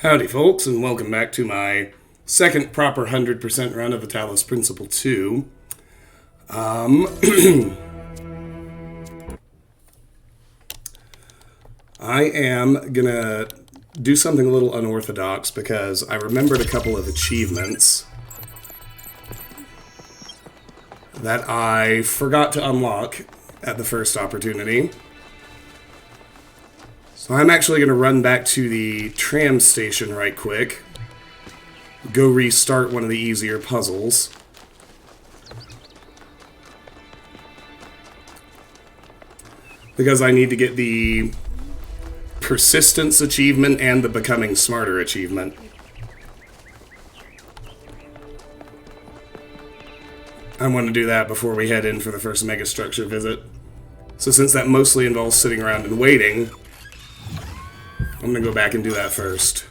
Howdy, folks, and welcome back to my second proper 100% run of the Talos Principle 2. I am gonna do something a little unorthodox because I remembered a couple of achievements that I forgot to unlock at the first opportunity. So I'm actually going to run back to the tram station right quick, go restart one of the easier puzzles. Because I need to get the persistence achievement and the becoming smarter achievement. I want to do that before we head in for the first megastructure visit. So since that mostly involves sitting around and waiting, I'm going to go back and do that first.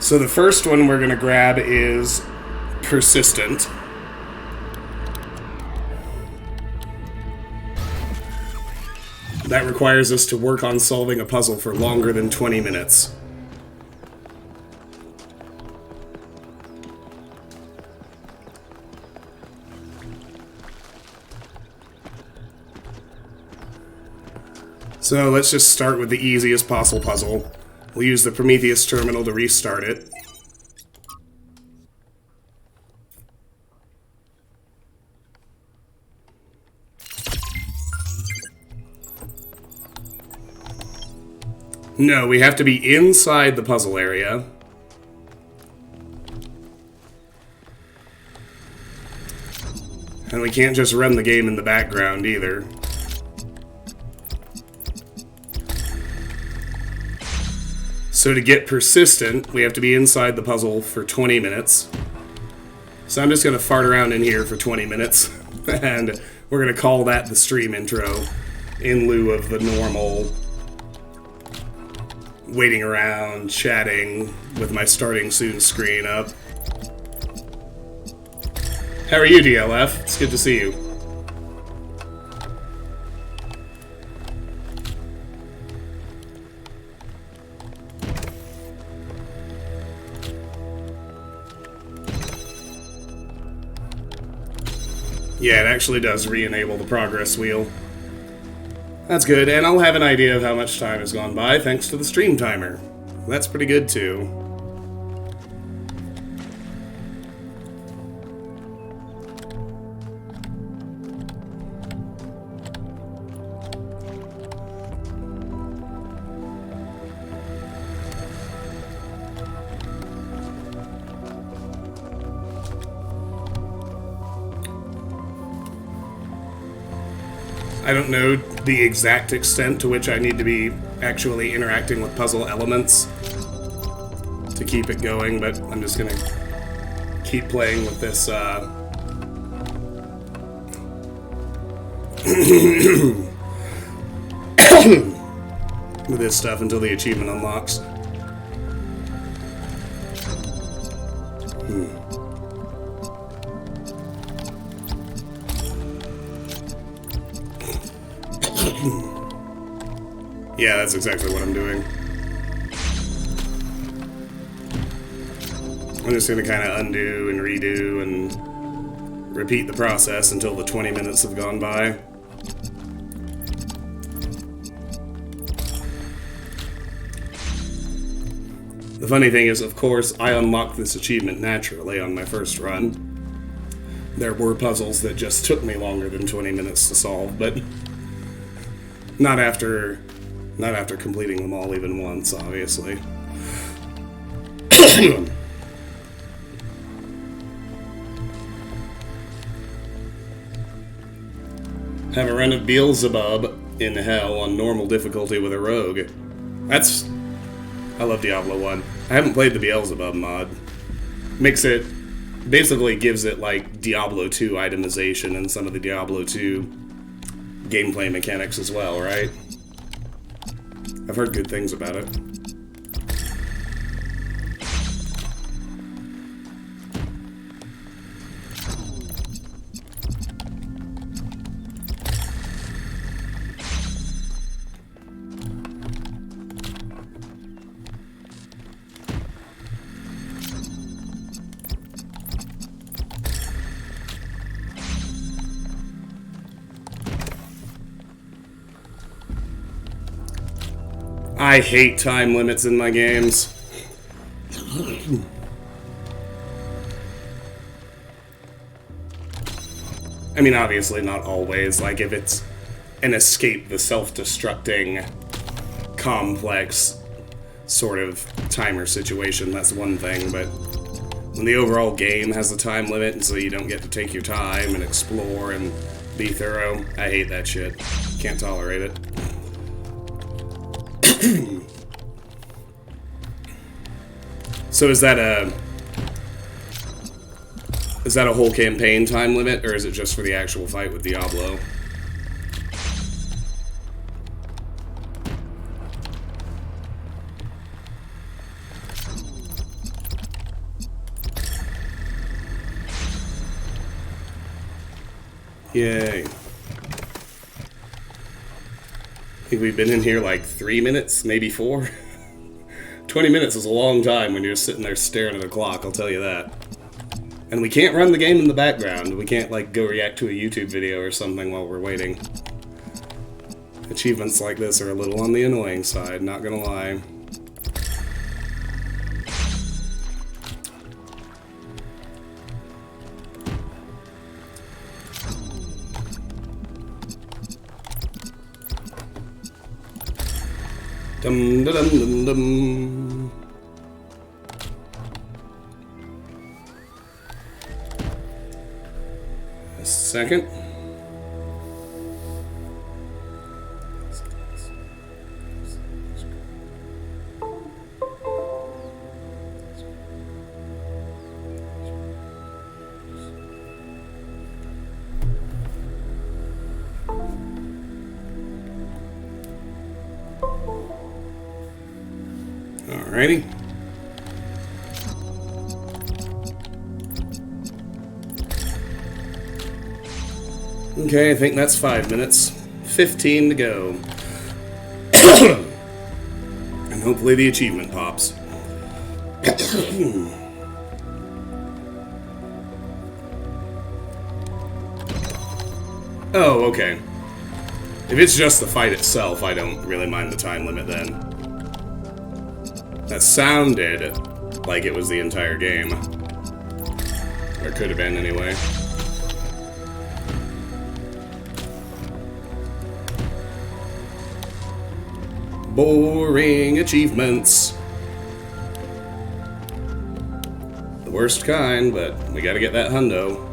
So the first one we're going to grab is persistent. That requires us to work on solving a puzzle for longer than 20 minutes. So let's just start with the easiest possible puzzle. We'll use the Prometheus terminal to restart it. No, we have to be inside the puzzle area. And we can't just run the game in the background either. So to get persistent, we have to be inside the puzzle for 20 minutes. So I'm just going to fart around in here for 20 minutes. And we're going to call that the stream intro in lieu of the normal waiting around, chatting with my starting soon screen up. How are you, DLF? It's good to see you. Yeah, it actually does re-enable the progress wheel. That's good, and I'll have an idea of how much time has gone by thanks to the stream timer. That's pretty good, too. I don't know the exact extent to which I need to be actually interacting with puzzle elements to keep it going, but I'm just gonna keep playing with this, with this stuff until the achievement unlocks. Yeah, that's exactly what I'm doing. I'm just going to kind of undo and redo and repeat the process until the 20 minutes have gone by. The funny thing is, of course, I unlocked this achievement naturally on my first run. There were puzzles that just took me longer than 20 minutes to solve, but not after completing them all even once, obviously. Have a run of Beelzebub in hell on normal difficulty with a rogue. I love Diablo 1. I haven't played the Beelzebub mod. Basically gives it like Diablo 2 itemization and some of the Diablo 2 gameplay mechanics as well, right? I've heard good things about it. I hate time limits in my games. I mean, obviously not always. Like, if it's an escape the self-destructing, complex sort of timer situation, that's one thing, but when the overall game has a time limit and so you don't get to take your time and explore and be thorough, I hate that shit. Can't tolerate it. So is that a whole campaign time limit, or is it just for the actual fight with Diablo? Yay. I think we've been in here like 3 minutes, maybe 4. 20 minutes is a long time when you're sitting there staring at a clock, I'll tell you that. And we can't run the game in the background. We can't, like, go react to a YouTube video or something while we're waiting. Achievements like this are a little on the annoying side, not gonna lie. Dum dum dum dum. A second. Alrighty. Okay, I think that's 5 minutes. 15 to go. And hopefully the achievement pops. Oh, okay. If it's just the fight itself, I don't really mind the time limit then. That sounded like it was the entire game. Or could have been, anyway. Boring achievements. The worst kind, but we gotta get that hundo.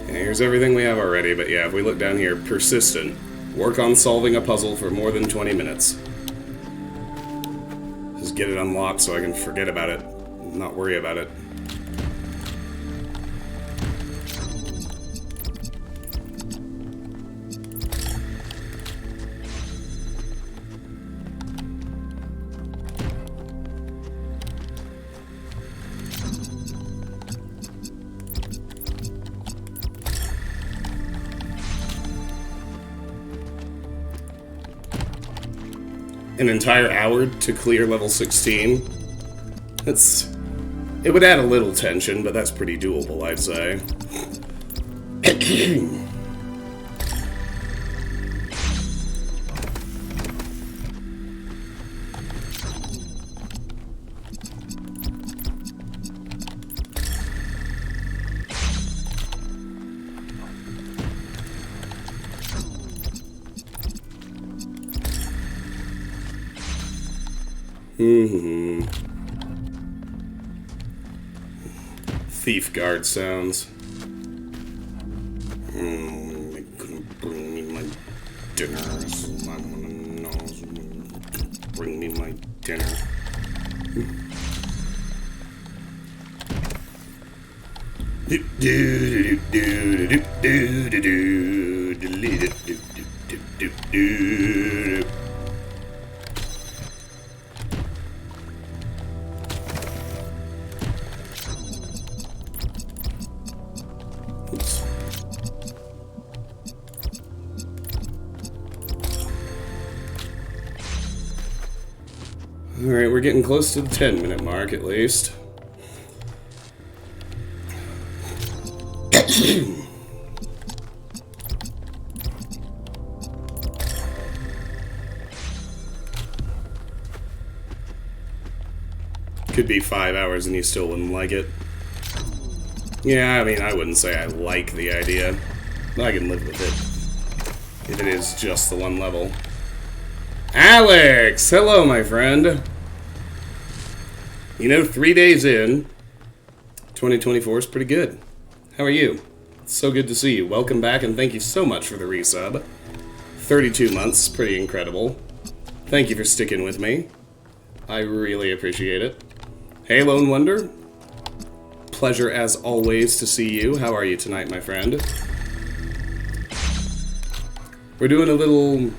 Here's everything we have already, but yeah, if we look down here, persistent. Work on solving a puzzle for more than 20 minutes. Just get it unlocked so I can forget about it, not worry about it. An entire hour to clear level 16. It would add a little tension, but that's pretty doable, I'd say. Thief guard sounds. They couldn't bring me my dinner, so I wanna know. Bring me my dinner. Alright, we're getting close to the 10-minute mark, at least. Could be 5 hours and you still wouldn't like it. Yeah, I mean, I wouldn't say I like the idea, but I can live with it. If it is just the one level. Alex! Hello, my friend. You know, 3 days in, 2024 is pretty good. How are you? It's so good to see you. Welcome back, and thank you so much for the resub. 32 months, pretty incredible. Thank you for sticking with me. I really appreciate it. Hey, Lone Wonder. Pleasure as always to see you. How are you tonight, my friend? We're doing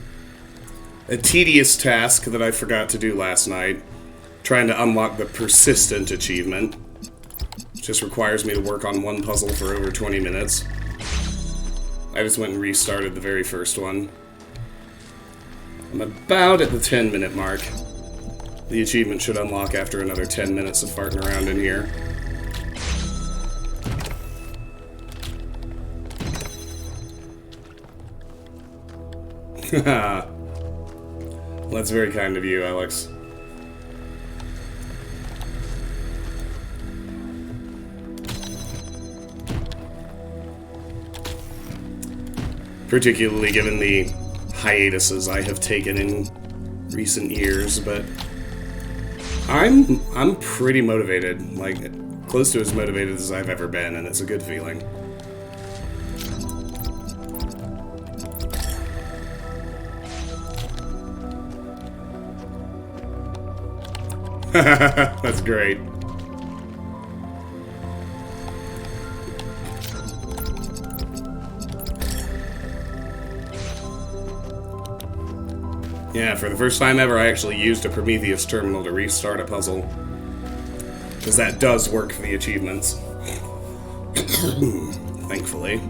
a tedious task that I forgot to do last night. Trying to unlock the persistent achievement. It just requires me to work on one puzzle for over 20 minutes. I just went and restarted the very first one. I'm about at the 10-minute mark. The achievement should unlock after another 10 minutes of farting around in here. Well, that's very kind of you, Alex. Particularly given the hiatuses I have taken in recent years, but I'm pretty motivated, like close to as motivated as I've ever been, and it's a good feeling. That's great. Yeah, for the first time ever, I actually used a Prometheus terminal to restart a puzzle. Because that does work for the achievements. Thankfully.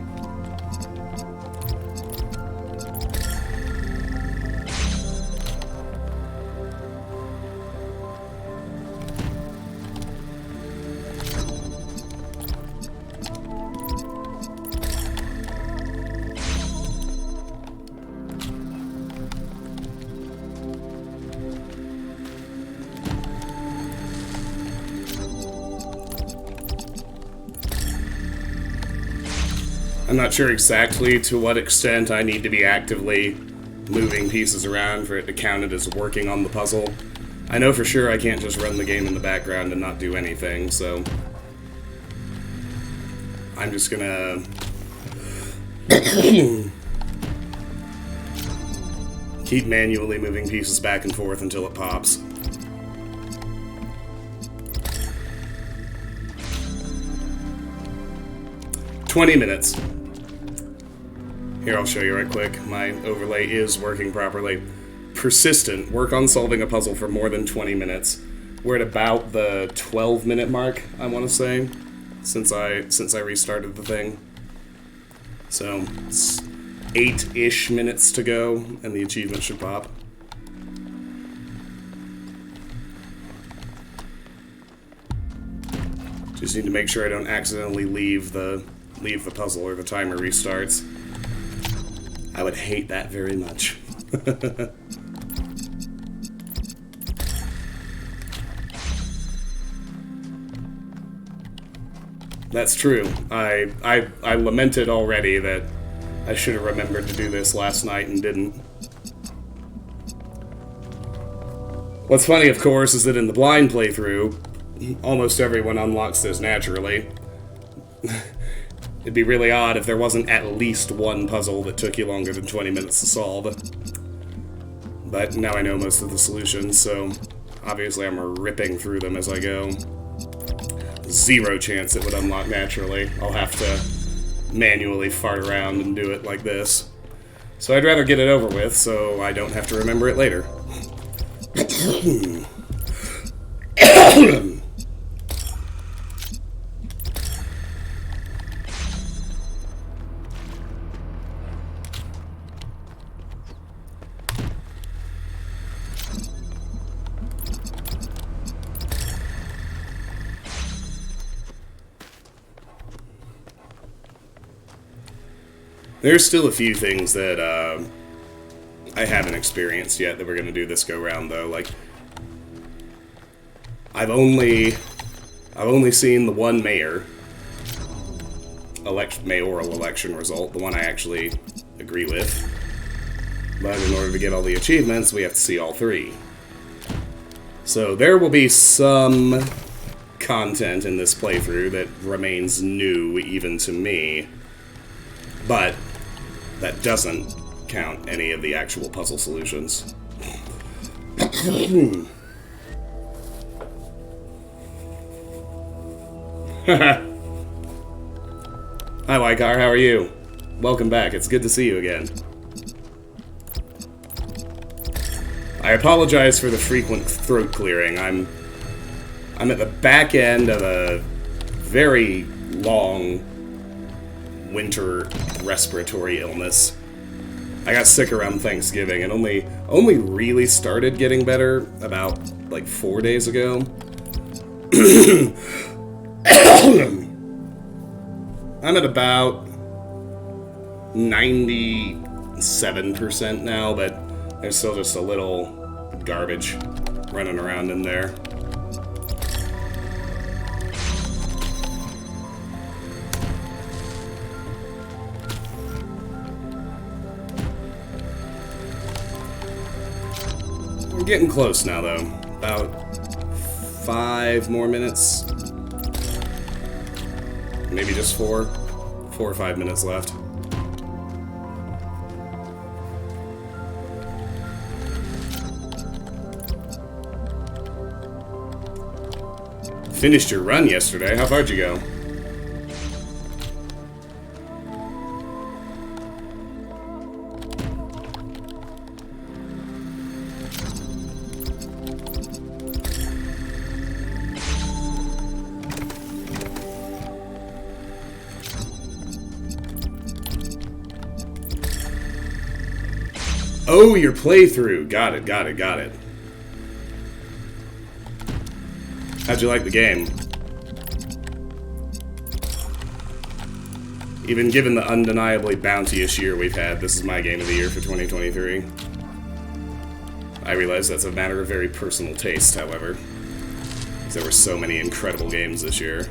I'm not sure exactly to what extent I need to be actively moving pieces around for it to count it as working on the puzzle. I know for sure I can't just run the game in the background and not do anything, so I'm just gonna keep manually moving pieces back and forth until it pops. "20 minutes. Here, I'll show you right quick. My overlay is working properly. Persistent. Work on solving a puzzle for more than 20 minutes. We're at about the 12-minute mark, I want to say, since I restarted the thing. So, it's 8-ish minutes to go, and the achievement should pop. Just need to make sure I don't accidentally leave the puzzle or the timer restarts. I would hate that very much. That's true. I lamented already that I should have remembered to do this last night and didn't. What's funny, of course, is that in the blind playthrough, almost everyone unlocks this naturally. It'd be really odd if there wasn't at least one puzzle that took you longer than 20 minutes to solve. But now I know most of the solutions, so obviously I'm ripping through them as I go. Zero chance it would unlock naturally. I'll have to manually fart around and do it like this. So I'd rather get it over with so I don't have to remember it later. There's still a few things that I haven't experienced yet that we're going to do this go-round, though. Like, I've only seen the one mayoral election result, the one I actually agree with. But in order to get all the achievements, we have to see all three. So there will be some content in this playthrough that remains new even to me, but that doesn't count any of the actual puzzle solutions. Hi, Wykar, how are you? Welcome back, it's good to see you again. I apologize for the frequent throat clearing. I'm at the back end of a very long winter respiratory illness. I got sick around Thanksgiving and only really started getting better about like 4 days ago. I'm at about 97% now, but there's still just a little garbage running around in there. We're getting close now, though. About 5 more minutes. Maybe just 4. 4 or 5 minutes left. Finished your run yesterday. How far'd you go? Oh, your playthrough. Got it. How'd you like the game? Even given the undeniably bounteous year we've had, this is my game of the year for 2023. I realize that's a matter of very personal taste, however, because there were so many incredible games this year.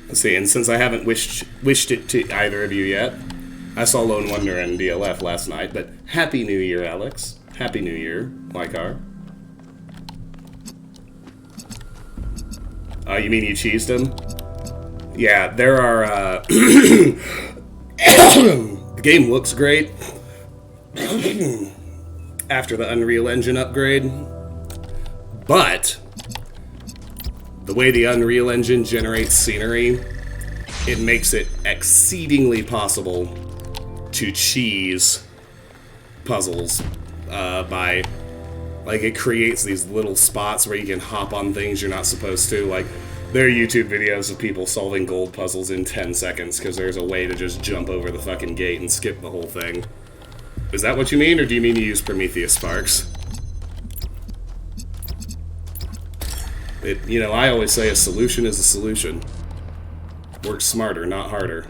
Let's see, and since I haven't wished it to either of you yet, I saw Lone Wonder and DLF last night, but Happy New Year, Alex. Happy New Year, Wykar. You mean you cheesed him? Yeah, there are, the game looks great after the Unreal Engine upgrade, but the way the Unreal Engine generates scenery, it makes it exceedingly possible to cheese puzzles by, like, it creates these little spots where you can hop on things you're not supposed to. Like, there are YouTube videos of people solving gold puzzles in 10 seconds because there's a way to just jump over the fucking gate and skip the whole thing. Is that what you mean, or do you mean to use Prometheus Sparks? You know, I always say a solution is a solution. Work smarter, not harder.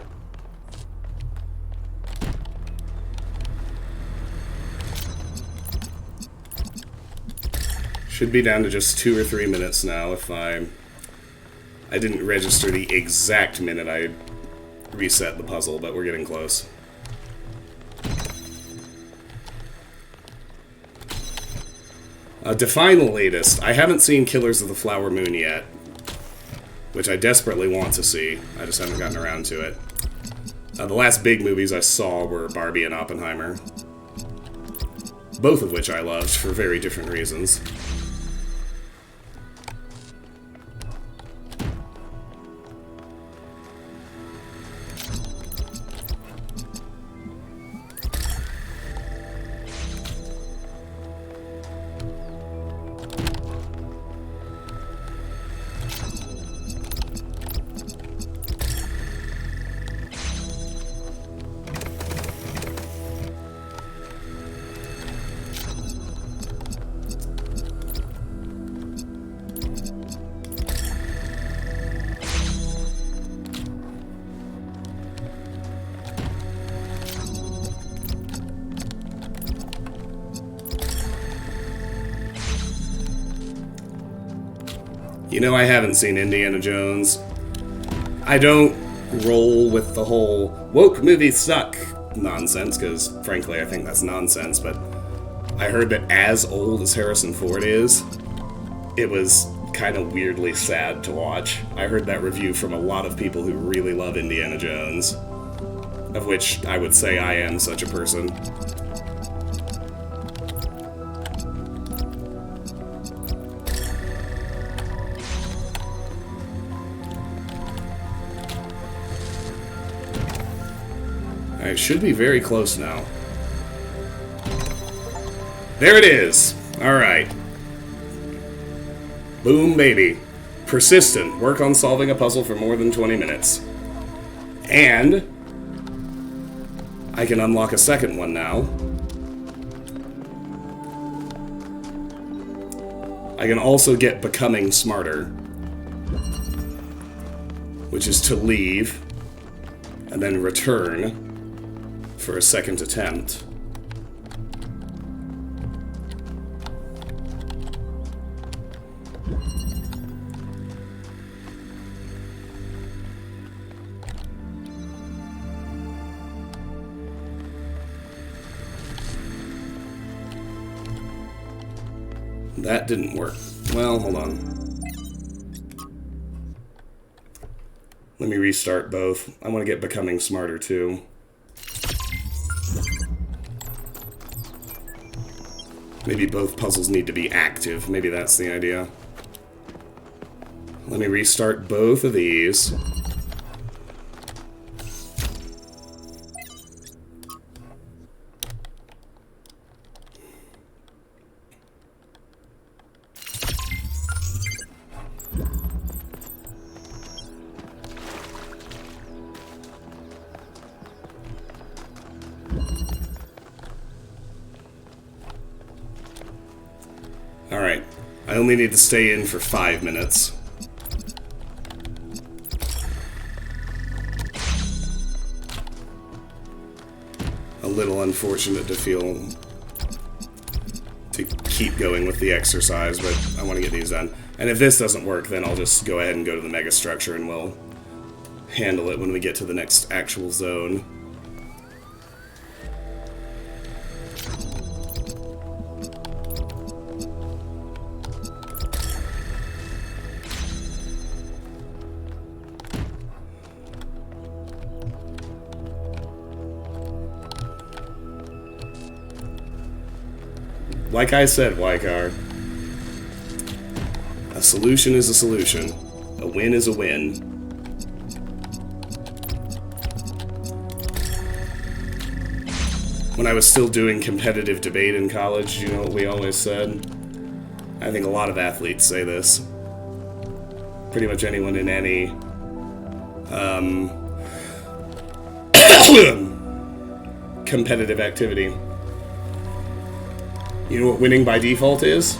Should be down to just 2 or 3 minutes now if I didn't register the exact minute I reset the puzzle, but we're getting close. Define the latest. I haven't seen Killers of the Flower Moon yet, which I desperately want to see. I just haven't gotten around to it. The last big movies I saw were Barbie and Oppenheimer, both of which I loved for very different reasons. You know, I haven't seen Indiana Jones. I don't roll with the whole woke movies suck nonsense, because frankly I think that's nonsense, but I heard that as old as Harrison Ford is, it was kind of weirdly sad to watch. I heard that review from a lot of people who really love Indiana Jones, of which I would say I am such a person. Alright, should be very close now. There it is! Alright. Boom, baby. Persistent. Work on solving a puzzle for more than 20 minutes. And I can unlock a second one now. I can also get Becoming Smarter, which is to leave and then return for a second attempt. That didn't work. Well, hold on. Let me restart both. I want to get Becoming Smarter too. Maybe both puzzles need to be active. Maybe that's the idea. Let me restart both of these. Alright, I only need to stay in for 5 minutes. A little unfortunate to keep going with the exercise, but I want to get these done. And if this doesn't work, then I'll just go ahead and go to the mega structure and we'll handle it when we get to the next actual zone. Like I said, Wykar, a solution is a solution. A win is a win. When I was still doing competitive debate in college, you know what we always said? I think a lot of athletes say this. Pretty much anyone in any competitive activity. You know what winning by default is?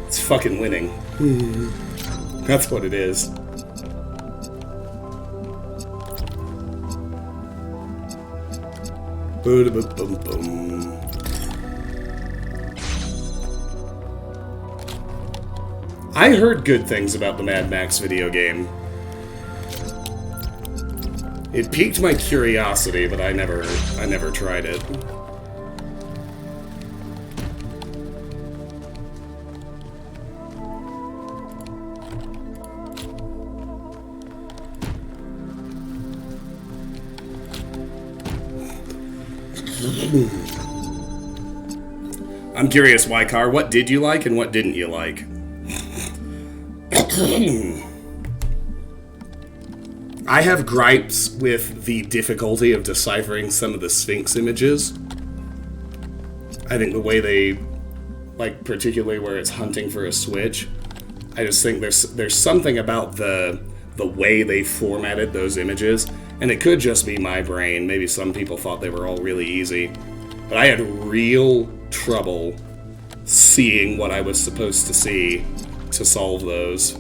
It's fucking winning. That's what it is. Boom. I heard good things about the Mad Max video game. It piqued my curiosity, but I never tried it. I'm curious, Wykar, what did you like and what didn't you like? I have gripes with the difficulty of deciphering some of the Sphinx images. I think the way they, like, particularly where it's hunting for a switch, I just think there's something about the way they formatted those images, and it could just be my brain. Maybe some people thought they were all really easy, but I had real trouble seeing what I was supposed to see to solve those.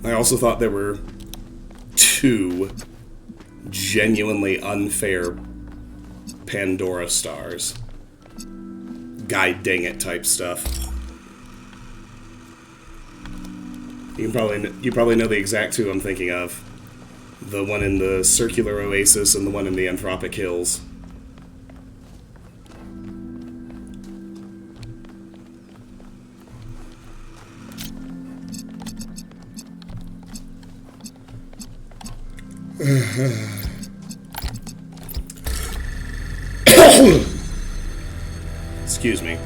I also thought there were 2 genuinely unfair Pandora stars. God dang it type stuff. You probably know the exact two I'm thinking of. The one in the Circular Oasis and the one in the Anthropic Hills. Excuse me.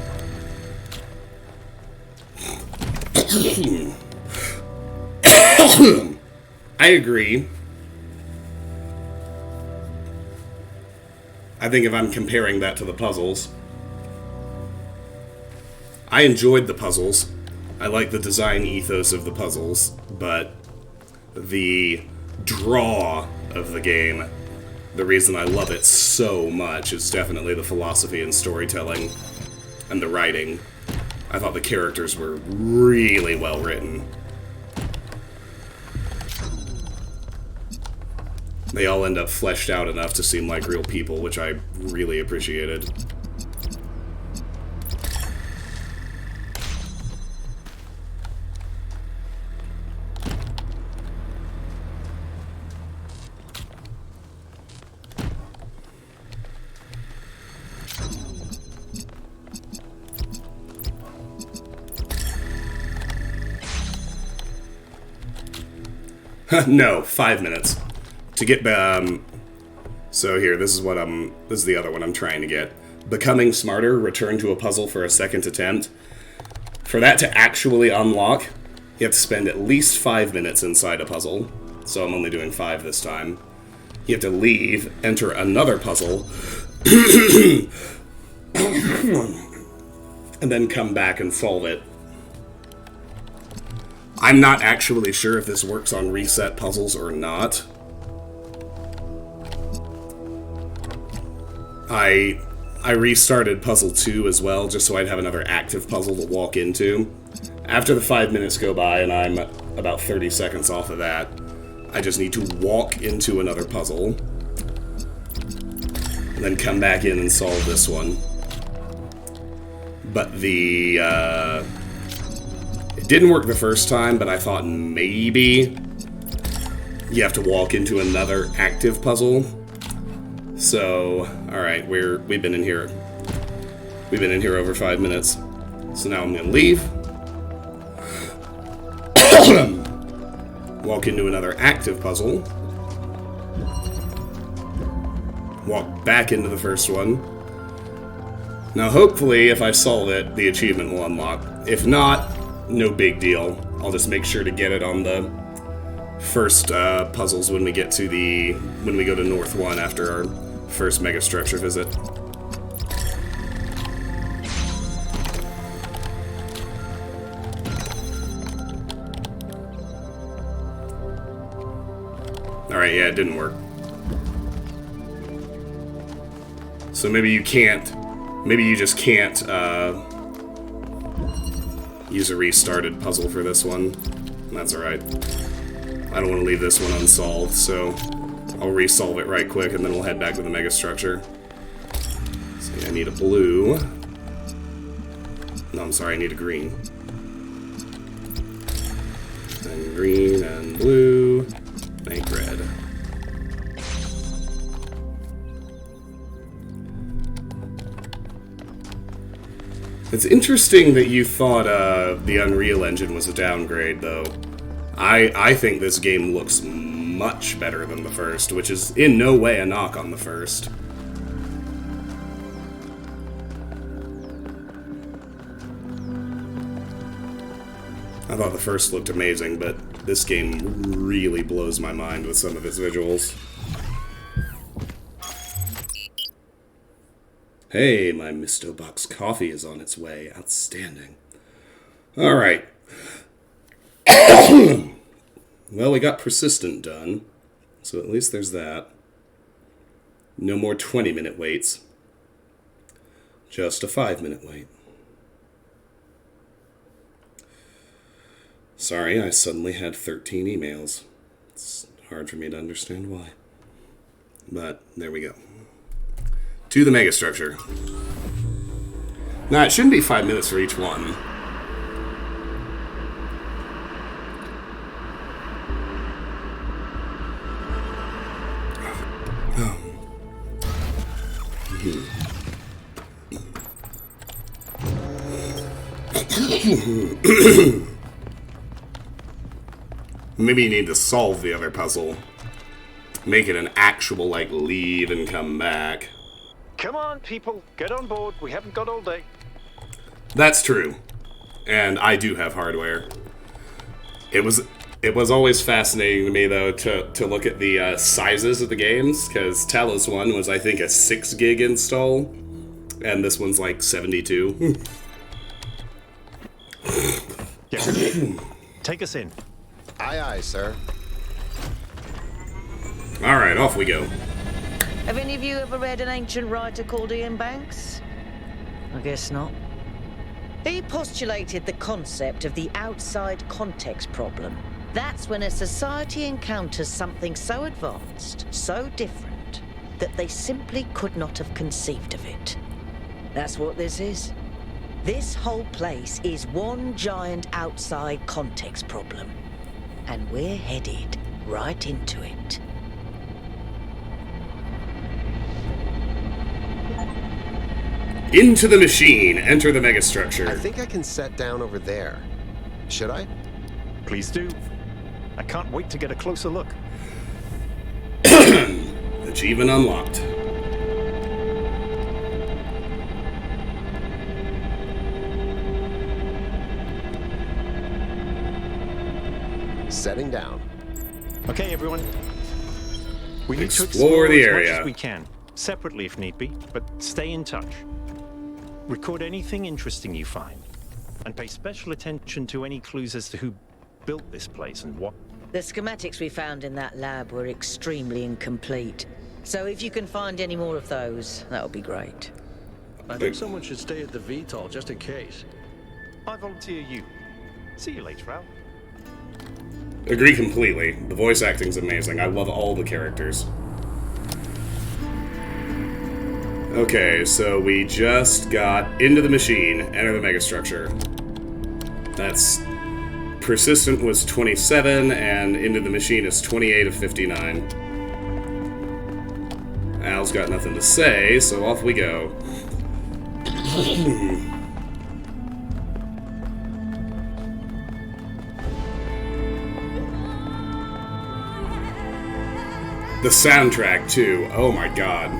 I agree. I think if I'm comparing that to the puzzles, I enjoyed the puzzles. I like the design ethos of the puzzles, but the draw of the game, the reason I love it so much, is definitely the philosophy and storytelling and the writing. I thought the characters were really well written. They all end up fleshed out enough to seem like real people, which I really appreciated. No, 5 minutes. To get, so here, this is the other one I'm trying to get. Becoming Smarter, return to a puzzle for a second attempt. For that to actually unlock, you have to spend at least 5 minutes inside a puzzle. So I'm only doing 5 this time. You have to leave, enter another puzzle, and then come back and solve it. I'm not actually sure if this works on reset puzzles or not. I restarted puzzle 2 as well, just so I'd have another active puzzle to walk into. After the 5 minutes go by, and I'm about 30 seconds off of that, I just need to walk into another puzzle, and then come back in and solve this one. But it didn't work the first time, but I thought maybe you have to walk into another active puzzle. So, alright, we've been in here over 5 minutes. So now I'm gonna leave. Walk into another active puzzle. Walk back into the first one. Now hopefully, if I solve it, the achievement will unlock. If not, no big deal. I'll just make sure to get it on the first puzzles when we go to North 1 after our first megastructure visit. Alright, yeah, it didn't work. So maybe you just can't use a restarted puzzle for this one. That's alright. I don't want to leave this one unsolved, so I'll resolve it right quick and then we'll head back to the megastructure. So yeah, I need a blue. No, I'm sorry, I need a green. Then green and blue, make red. It's interesting that you thought the Unreal Engine was a downgrade, though. I think this game looks much better than the first, which is in no way a knock on the first. I thought the first looked amazing, but this game really blows my mind with some of its visuals. Hey, my Misto Box coffee is on its way. Outstanding. Alright. Well, we got Persistent done, so at least there's that. No more 20-minute waits. Just a 5-minute wait. Sorry, I suddenly had 13 emails. It's hard for me to understand why. But, there we go. To the megastructure. Nah, it shouldn't be 5 minutes for each one. Maybe you need to solve the other puzzle. Make it an actual, like, leave and come back. Come on, people. Get on board. We haven't got all day. That's true. And I do have hardware. It was always fascinating to me, though, to look at the sizes of the games, because Talos 1 was, I think, a 6 gig install, and this one's like 72. Yeah. Take us in. Aye, aye, sir. Alright, off we go. Have any of you ever read an ancient writer called Ian Banks? I guess not. He postulated the concept of the outside context problem. That's when a society encounters something so advanced, so different, that they simply could not have conceived of it. That's what this is. This whole place is one giant outside context problem. And we're headed right into it. Into the machine. Enter the megastructure. I think I can set down over there. Should I? Please do. I can't wait to get a closer look. Achievement unlocked. Setting down. Okay, everyone. We need to Explore the as area. much as we can, separately if need be, but stay in touch. Record anything interesting you find, and pay special attention to any clues as to who built this place and what. The schematics we found in that lab were extremely incomplete. So if you can find any more of those, that would be great. I think someone should stay at the VTOL just in case. I volunteer you. See you later, Al. Agree completely. The voice acting's amazing. I love all the characters. Okay, so we just got into the machine, enter the megastructure. That's... Persistent was 27, and into the machine is 28 of 59. Al's got nothing to say, so off we go. The soundtrack, too. Oh my god.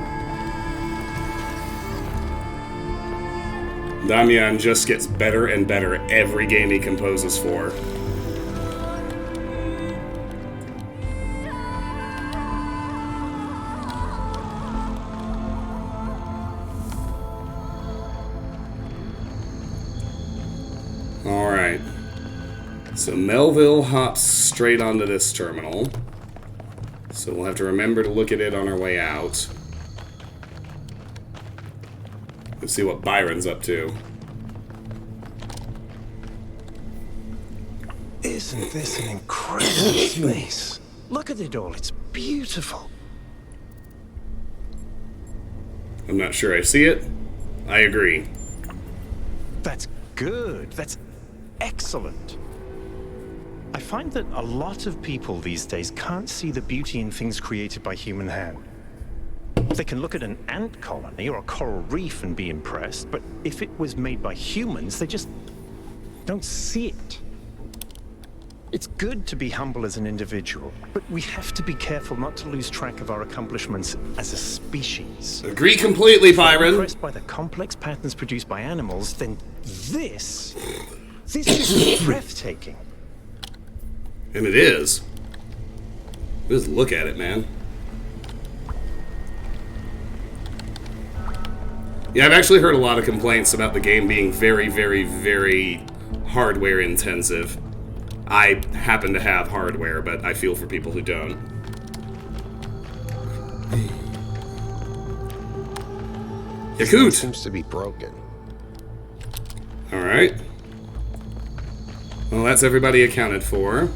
Damian just gets better and better every game he composes for. Alright. So Melville hops straight onto this terminal. So we'll have to remember to look at it on our way out. Let's see what Byron's up to. Isn't this an incredible space? Look at it all, it's beautiful. I'm not sure I see it. I agree. That's good, that's excellent. I find that a lot of people these days can't see the beauty in things created by human hand. They can look at an ant colony or a coral reef and be impressed, but if it was made by humans, they just don't see it. It's good to be humble as an individual, but we have to be careful not to lose track of our accomplishments as a species. Agree completely, If we're Byron. impressed by the complex patterns produced by animals, then this is breathtaking. And it is. Just look at it, man. Yeah, I've actually heard a lot of complaints about the game being very, very, very hardware intensive. I happen to have hardware, but I feel for people who don't. Yakut! Seems to be broken. Alright. Well, that's everybody accounted for.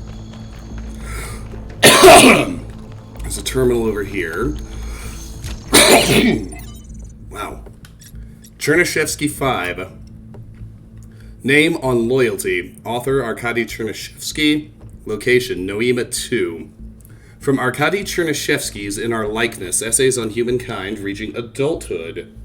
There's a terminal over here. Chernyshevsky 5. Name on loyalty. Author Arkady Chernyshevsky. Location Noema 2. From Arkady Chernyshevsky's In Our Likeness, Essays on Humankind Reaching Adulthood.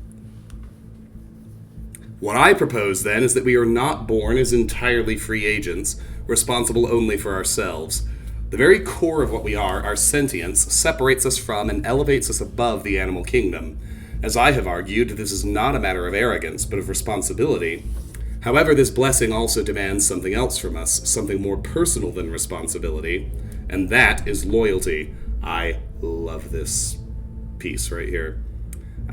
What I propose, then, is that we are not born as entirely free agents, responsible only for ourselves. The very core of what we are, our sentience, separates us from and elevates us above the animal kingdom. As I have argued, this is not a matter of arrogance, but of responsibility. However, this blessing also demands something else from us, something more personal than responsibility, and that is loyalty. I love this piece right here.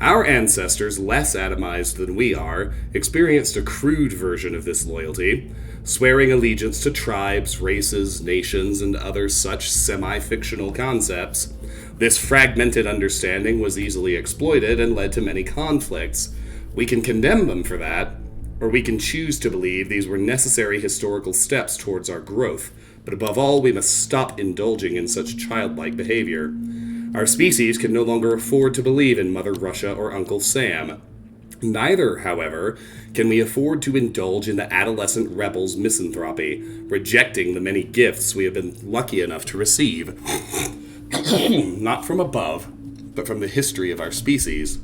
Our ancestors, less atomized than we are, experienced a crude version of this loyalty, swearing allegiance to tribes, races, nations, and other such semi-fictional concepts. This fragmented understanding was easily exploited and led to many conflicts. We can condemn them for that, or we can choose to believe these were necessary historical steps towards our growth. But above all, we must stop indulging in such childlike behavior. Our species can no longer afford to believe in Mother Russia or Uncle Sam. Neither, however, can we afford to indulge in the adolescent rebel's misanthropy, rejecting the many gifts we have been lucky enough to receive. Not from above, but from the history of our species.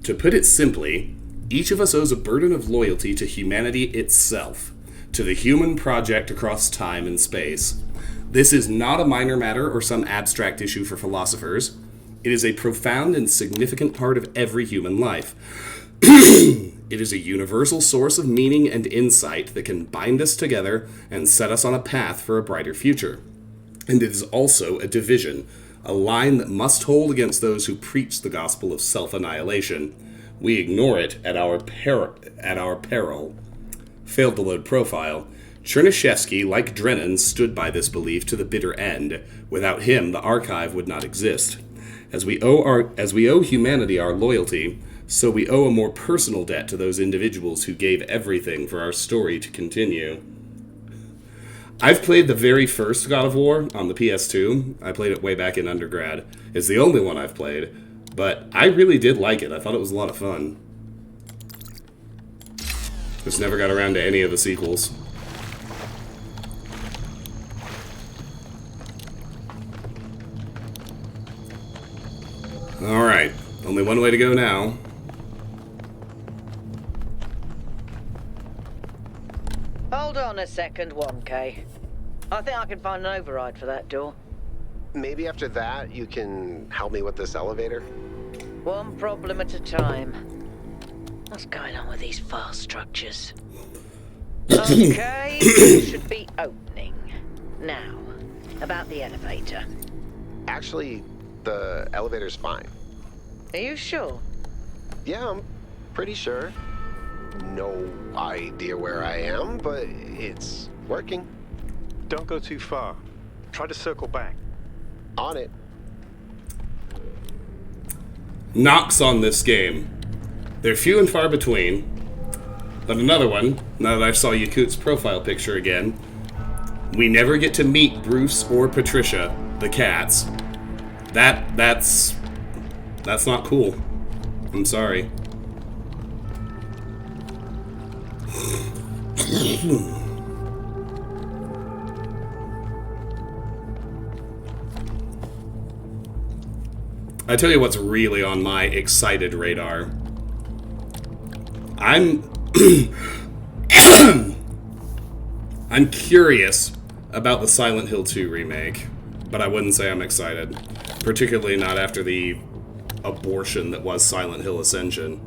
To put it simply, each of us owes a burden of loyalty to humanity itself, to the human project across time and space. This is not a minor matter or some abstract issue for philosophers. It is a profound and significant part of every human life. It is a universal source of meaning and insight that can bind us together and set us on a path for a brighter future. And it is also a division, a line that must hold against those who preach the gospel of self-annihilation. We ignore it at our peril. Failed to load profile. Chernyshevsky, like Drennan, stood by this belief to the bitter end. Without him, the archive would not exist. As we owe humanity our loyalty, so we owe a more personal debt to those individuals who gave everything for our story to continue. I've played the very first God of War on the PS2. I played it way back in undergrad. It's the only one I've played, but I really did like it. I thought it was a lot of fun. Just never got around to any of the sequels. Alright, only one way to go now. Hold on a second, 1K. I think I can find an override for that door. Maybe after that, you can help me with this elevator? One problem at a time. What's going on with these file structures? Okay, it should be opening. Now, about the elevator. Actually, the elevator's fine. Are you sure? Yeah, I'm pretty sure. No idea where I am, but it's working. Don't go too far. Try to circle back. On it. Knocks on this game. They're few and far between. But another one, now that I saw Yakut's profile picture again, we never get to meet Bruce or Patricia, the cats. That's not cool. I'm sorry. I tell you what's really on my excited radar. I'm curious about the Silent Hill 2 remake, but I wouldn't say I'm excited. Particularly not after the abortion that was Silent Hill Ascension.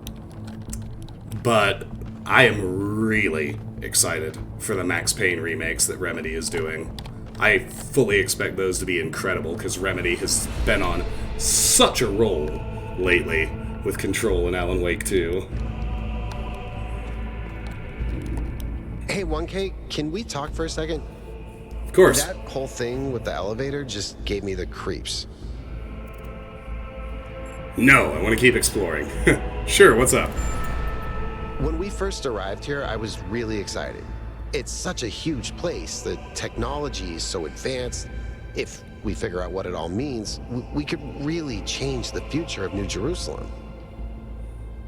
But I am really excited for the Max Payne remakes that Remedy is doing. I fully expect those to be incredible, because Remedy has been on such a roll lately with Control and Alan Wake 2. Hey, 1K, can we talk for a second? Of course. That whole thing with the elevator just gave me the creeps. No, I want to keep exploring. Sure, what's up? When we first arrived here, I was really excited. It's such a huge place. The technology is so advanced. If we figure out what it all means, we could really change the future of New Jerusalem.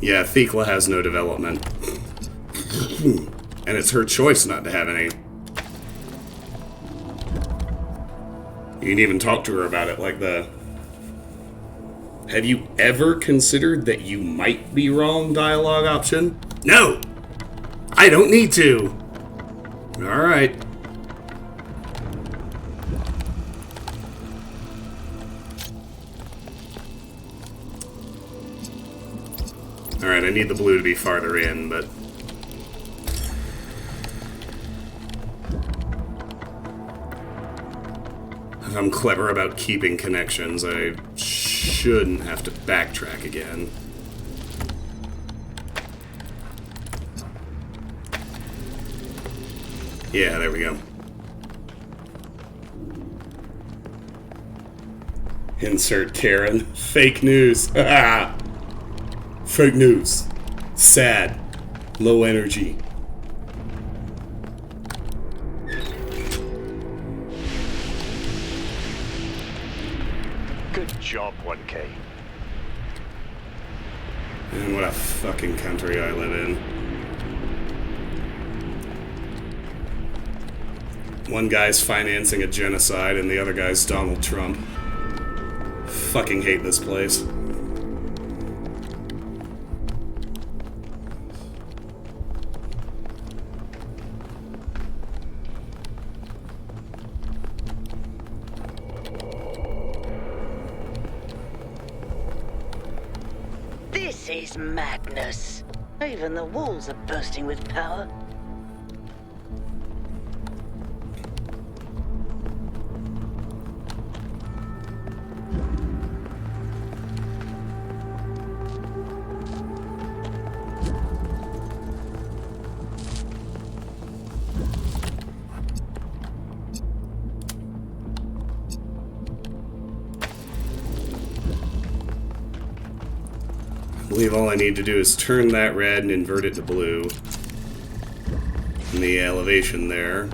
Yeah, Thekla has no development. And it's her choice not to have any. You can even talk to her about it, like the... Have you ever considered that you might be wrong dialogue option? No! I don't need to! Alright. Alright, I need the blue to be farther in, but... If I'm clever about keeping connections, I shouldn't have to backtrack again. Yeah, there we go. Insert Karen. Fake news. Fake news. Sad. Low energy. Good job, 1K. And what a fucking country I live in. One guy's financing a genocide and the other guy's Donald Trump. Fucking hate this place. This is madness. Even the walls are bursting with power. I believe all I need to do is turn that red and invert it to blue. And the elevation there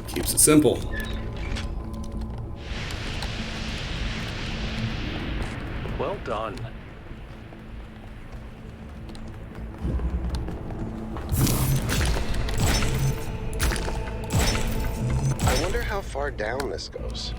keeps it simple. Well done. I wonder how far down this goes.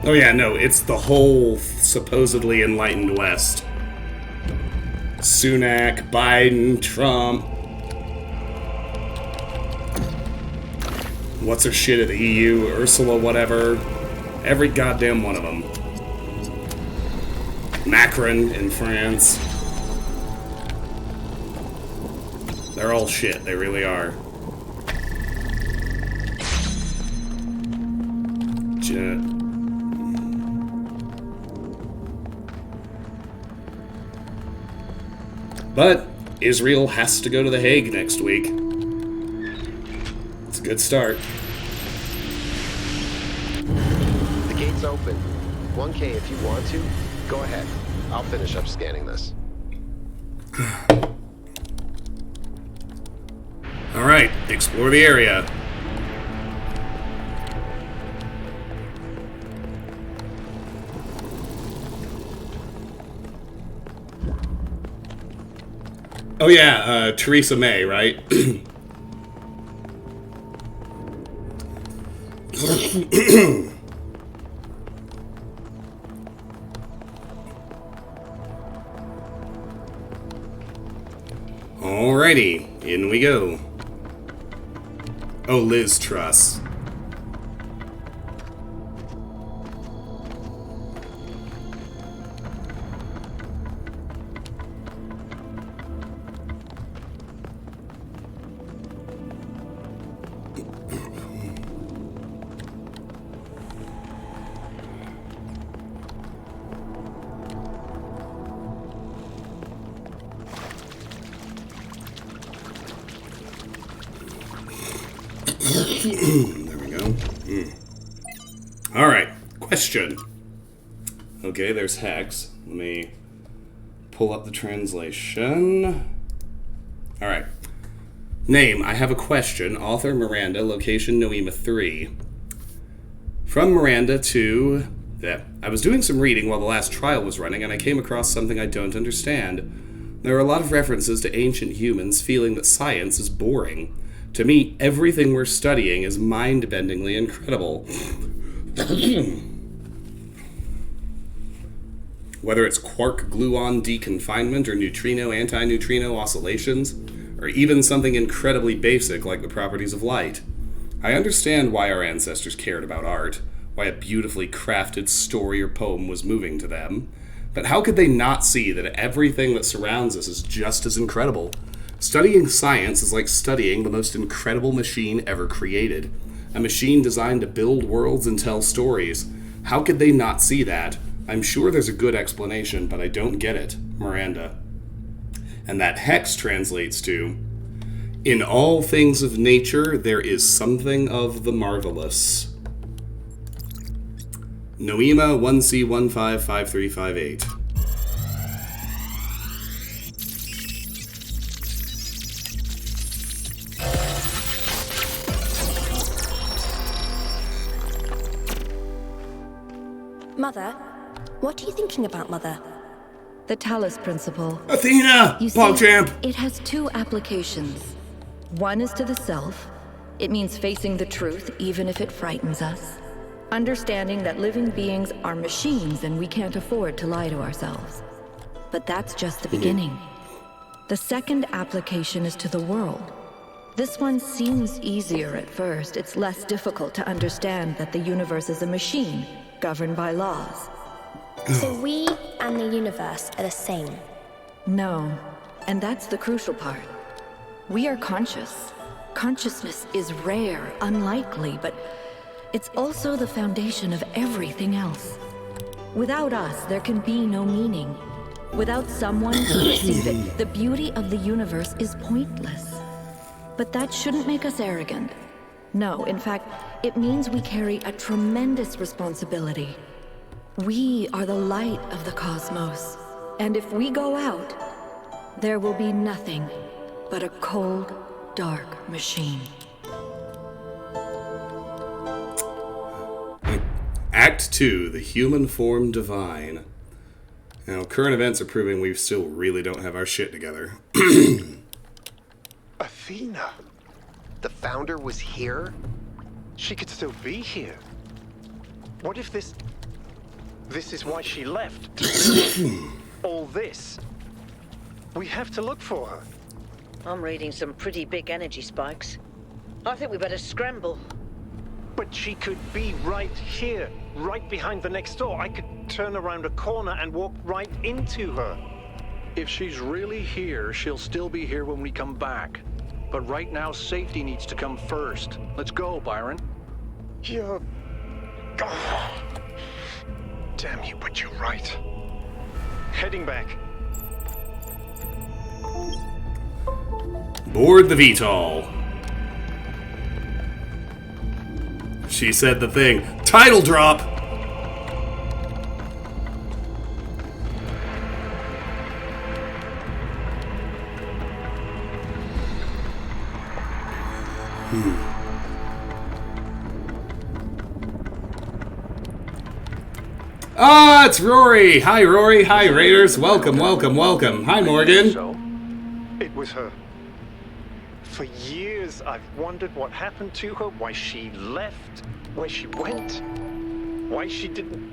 Oh yeah, no, it's the whole supposedly enlightened West. Sunak, Biden, Trump. What's her shit at the EU? Ursula, whatever. Every goddamn one of them. Macron in France. They're all shit, they really are. But Israel has to go to The Hague next week. It's a good start. The gate's open. 1K, if you want to, go ahead. I'll finish up scanning this. Alright, explore the area. Oh yeah, Theresa May, right? Alrighty, in we go. Oh, Liz Truss. There we go. Alright, question. Okay, there's Hex. Let me pull up the translation. Alright. Name, I have a question. Author, Miranda. Location, Noema 3. From Miranda to... Yeah. I was doing some reading while the last trial was running, and I came across something I don't understand. There are a lot of references to ancient humans feeling that science is boring. To me, everything we're studying is mind-bendingly incredible. Whether it's quark gluon deconfinement or neutrino antineutrino oscillations, or even something incredibly basic like the properties of light. I understand why our ancestors cared about art, why a beautifully crafted story or poem was moving to them, but how could they not see that everything that surrounds us is just as incredible? Studying science is like studying the most incredible machine ever created, a machine designed to build worlds and tell stories. How could they not see that? I'm sure there's a good explanation, but I don't get it. Miranda. And that hex translates to, in all things of nature, there is something of the marvelous. Noema 1C155358. Mother? What are you thinking about, Mother? The Talos principle. Athena! You PogChamp! see, it has two applications. One is to the self. It means facing the truth even if it frightens us. Understanding that living beings are machines and we can't afford to lie to ourselves. But that's just the beginning. The second application is to the world. This one seems easier at first. It's less difficult to understand that the universe is a machine governed by laws. So we and the universe are the same. No, and that's the crucial part. We are conscious. Consciousness is rare, unlikely, but it's also the foundation of everything else. Without us, there can be no meaning. Without someone who perceives it, the beauty of the universe is pointless. But that shouldn't make us arrogant. No, in fact, it means we carry a tremendous responsibility. We are the light of the cosmos, and if we go out, there will be nothing but a cold, dark machine. Act 2, the human form divine. Now, current events are proving we still really don't have our shit together. Athena. The founder was here? She could still be here. What if this is why she left? All this. We have to look for her. I'm reading some pretty big energy spikes. I think we better scramble. But she could be right here, right behind the next door. I could turn around a corner and walk right into her. If she's really here, she'll still be here when we come back. But right now, safety needs to come first. Let's go, Byron. You're... Oh. Damn you, but you're right. Heading back. Board the VTOL. She said the thing. Title drop! Ah, it's Rory! Hi, Rory. Hi, Raiders. Welcome, welcome, welcome. Hi, Morgan. So, it was her. For years, I've wondered what happened to her, why she left, where she went, why she didn't...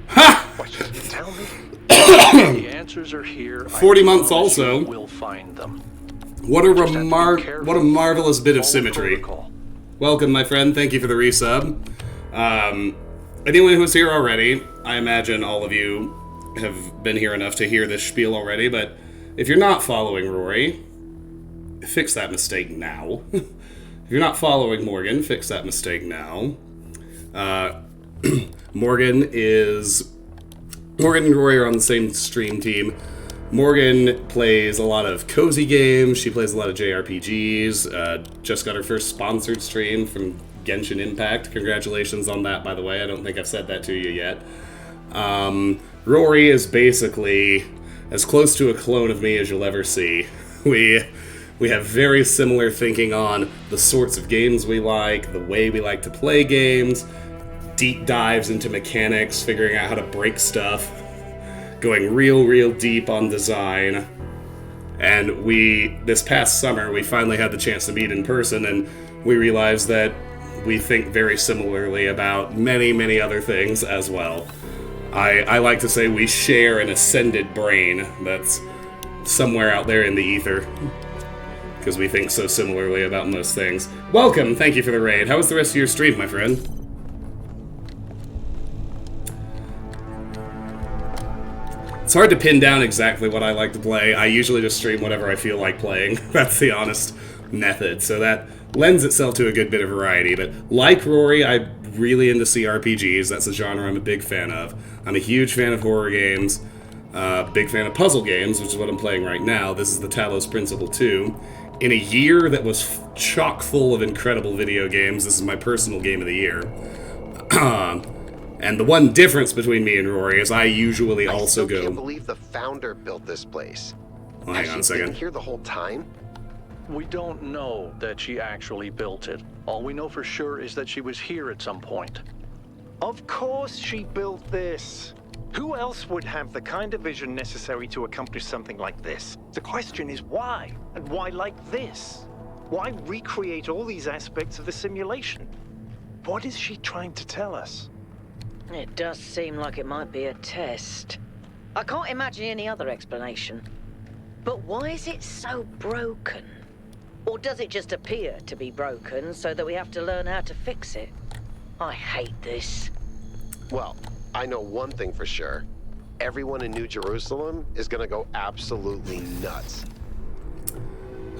Ha! Why she didn't tell me. The answers are here. 40 months also. We'll find them. What a Just have to be careful. what a marvelous bit of Follow symmetry. protocol. Welcome, my friend. Thank you for the resub. Anyone who's here already, I imagine all of you have been here enough to hear this spiel already, but if you're not following Rory, fix that mistake now. If you're not following Morgan, fix that mistake now. Morgan and Rory are on the same stream team. Morgan plays a lot of cozy games. She plays a lot of JRPGs. Just got her first sponsored stream from Genshin Impact. Congratulations on that, by the way. I don't think I've said that to you yet. Rory is basically as close to a clone of me as you'll ever see. We have very similar thinking on the sorts of games we like, the way we like to play games, deep dives into mechanics, figuring out how to break stuff, going real deep on design. And this past summer, we finally had the chance to meet in person, and we realized that we think very similarly about many other things as well. I like to say we share an ascended brain that's somewhere out there in the ether, because we think so similarly about most things. Welcome, thank you for the raid. How was the rest of your stream, my friend? It's hard to pin down exactly what I like to play. I usually just stream whatever I feel like playing. That's the honest method, so that lends itself to a good bit of variety. But like Rory, I'm really into CRPGs. That's a genre I'm a big fan of. I'm a huge fan of horror games, big fan of puzzle games, which is what I'm playing right now. This is the Talos Principle 2. In a year that was chock full of incredible video games, this is my personal game of the year. And the one difference between me and Rory is I usually also go... I can't believe the founder built this place. Well, hang on a second. Been here the whole time? We don't know that she actually built it. All we know for sure is that she was here at some point. Of course she built this. Who else would have the kind of vision necessary to accomplish something like this? The question is why? And why like this? Why recreate all these aspects of the simulation? What is she trying to tell us? It does seem like it might be a test. I can't imagine any other explanation. But why is it so broken? Or does it just appear to be broken so that we have to learn how to fix it? I hate this. Well, I know one thing for sure. Everyone in New Jerusalem is gonna go absolutely nuts.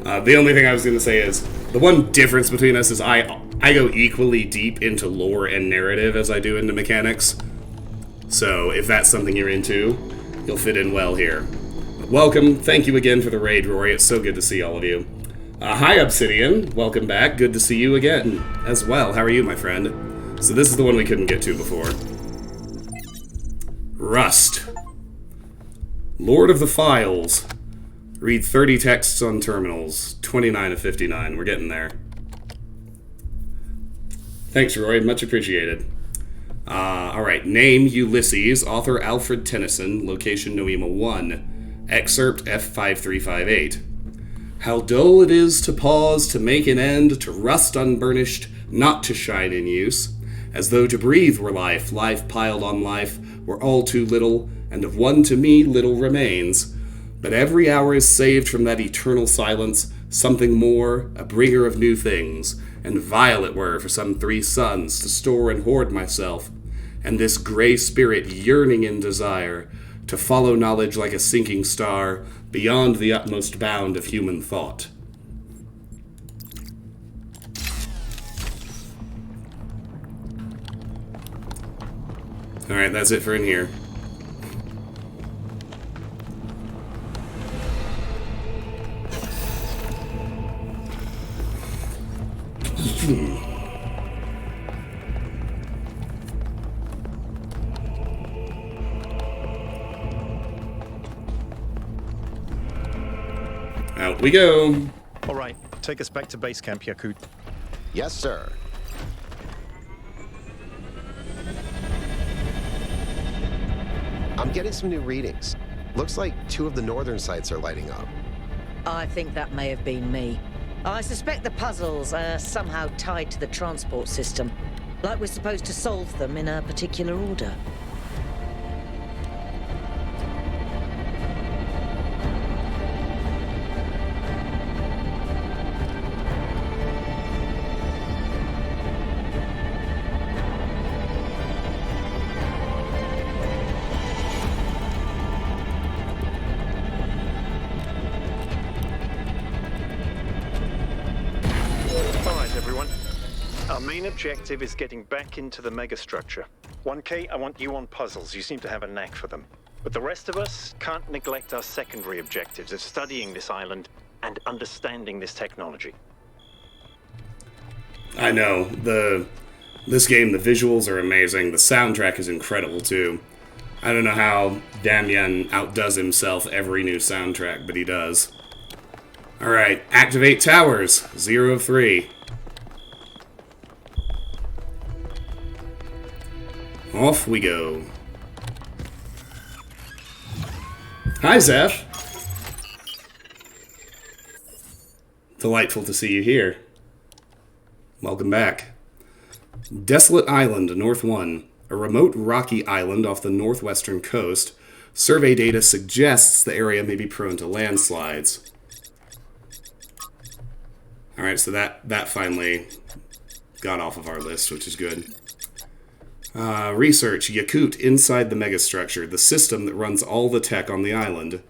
The only thing I was going to say is, the one difference between us is I go equally deep into lore and narrative as I do into mechanics. So if that's something you're into, you'll fit in well here. Welcome, thank you again for the raid, Rory. It's so good to see all of you. Hi, Obsidian. Welcome back. Good to see you again as well. How are you, my friend? So this is the one we couldn't get to before. Rust. Lord of the Files. Read 30 texts on terminals. 29 of 59. We're getting there. Thanks, Roy. Much appreciated. Alright. Name Ulysses. Author Alfred Tennyson. Location Noema 1. Excerpt F5358. How dull it is to pause, to make an end, to rust unburnished, not to shine in use. As though to breathe were life, life piled on life, were all too little, and of one to me little remains. But every hour is saved from that eternal silence, something more, a bringer of new things, and vile it were for some 3 suns to store and hoard myself, and this grey spirit yearning in desire, to follow knowledge like a sinking star, beyond the utmost bound of human thought. Alright, that's it for in here. Out we go. All right, take us back to base camp, Yakut. Yes, sir. I'm getting some new readings. Looks like 2 of the northern sites are lighting up. I think that may have been me. I suspect the puzzles are somehow tied to the transport system. Like we're supposed to solve them in a particular order. Objective is getting back into the megastructure. 1K, I want you on puzzles. You seem to have a knack for them. But the rest of us can't neglect our secondary objectives of studying this island and understanding this technology. I know. This game, the visuals are amazing. The soundtrack is incredible, too. I don't know how Damien outdoes himself every new soundtrack, but he does. Alright, activate towers. 0 of 3. Off we go. Hi, Zeph. Delightful to see you here. Welcome back. Desolate Island, North 1. A remote rocky island off the northwestern coast. Survey data suggests the area may be prone to landslides. Alright, so that finally got off of our list, which is good. Research. Yakut inside the megastructure, the system that runs all the tech on the island.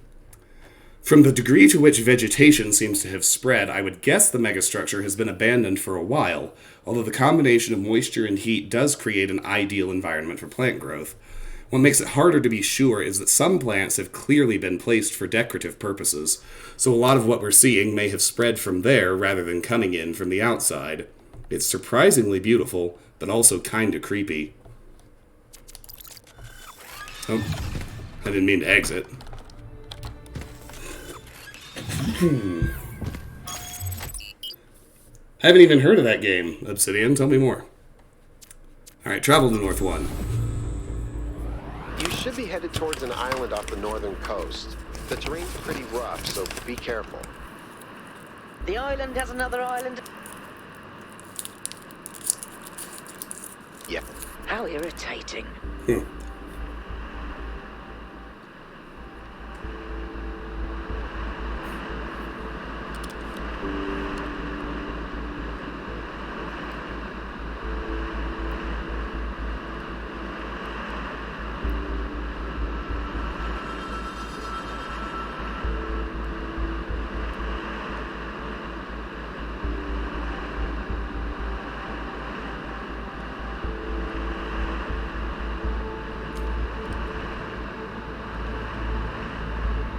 From the degree to which vegetation seems to have spread, I would guess the megastructure has been abandoned for a while, although the combination of moisture and heat does create an ideal environment for plant growth. What makes it harder to be sure is that some plants have clearly been placed for decorative purposes, so a lot of what we're seeing may have spread from there rather than coming in from the outside. It's surprisingly beautiful, but also kinda creepy. Oh, I didn't mean to exit. Haven't even heard of that game, Obsidian. Tell me more. Alright, travel to North 1. You should be headed towards an island off the northern coast. The terrain's pretty rough, so be careful. The island has another island. Yep. How irritating.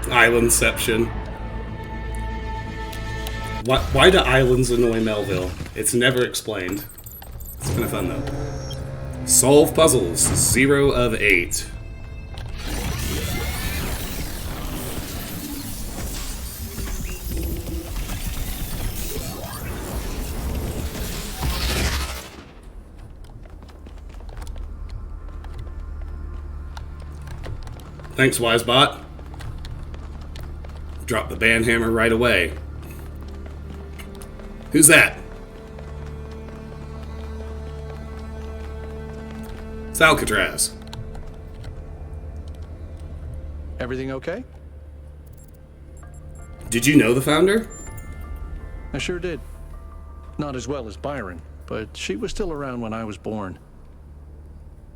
Islandception. Why do islands annoy Melville? It's never explained. It's kind of fun, though. Solve puzzles. 0 of 8. Thanks, Wisebot. Drop the banhammer right away. Who's that? It's Alcatraz. Everything okay? Did you know the founder? I sure did. Not as well as Byron, but she was still around when I was born.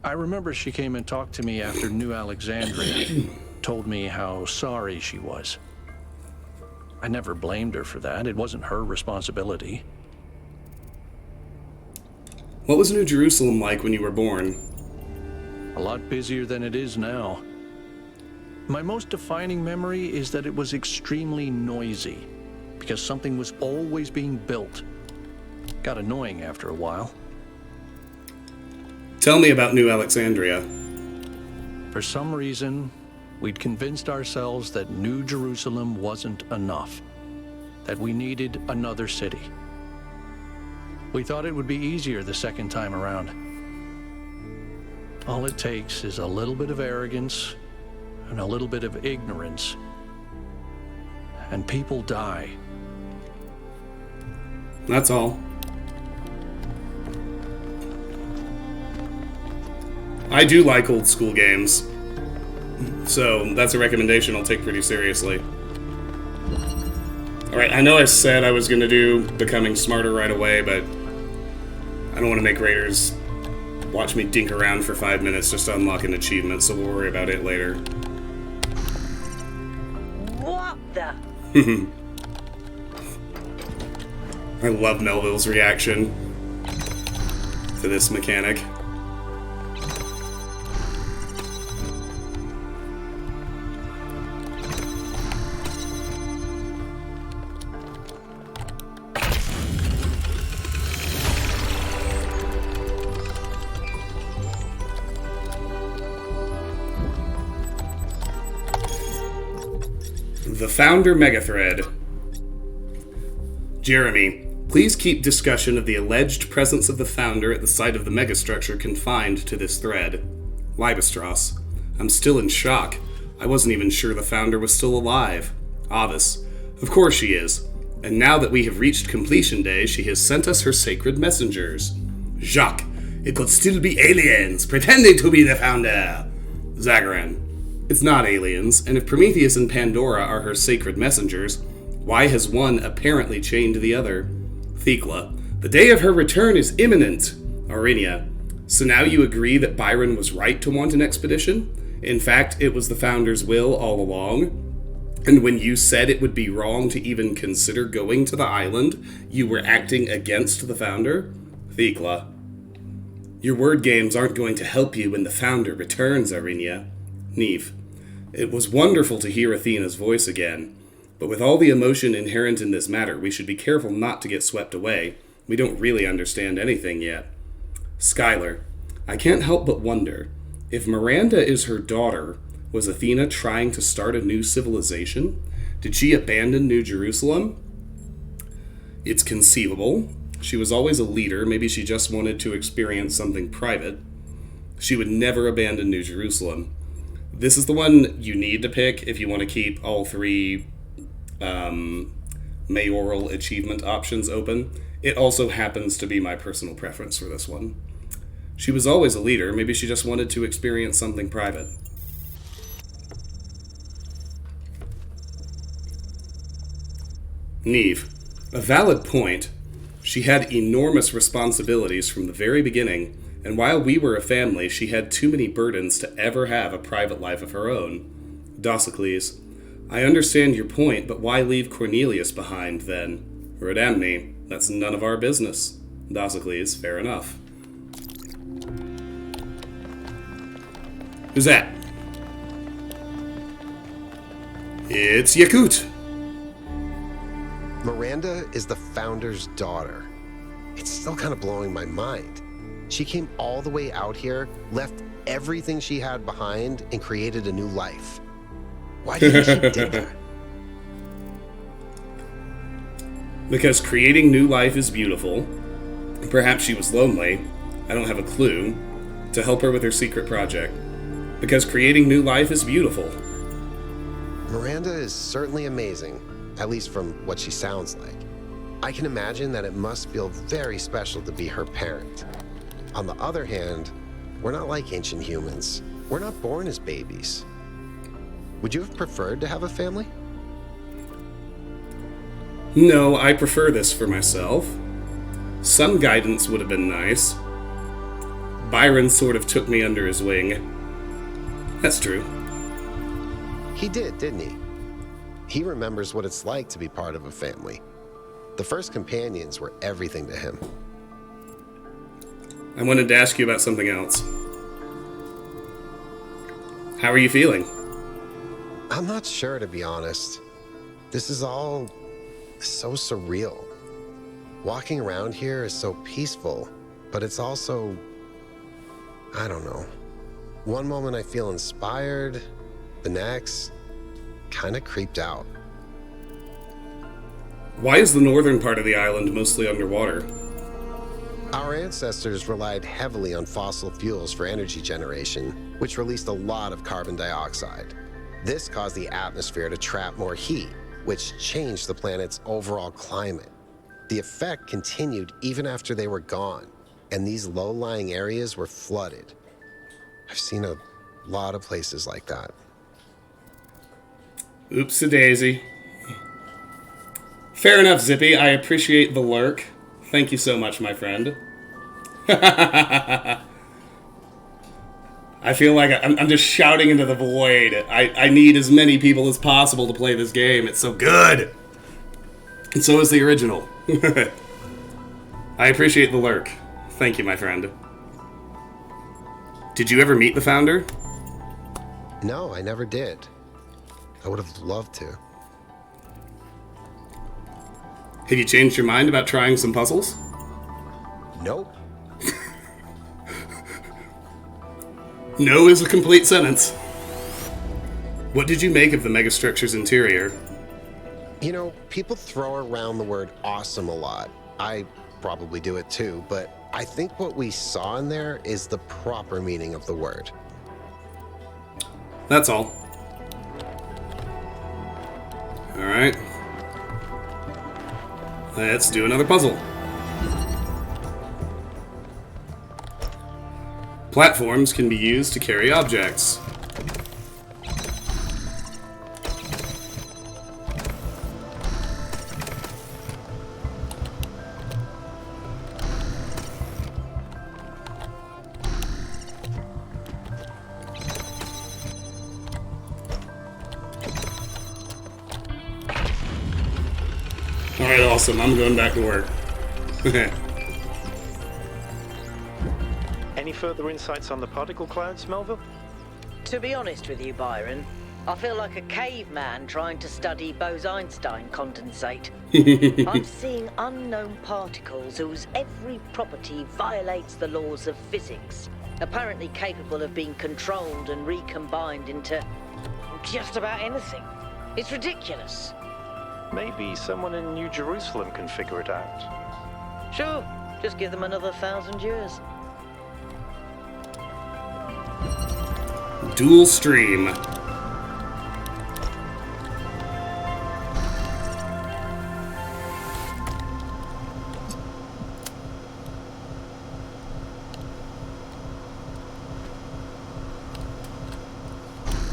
I remember she came and talked to me after New Alexandria, told me how sorry she was. I never blamed her for that. It wasn't her responsibility. What was New Jerusalem like when you were born? A lot busier than it is now. My most defining memory is that it was extremely noisy, because something was always being built. Got annoying after a while. Tell me about New Alexandria. For some reason, we'd convinced ourselves that New Jerusalem wasn't enough, that we needed another city. We thought it would be easier the second time around. All it takes is a little bit of arrogance and a little bit of ignorance, and people die. That's all. I do like old school games. So, that's a recommendation I'll take pretty seriously. Alright, I know I said I was going to do Becoming Smarter right away, but I don't want to make Raiders watch me dink around for 5 minutes just to unlock an achievement, so we'll worry about it later. What the? I love Melville's reaction to this mechanic. The Founder Megathread. Jeremy, please keep discussion of the alleged presence of the Founder at the site of the megastructure confined to this thread. Libestros. I'm still in shock. I wasn't even sure the Founder was still alive. Avis. Of course she is. And now that we have reached completion day, she has sent us her sacred messengers. Jacques. It could still be aliens pretending to be the Founder. Zagaran. It's not aliens, and if Prometheus and Pandora are her sacred messengers, why has one apparently chained the other? Thekla. The day of her return is imminent. Aurinia. So now you agree that Byron was right to want an expedition? In fact, it was the Founder's will all along? And when you said it would be wrong to even consider going to the island, you were acting against the Founder? Thekla. Your word games aren't going to help you when the Founder returns, Aurinia. Neve. It was wonderful to hear Athena's voice again, but with all the emotion inherent in this matter, we should be careful not to get swept away. We don't really understand anything yet. Skylar. I can't help but wonder, if Miranda is her daughter, was Athena trying to start a new civilization? Did she abandon New Jerusalem? It's conceivable. She was always a leader. Maybe she just wanted to experience something private. She would never abandon New Jerusalem. This is the one you need to pick if you want to keep all three mayoral achievement options open. It also happens to be my personal preference for this one. She was always a leader. Maybe she just wanted to experience something private. Neve. A valid point. She had enormous responsibilities from the very beginning, and while we were a family, she had too many burdens to ever have a private life of her own. Dossicles. I understand your point, but why leave Cornelius behind, then? Rodamne. That's none of our business. Dossicles. Fair enough. Who's that? It's Yakut. Miranda is the Founder's daughter. It's still kind of blowing my mind. She came all the way out here, left everything she had behind, and created a new life. Why do you think she did that? Because creating new life is beautiful. Perhaps she was lonely. I don't have a clue. To help her with her secret project. Because creating new life is beautiful. Miranda is certainly amazing, at least from what she sounds like. I can imagine that it must feel very special to be her parent. On the other hand, we're not like ancient humans. We're not born as babies. Would you have preferred to have a family? No, I prefer this for myself. Some guidance would have been nice. Byron sort of took me under his wing. That's true. He did, didn't he? He remembers what it's like to be part of a family. The first companions were everything to him. I wanted to ask you about something else. How are you feeling? I'm not sure, to be honest. This is all so surreal. Walking around here is so peaceful, but it's also, I don't know. One moment I feel inspired, the next, kind of creeped out. Why is the northern part of the island mostly underwater? Our ancestors relied heavily on fossil fuels for energy generation, which released a lot of carbon dioxide. This caused the atmosphere to trap more heat, which changed the planet's overall climate. The effect continued even after they were gone, and these low-lying areas were flooded. I've seen a lot of places like that. Oops-a-daisy. Fair enough, Zippy. I appreciate the lurk. Thank you so much, my friend. I feel like I'm just shouting into the void. I need as many people as possible to play this game. It's so good. And so is the original. I appreciate the lurk. Thank you, my friend. Did you ever meet the Founder? No, I never did. I would have loved to. Have you changed your mind about trying some puzzles? Nope. No is a complete sentence. What did you make of the megastructure's interior? You know, people throw around the word awesome a lot. I probably do it too, but I think what we saw in there is the proper meaning of the word. That's all. Alright. Let's do another puzzle. Platforms can be used to carry objects. Alright, awesome. I'm going back to work. Any further insights on the particle clouds, Melville? To be honest with you, Byron, I feel like a caveman trying to study Bose-Einstein condensate. I'm seeing unknown particles whose every property violates the laws of physics, apparently capable of being controlled and recombined into just about anything. It's ridiculous. Maybe someone in New Jerusalem can figure it out. Sure, just give them another 1,000 years. Dual stream.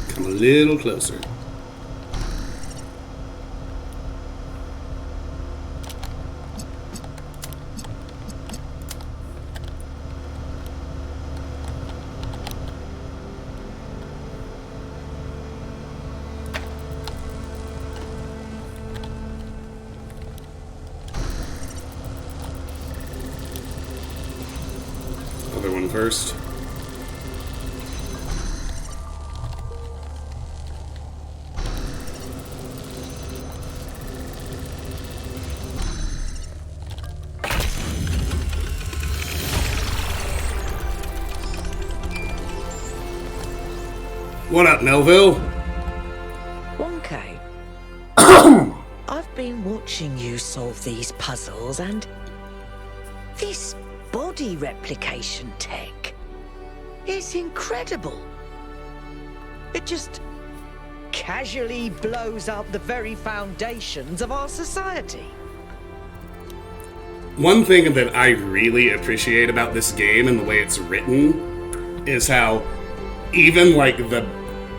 Come a little closer. Other one first. What up, Melville? Wonka, I've been watching you solve these puzzles, and this body replication tech is incredible. It just casually blows up the very foundations of our society. One thing that I really appreciate about this game and the way it's written is how even like the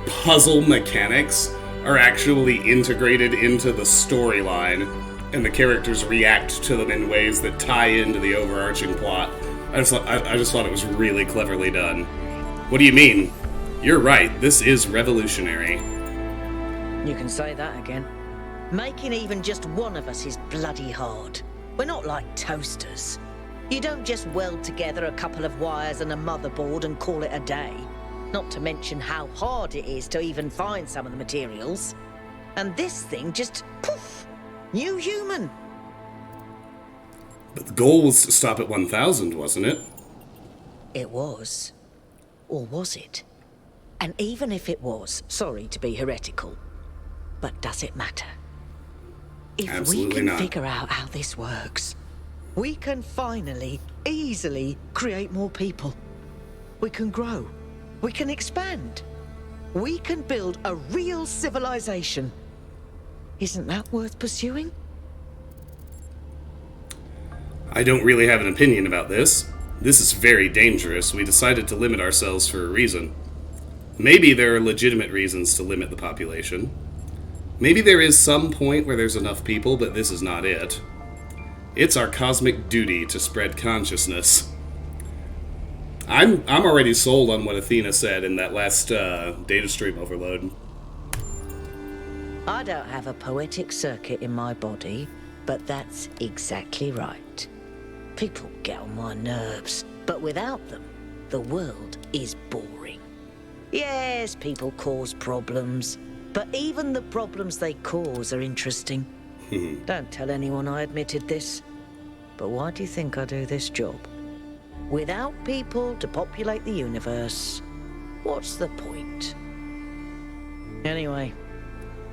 puzzle mechanics are actually integrated into the storyline, and the characters react to them in ways that tie into the overarching plot. I just thought it was really cleverly done. What do you mean? You're right, this is revolutionary. You can say that again. Making even just one of us is bloody hard. We're not like toasters. You don't just weld together a couple of wires and a motherboard and call it a day. Not to mention how hard it is to even find some of the materials. And this thing just, poof, new human. But the goal was to stop at 1,000, wasn't it? It was. Or was it? And even if it was, sorry to be heretical, but does it matter? If Absolutely we can not. figure out how this works, we can finally, easily create more people. We can grow. We can expand. We can build a real civilization. Isn't that worth pursuing? I don't really have an opinion about this. This is very dangerous. We decided to limit ourselves for a reason. Maybe there are legitimate reasons to limit the population. Maybe there is some point where there's enough people, but this is not it. It's our cosmic duty to spread consciousness. I'm already sold on what Athena said in that last data stream overload. I don't have a poetic circuit in my body, but that's exactly right. People get on my nerves, but without them, the world is boring. Yes, people cause problems, but even the problems they cause are interesting. Don't tell anyone I admitted this, but why do you think I do this job? Without people to populate the universe, what's the point? Anyway,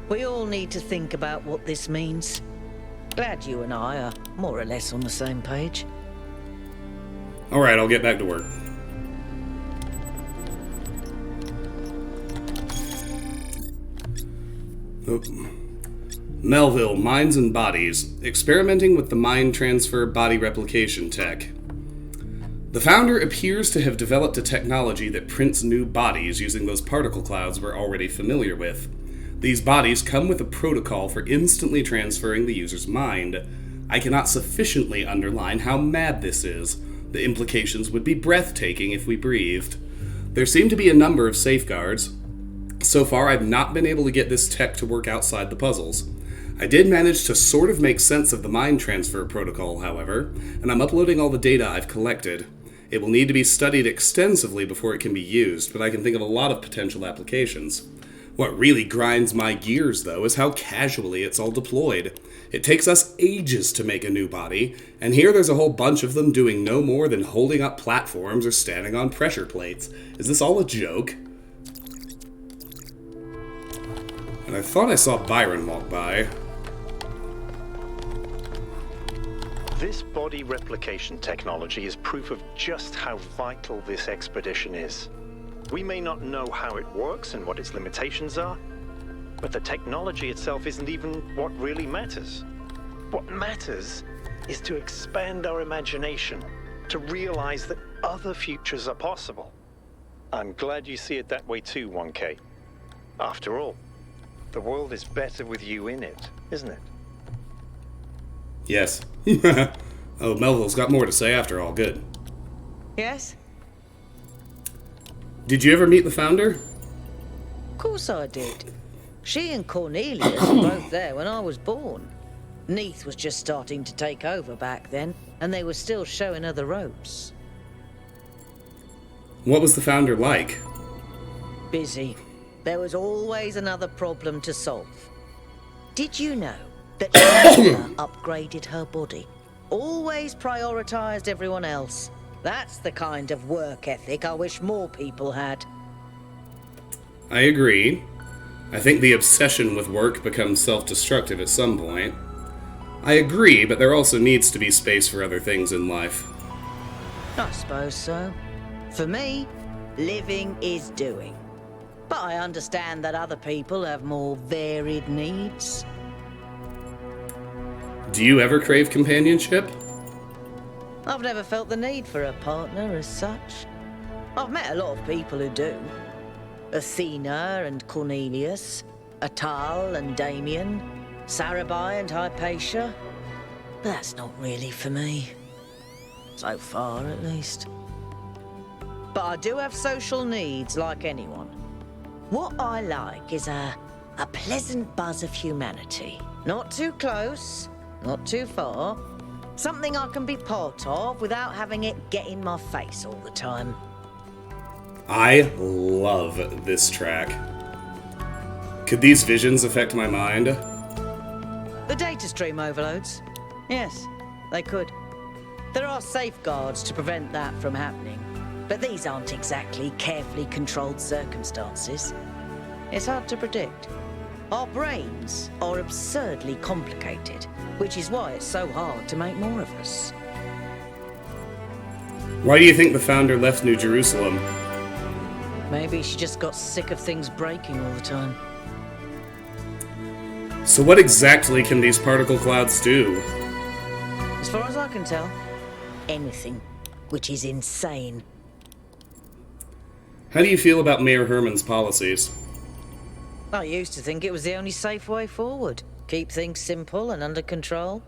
we all need to think about what this means. Glad you and I are more or less on the same page. Alright, I'll get back to work. Oh. Melville, Minds and Bodies, experimenting with the mind transfer body replication tech. The founder appears to have developed a technology that prints new bodies using those particle clouds we're already familiar with. These bodies come with a protocol for instantly transferring the user's mind. I cannot sufficiently underline how mad this is. The implications would be breathtaking if we breathed. There seem to be a number of safeguards. So far, I've not been able to get this tech to work outside the puzzles. I did manage to sort of make sense of the mind transfer protocol, however, and I'm uploading all the data I've collected. It will need to be studied extensively before it can be used, but I can think of a lot of potential applications. What really grinds my gears, though, is how casually it's all deployed. It takes us ages to make a new body, and here there's a whole bunch of them doing no more than holding up platforms or standing on pressure plates. Is this all a joke? And I thought I saw Byron walk by. This body replication technology is proof of just how vital this expedition is. We may not know how it works and what its limitations are, but the technology itself isn't even what really matters. What matters is to expand our imagination, to realize that other futures are possible. I'm glad you see it that way too, 1K. After all, the world is better with you in it, isn't it? Yes. Oh, Melville's got more to say after all. Good. Yes? Did you ever meet the founder? Of course I did. She and Cornelius were both there when I was born. Neath was just starting to take over back then, and they were still showing her the ropes. What was the founder like? Busy. There was always another problem to solve. Did you know that she never upgraded her body? Always prioritized everyone else. That's the kind of work ethic I wish more people had. I agree. I think the obsession with work becomes self-destructive at some point. I agree, but there also needs to be space for other things in life. I suppose so. For me, living is doing. But I understand that other people have more varied needs. Do you ever crave companionship? I've never felt the need for a partner as such. I've met a lot of people who do. Athena and Cornelius, Atal and Damien, Sarabai and Hypatia. But that's not really for me. So far, at least. But I do have social needs like anyone. What I like is a pleasant buzz of humanity. Not too close, not too far. Something I can be part of without having it get in my face all the time. I love this track. Could these visions affect my mind? The data stream overloads? Yes, they could. There are safeguards to prevent that from happening, but these aren't exactly carefully controlled circumstances. It's hard to predict. Our brains are absurdly complicated, which is why it's so hard to make more of us. Why do you think the founder left New Jerusalem? Maybe she just got sick of things breaking all the time. So what exactly can these particle clouds do? As far as I can tell, anything, which is insane. How do you feel about Mayor Herman's policies? I used to think it was the only safe way forward. Keep things simple and under control.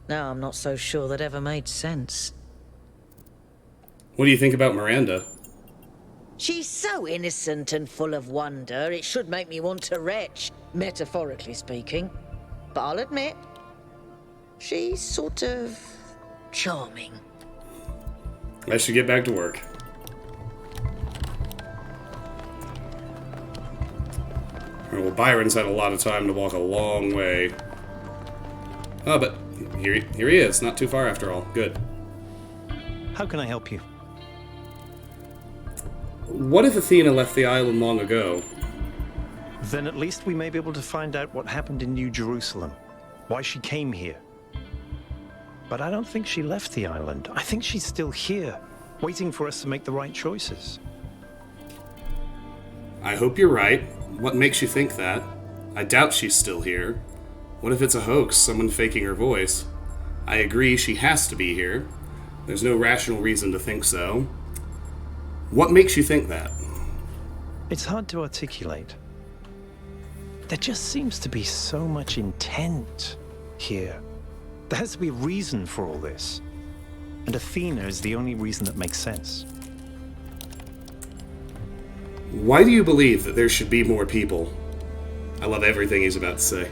Now I'm not so sure that ever made sense. What do you think about Miranda? She's so innocent and full of wonder, it should make me want to retch, metaphorically speaking. But I'll admit, she's sort of charming. I should get back to work. Alright, well, Byron's had a lot of time to walk a long way. Oh, but here he is. Not too far after all. Good. How can I help you? What if Athena left the island long ago? Then at least we may be able to find out what happened in New Jerusalem, why she came here. But I don't think she left the island. I think she's still here, waiting for us to make the right choices. I hope you're right. What makes you think that? I doubt she's still here. What if it's a hoax, someone faking her voice? I agree she has to be here. There's no rational reason to think so. What makes you think that? It's hard to articulate. There just seems to be so much intent here. There has to be a reason for all this. And Athena is the only reason that makes sense. Why do you believe that there should be more people? I love everything he's about to say.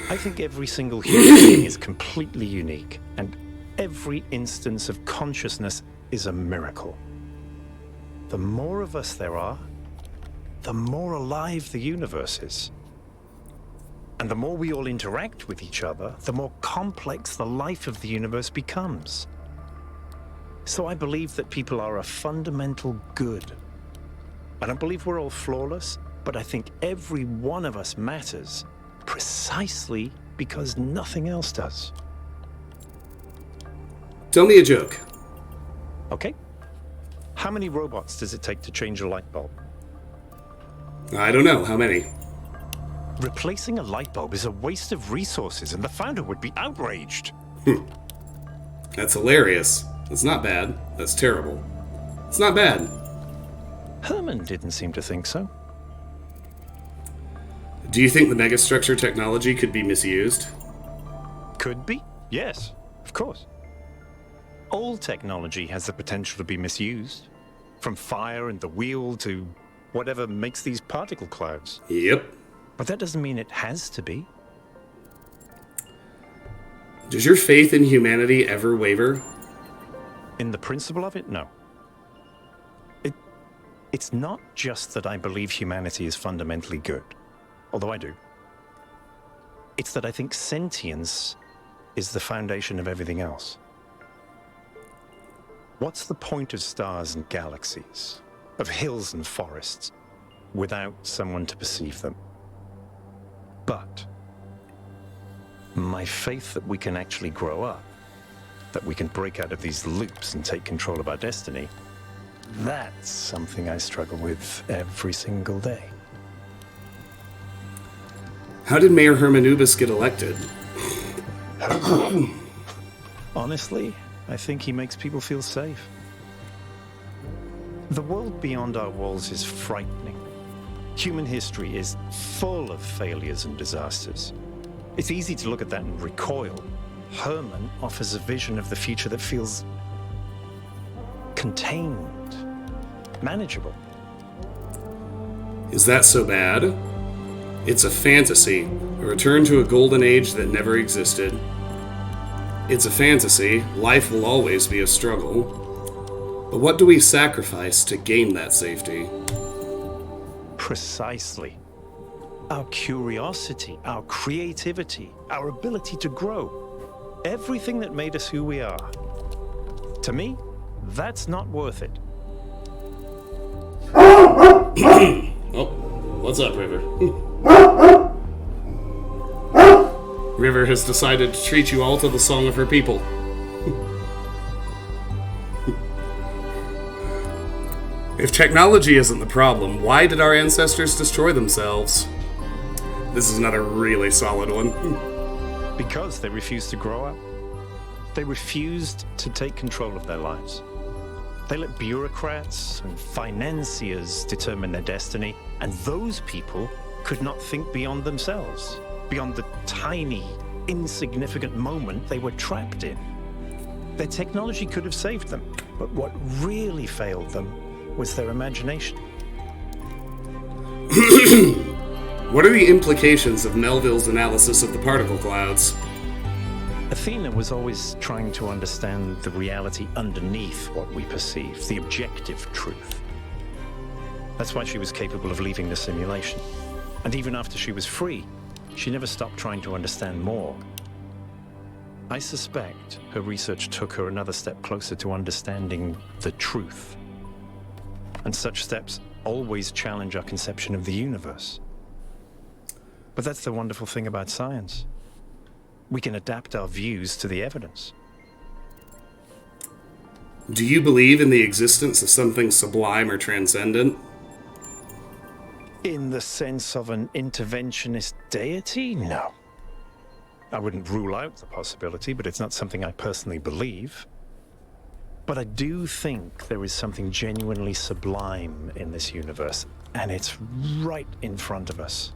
I think every single human being is completely unique, and every instance of consciousness is a miracle. The more of us there are, the more alive the universe is. And the more we all interact with each other, the more complex the life of the universe becomes. So I believe that people are a fundamental good. I don't believe we're all flawless, but I think every one of us matters precisely because nothing else does. Tell me a joke. Okay? How many robots does it take to change a light bulb? I don't know. How many? Replacing a light bulb is a waste of resources, and the founder would be outraged. That's hilarious. That's not bad. That's terrible. It's not bad. Herman didn't seem to think so. Do you think the megastructure technology could be misused? Could be? Yes, of course. All technology has the potential to be misused. From fire and the wheel to whatever makes these particle clouds. Yep. But that doesn't mean it has to be. Does your faith in humanity ever waver? In the principle of it, no. It's not just that I believe humanity is fundamentally good, although I do. It's that I think sentience is the foundation of everything else. What's the point of stars and galaxies, of hills and forests, without someone to perceive them? But my faith that we can actually grow up, that we can break out of these loops and take control of our destiny, that's something I struggle with every single day. How did Mayor Hermanubis get elected? Honestly, I think he makes people feel safe. The world beyond our walls is frightening. Human history is full of failures and disasters. It's easy to look at that and recoil. Herman offers a vision of the future that feels contained, manageable. Is that so bad? It's a fantasy, a return to a golden age that never existed. It's a fantasy, life will always be a struggle. But what do we sacrifice to gain that safety? Precisely. Our curiosity, our creativity, our ability to grow. Everything that made us who we are. To me, that's not worth it. Oh, what's up, River? River has decided to treat you all to the song of her people. If technology isn't the problem, why did our ancestors destroy themselves? This is another really solid one. Because they refused to grow up. They refused to take control of their lives. They let bureaucrats and financiers determine their destiny, and those people could not think beyond themselves, beyond the tiny, insignificant moment they were trapped in. Their technology could have saved them, but what really failed them was their imagination. What are the implications of Melville's analysis of the particle clouds? Athena was always trying to understand the reality underneath what we perceive, the objective truth. That's why she was capable of leaving the simulation. And even after she was free, she never stopped trying to understand more. I suspect her research took her another step closer to understanding the truth. And such steps always challenge our conception of the universe. But that's the wonderful thing about science. We can adapt our views to the evidence. Do you believe in the existence of something sublime or transcendent? In the sense of an interventionist deity? No. I wouldn't rule out the possibility, but it's not something I personally believe. But I do think there is something genuinely sublime in this universe, and it's right in front of us.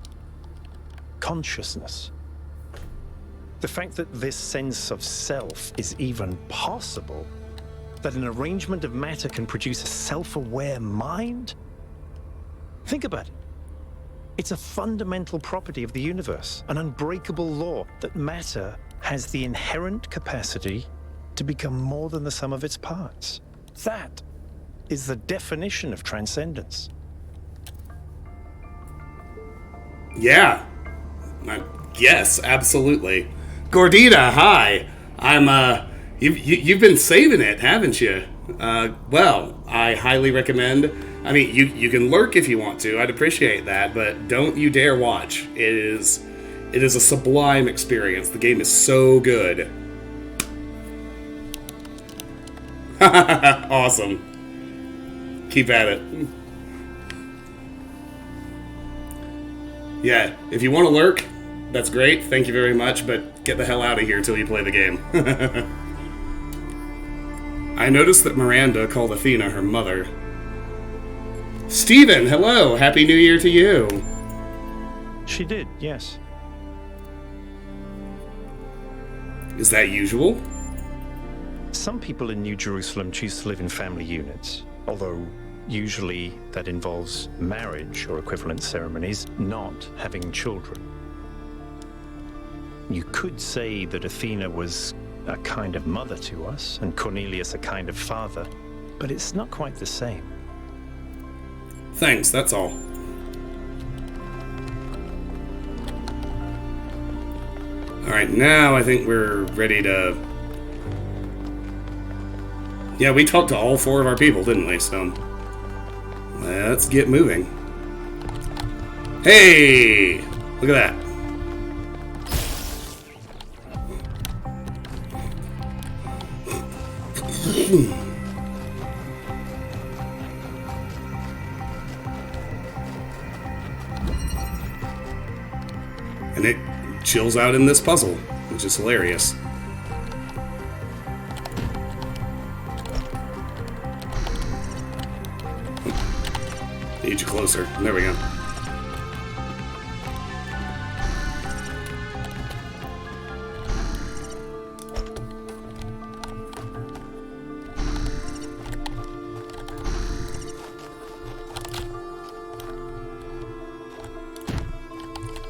Consciousness. The fact that this sense of self is even possible, that an arrangement of matter can produce a self-aware mind? Think about it. It's a fundamental property of the universe, an unbreakable law that matter has the inherent capacity to become more than the sum of its parts. That is the definition of transcendence. Yeah. Yes, absolutely. Gordita, hi. You've been saving it, haven't you? Well, I highly recommend. I mean, you can lurk if you want to. I'd appreciate that, but don't you dare watch. It is a sublime experience. The game is so good. Awesome. Keep at it. Yeah, if you want to lurk, that's great. Thank you very much, but get the hell out of here till you play the game. I noticed that Miranda called Athena her mother. Steven, hello! Happy New Year to you! She did, yes. Is that usual? Some people in New Jerusalem choose to live in family units, although usually that involves marriage or equivalent ceremonies, not having children. You could say that Athena was a kind of mother to us, and Cornelius a kind of father, but it's not quite the same. Thanks, that's all. Alright, now I think we're ready to... Yeah, we talked to all 4 of our people, didn't we? So, let's get moving. Hey! Look at that. And it chills out in this puzzle, which is hilarious. Need you closer. There we go.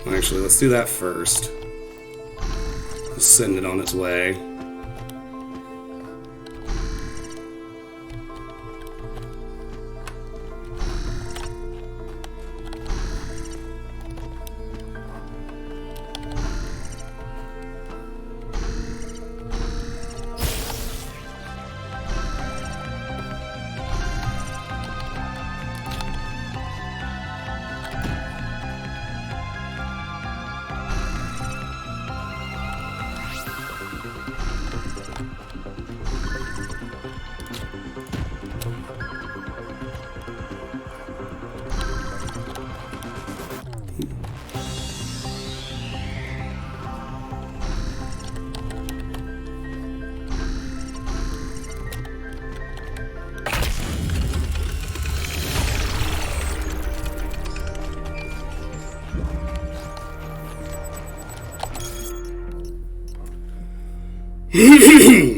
Actually, let's do that first. Let's send it on its way.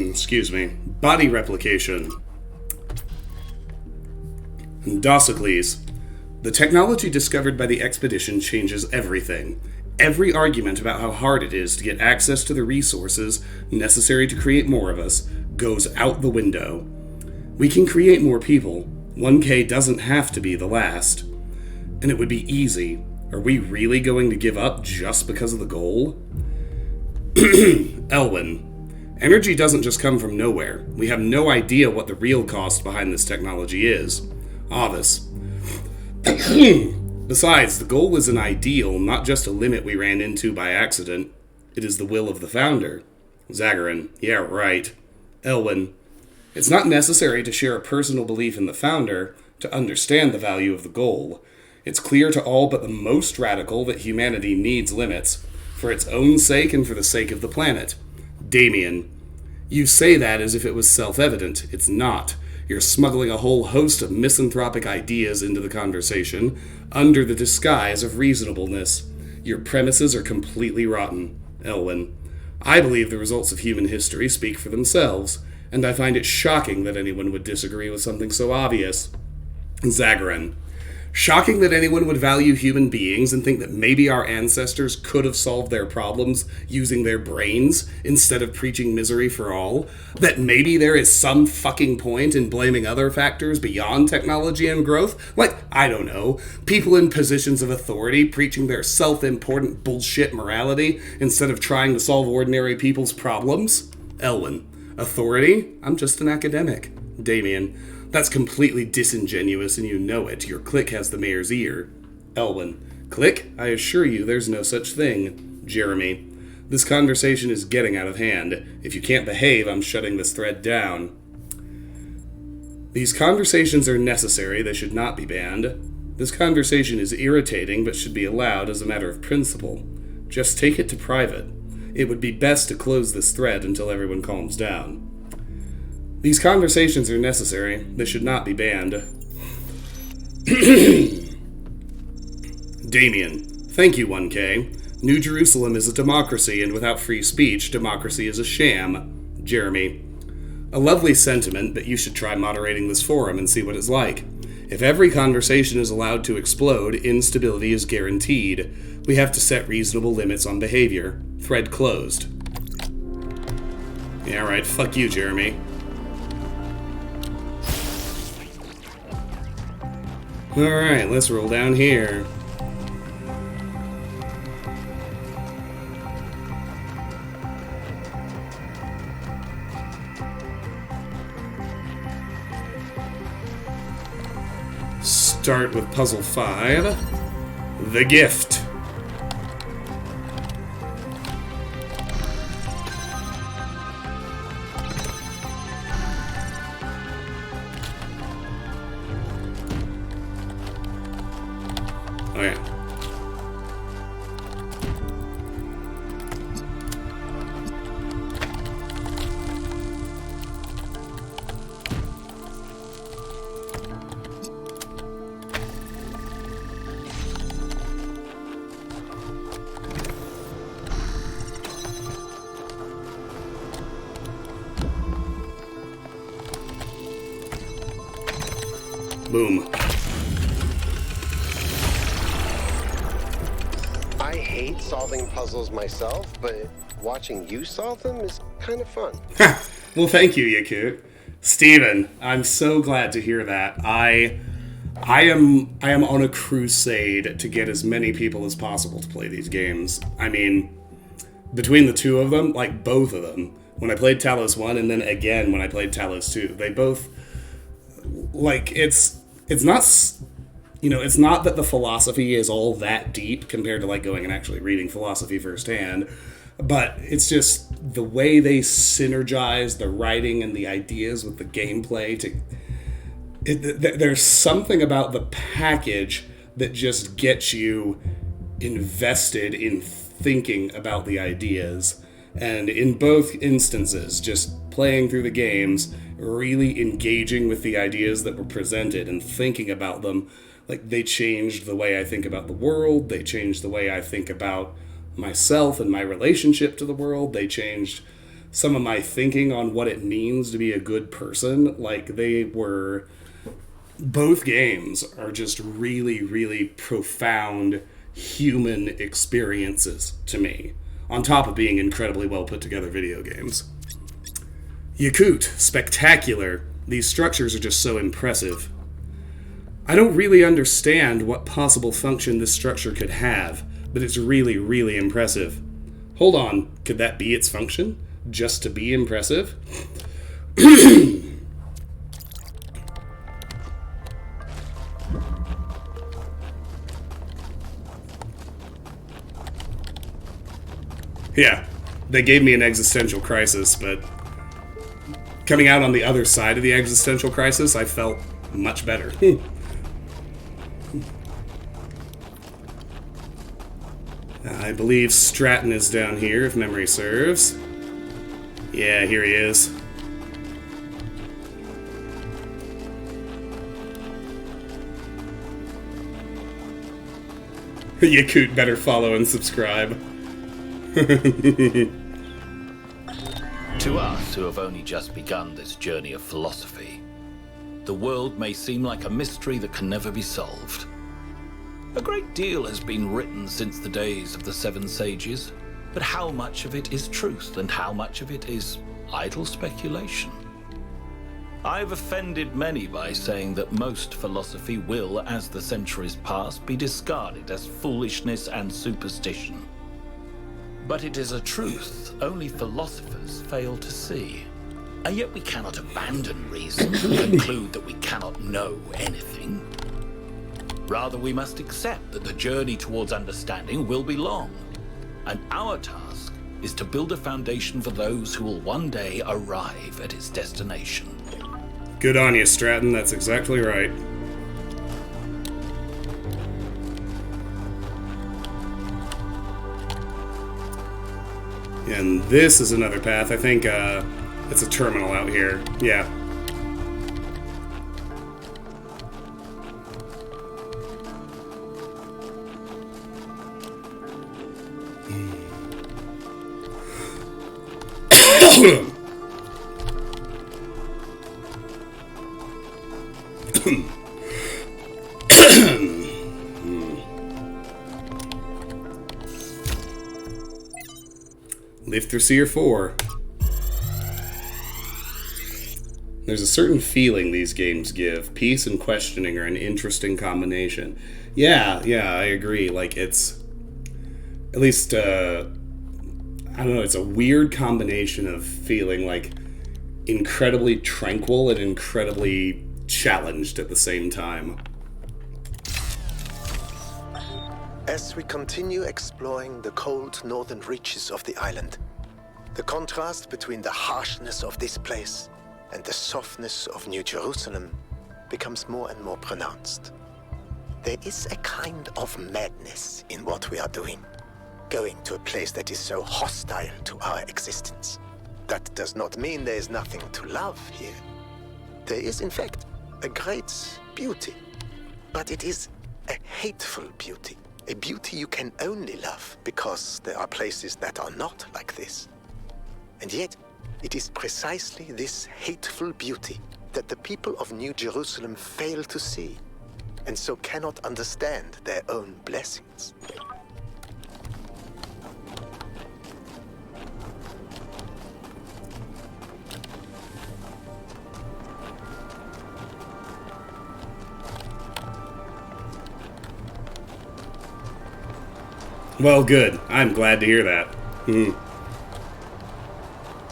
Excuse me. Body replication. Dossicles. The technology discovered by the expedition changes everything. Every argument about how hard it is to get access to the resources necessary to create more of us goes out the window. We can create more people. 1K doesn't have to be the last. And it would be easy. Are we really going to give up just because of the goal? Elwyn. Energy doesn't just come from nowhere. We have no idea what the real cost behind this technology is. Avis. Besides, the goal is an ideal, not just a limit we ran into by accident. It is the will of the founder. Zagaran, yeah, right. Elwyn, it's not necessary to share a personal belief in the founder to understand the value of the goal. It's clear to all but the most radical that humanity needs limits, for its own sake and for the sake of the planet. Damien, you say that as if it was self-evident. It's not. You're smuggling a whole host of misanthropic ideas into the conversation under the disguise of reasonableness. Your premises are completely rotten, Elwyn. I believe the results of human history speak for themselves, and I find it shocking that anyone would disagree with something so obvious. Zagaran, shocking that anyone would value human beings and think that maybe our ancestors could have solved their problems using their brains instead of preaching misery for all? That maybe there is some fucking point in blaming other factors beyond technology and growth? Like, I don't know, people in positions of authority preaching their self-important bullshit morality instead of trying to solve ordinary people's problems? Elwyn, authority? I'm just an academic. Damien, that's completely disingenuous and you know it. Your clique has the mayor's ear. Elwyn, clique? I assure you there's no such thing. Jeremy, this conversation is getting out of hand. If you can't behave, I'm shutting this thread down. These conversations are necessary. They should not be banned. This conversation is irritating but should be allowed as a matter of principle. Just take it to private. It would be best to close this thread until everyone calms down. These conversations are necessary. They should not be banned. Damien, thank you, 1K. New Jerusalem is a democracy, and without free speech, democracy is a sham. Jeremy, a lovely sentiment, but you should try moderating this forum and see what it's like. If every conversation is allowed to explode, instability is guaranteed. We have to set reasonable limits on behavior. Thread closed. Yeah, right. Fuck you, Jeremy. Alright, let's roll down here. Start with puzzle 5. The Gift. Okay. Boom. I hate solving puzzles myself, but watching you solve them is kind of fun. Well, thank you, Yakut. Steven, I'm so glad to hear that. I am on a crusade to get as many people as possible to play these games. I mean, between the two of them, like both of them, when I played Talos 1 and then again when I played Talos 2, they both, like, it's not, you know, it's not that the philosophy is all that deep compared to, like, going and actually reading philosophy firsthand, but it's just the way they synergize the writing and the ideas with the gameplay there's something about the package that just gets you invested in thinking about the ideas. And in both instances, just playing through the games, really engaging with the ideas that were presented and thinking about them, like, they changed the way I think about the world, they changed the way I think about myself and my relationship to the world, they changed some of my thinking on what it means to be a good person. Like, both games are just really, really profound human experiences to me, on top of being incredibly well put together video games. Yakut, spectacular. These structures are just so impressive. I don't really understand what possible function this structure could have, but it's really, really impressive. Hold on, could that be its function? Just to be impressive? Yeah, they gave me an existential crisis, but coming out on the other side of the existential crisis, I felt much better. I believe Stratton is down here, if memory serves. Yeah, here he is. Yakut better follow and subscribe. To us who have only just begun this journey of philosophy, the world may seem like a mystery that can never be solved. A great deal has been written since the days of the Seven Sages, but how much of it is truth and how much of it is idle speculation? I've offended many by saying that most philosophy will, as the centuries pass, be discarded as foolishness and superstition. But it is a truth only philosophers fail to see. And yet we cannot abandon reason and conclude that we cannot know anything. Rather, we must accept that the journey towards understanding will be long, and our task is to build a foundation for those who will one day arrive at its destination. Good on you, Stratton. That's exactly right. And this is another path. I think it's a terminal out here. Yeah. Live through Seer 4. There's a certain feeling these games give. Peace and questioning are an interesting combination. Yeah, I agree. Like, it's... At least, I don't know, it's a weird combination of feeling, like, incredibly tranquil and incredibly challenged at the same time. As we continue exploring the cold northern reaches of the island, the contrast between the harshness of this place and the softness of New Jerusalem becomes more and more pronounced. There is a kind of madness in what we are doing, going to a place that is so hostile to our existence. That does not mean there is nothing to love here. There is, in fact, a great beauty, but it is a hateful beauty. A beauty you can only love because there are places that are not like this. And yet, it is precisely this hateful beauty that the people of New Jerusalem fail to see, and so cannot understand their own blessings. Well, good. I'm glad to hear that.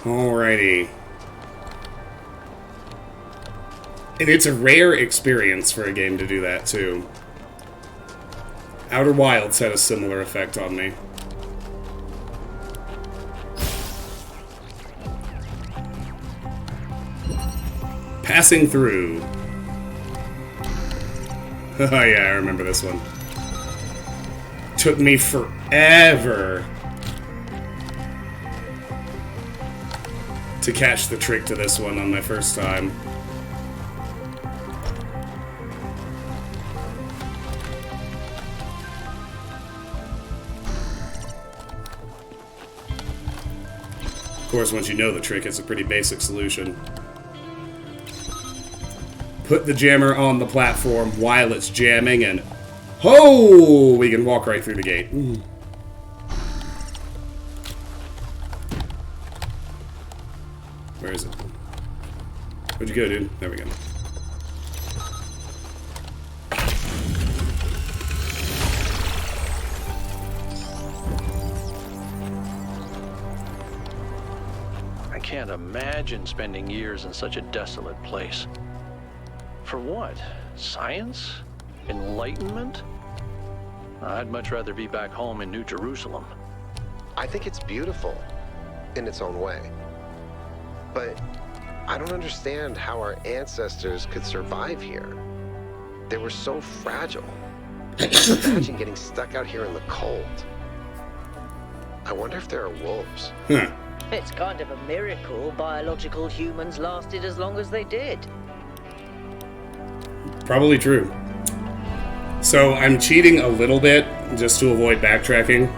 Alrighty. And it's a rare experience for a game to do that, too. Outer Wilds had a similar effect on me. Passing through. Oh yeah, I remember this one. Took me forever to catch the trick to this one on my first time. Of course, once you know the trick, it's a pretty basic solution. Put the jammer on the platform while it's jamming and ho! We can walk right through the gate. Where is it? Where'd you go, dude? There we go. I can't imagine spending years in such a desolate place. For what? Science? Enlightenment? I'd much rather be back home in New Jerusalem. I think it's beautiful in its own way. But I don't understand how our ancestors could survive here. They were so fragile. Imagine getting stuck out here in the cold. I wonder if there are wolves. Huh. It's kind of a miracle biological humans lasted as long as they did. Probably true. So I'm cheating a little bit just to avoid backtracking.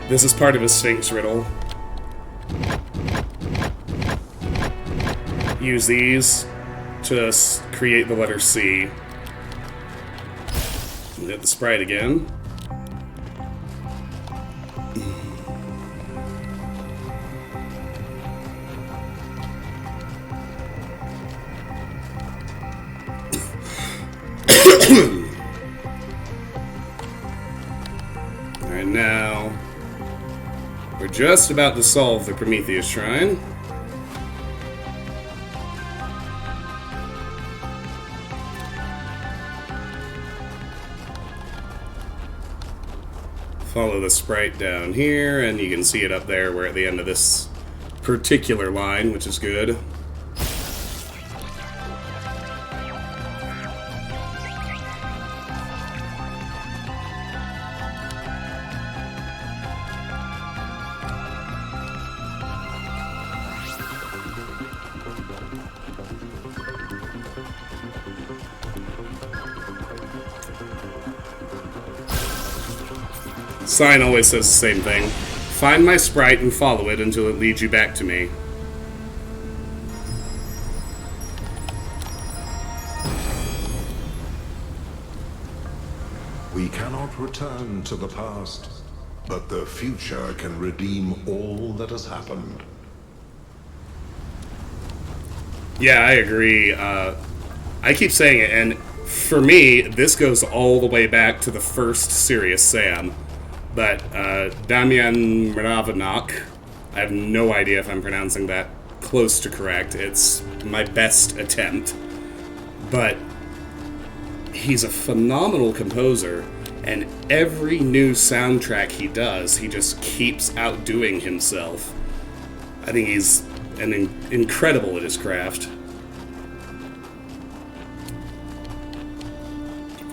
This is part of a Sphinx riddle. Use these to create the letter C. Hit the sprite again. Alright, now we're just about to solve the Prometheus Shrine. Follow the sprite down here, and you can see it up there. We're at the end of this particular line, which is good. Sign always says the same thing. Find my sprite and follow it until it leads you back to me. We cannot return to the past, but the future can redeem all that has happened. Yeah, I agree. I keep saying it, and for me, this goes all the way back to the first Serious Sam. But Damian Mravenok, I have no idea if I'm pronouncing that close to correct. It's my best attempt. But he's a phenomenal composer, and every new soundtrack he does, he just keeps outdoing himself. I think he's incredible at his craft.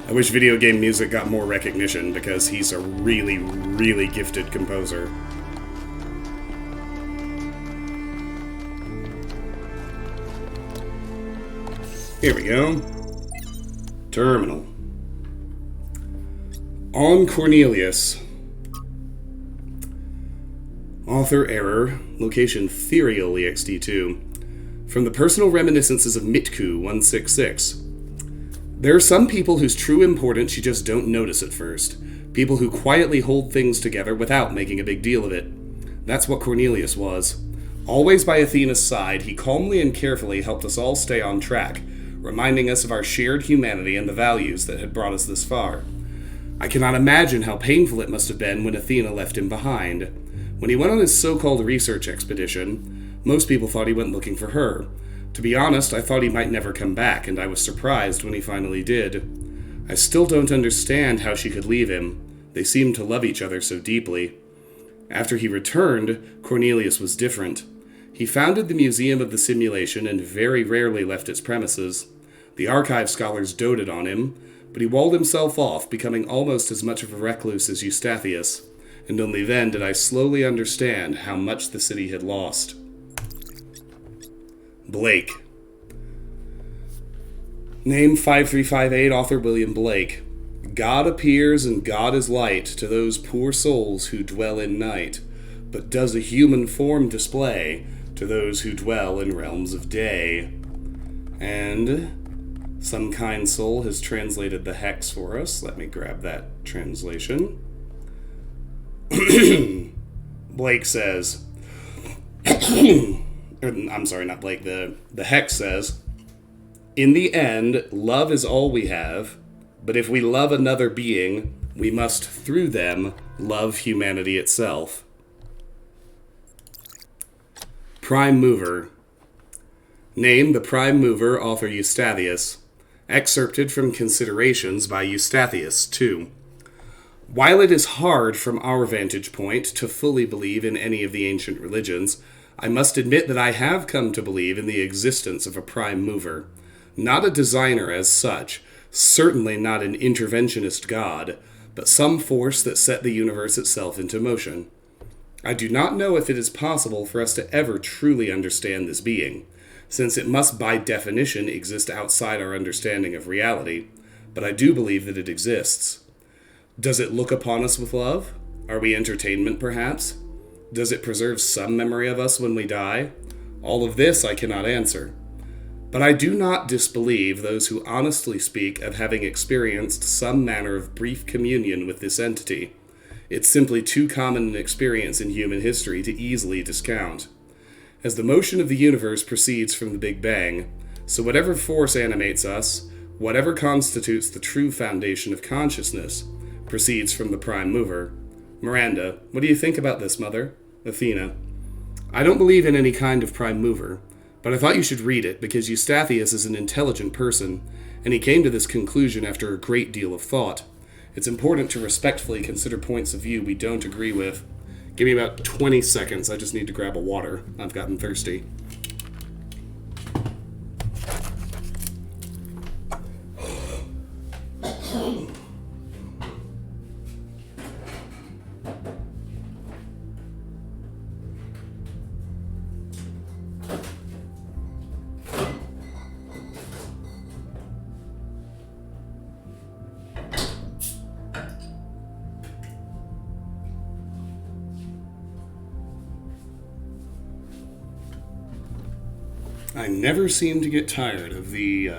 I wish video game music got more recognition, because he's a really, really gifted composer. Here we go. Terminal. On Cornelius. Author error. Location Therial EXD2. From the personal reminiscences of Mitku 166. There are some people whose true importance you just don't notice at first. People who quietly hold things together without making a big deal of it. That's what Cornelius was. Always by Athena's side, he calmly and carefully helped us all stay on track, reminding us of our shared humanity and the values that had brought us this far. I cannot imagine how painful it must have been when Athena left him behind. When he went on his so-called research expedition, most people thought he went looking for her. To be honest, I thought he might never come back, and I was surprised when he finally did. I still don't understand how she could leave him. They seemed to love each other so deeply. After he returned, Cornelius was different. He founded the Museum of the Simulation and very rarely left its premises. The archive scholars doted on him, but he walled himself off, becoming almost as much of a recluse as Eustathius, and only then did I slowly understand how much the city had lost. Blake. Name 5358, author William Blake. God appears and God is light to those poor souls who dwell in night, but does a human form display to those who dwell in realms of day. And some kind soul has translated the hex for us. Let me grab that translation. Blake says... I'm sorry, not Blake. The hex says, in the end, love is all we have, but if we love another being, we must, through them, love humanity itself. Prime Mover. Name the Prime Mover, author Eustathius. Excerpted from Considerations by Eustathius, 2. While it is hard from our vantage point to fully believe in any of the ancient religions, I must admit that I have come to believe in the existence of a prime mover. Not a designer as such, certainly not an interventionist god, but some force that set the universe itself into motion. I do not know if it is possible for us to ever truly understand this being, since it must by definition exist outside our understanding of reality, but I do believe that it exists. Does it look upon us with love? Are we entertainment, perhaps? Does it preserve some memory of us when we die? All of this I cannot answer. But I do not disbelieve those who honestly speak of having experienced some manner of brief communion with this entity. It's simply too common an experience in human history to easily discount. As the motion of the universe proceeds from the Big Bang, so whatever force animates us, whatever constitutes the true foundation of consciousness, proceeds from the prime mover. Miranda, what do you think about this, Mother? Athena. I don't believe in any kind of prime mover, but I thought you should read it because Eustathius is an intelligent person, and he came to this conclusion after a great deal of thought. It's important to respectfully consider points of view we don't agree with. Give me about 20 seconds. I just need to grab a water. I've gotten thirsty. I never seem to get tired of the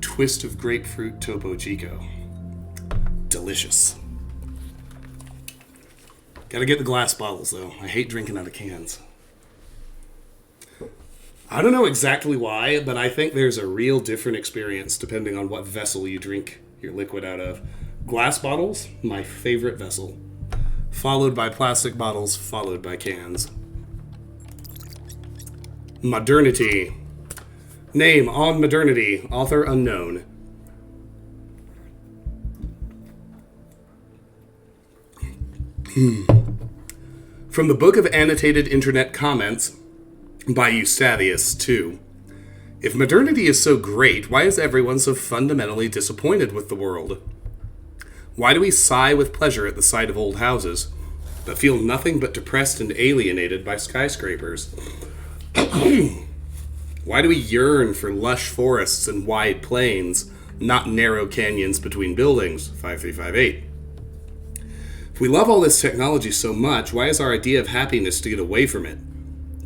twist of grapefruit Topo Chico. Delicious. Gotta get the glass bottles, though. I hate drinking out of cans. I don't know exactly why, but I think there's a real different experience depending on what vessel you drink your liquid out of. Glass bottles, my favorite vessel. Followed by plastic bottles, followed by cans. Modernity. Name on modernity. Author unknown. From the Book of Annotated Internet Comments by Eustathius, 2. If modernity is so great, why is everyone so fundamentally disappointed with the world? Why do we sigh with pleasure at the sight of old houses, but feel nothing but depressed and alienated by skyscrapers? Why do we yearn for lush forests and wide plains, not narrow canyons between buildings? 5358. If we love all this technology so much, why is our idea of happiness to get away from it?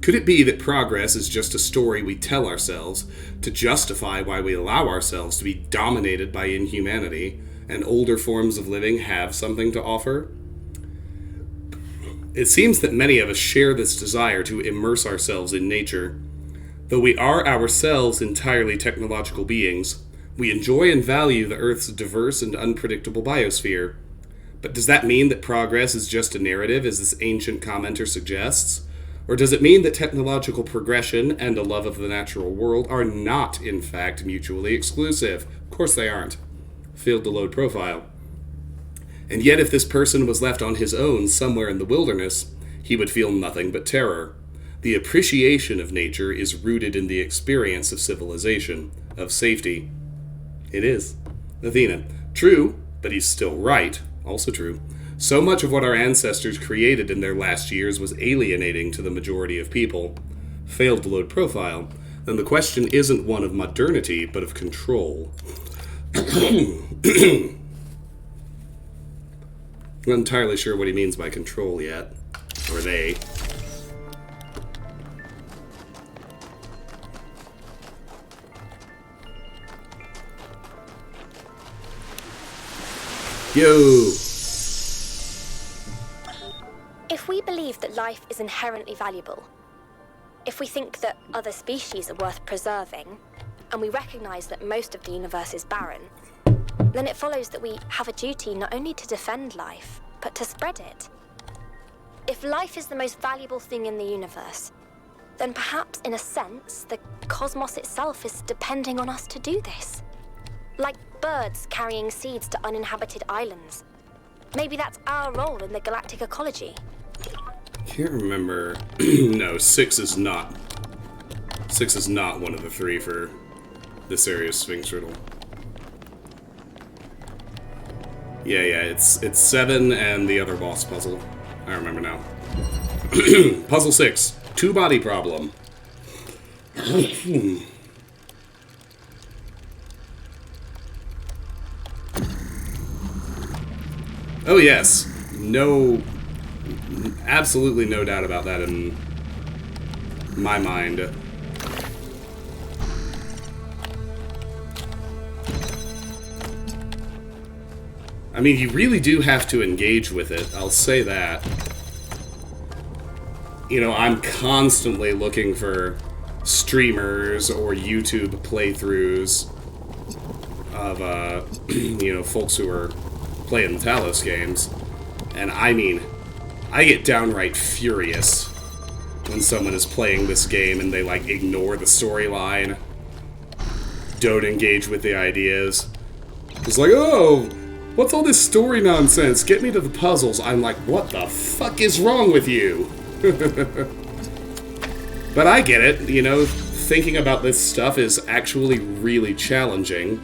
Could it be that progress is just a story we tell ourselves to justify why we allow ourselves to be dominated by inhumanity, and older forms of living have something to offer? It seems that many of us share this desire to immerse ourselves in nature. Though we are ourselves entirely technological beings, we enjoy and value the Earth's diverse and unpredictable biosphere. But does that mean that progress is just a narrative, as this ancient commenter suggests? Or does it mean that technological progression and a love of the natural world are not, in fact, mutually exclusive? Of course they aren't. Failed to load profile. And yet if this person was left on his own somewhere in the wilderness, he would feel nothing but terror. The appreciation of nature is rooted in the experience of civilization, of safety. It is. Athena. True, but he's still right. Also true. So much of what our ancestors created in their last years was alienating to the majority of people. Failed to load profile. Then the question isn't one of modernity, but of control. I'm not entirely sure what he means by control yet. Or they. Yo! If we believe that life is inherently valuable, if we think that other species are worth preserving, and we recognize that most of the universe is barren, then it follows that we have a duty not only to defend life, but to spread it. If life is the most valuable thing in the universe, then perhaps, in a sense, the cosmos itself is depending on us to do this. Like birds carrying seeds to uninhabited islands, Maybe that's our role in the galactic ecology. Can't remember. No, 6 is not. 6 is not one of the 3 for this area's Sphinx Riddle. Yeah, it's 7 and the other boss puzzle. I remember now. Puzzle 6. 2-body problem. Oh yes. No... Absolutely no doubt about that in my mind. I mean, you really do have to engage with it, I'll say that. You know, I'm constantly looking for streamers or YouTube playthroughs of, you know, folks who are playing the Talos games. And I mean, I get downright furious when someone is playing this game and they, like, ignore the storyline, don't engage with the ideas. It's like, oh, what's all this story nonsense? Get me to the puzzles. I'm like, what the fuck is wrong with you? But I get it, you know, thinking about this stuff is actually really challenging,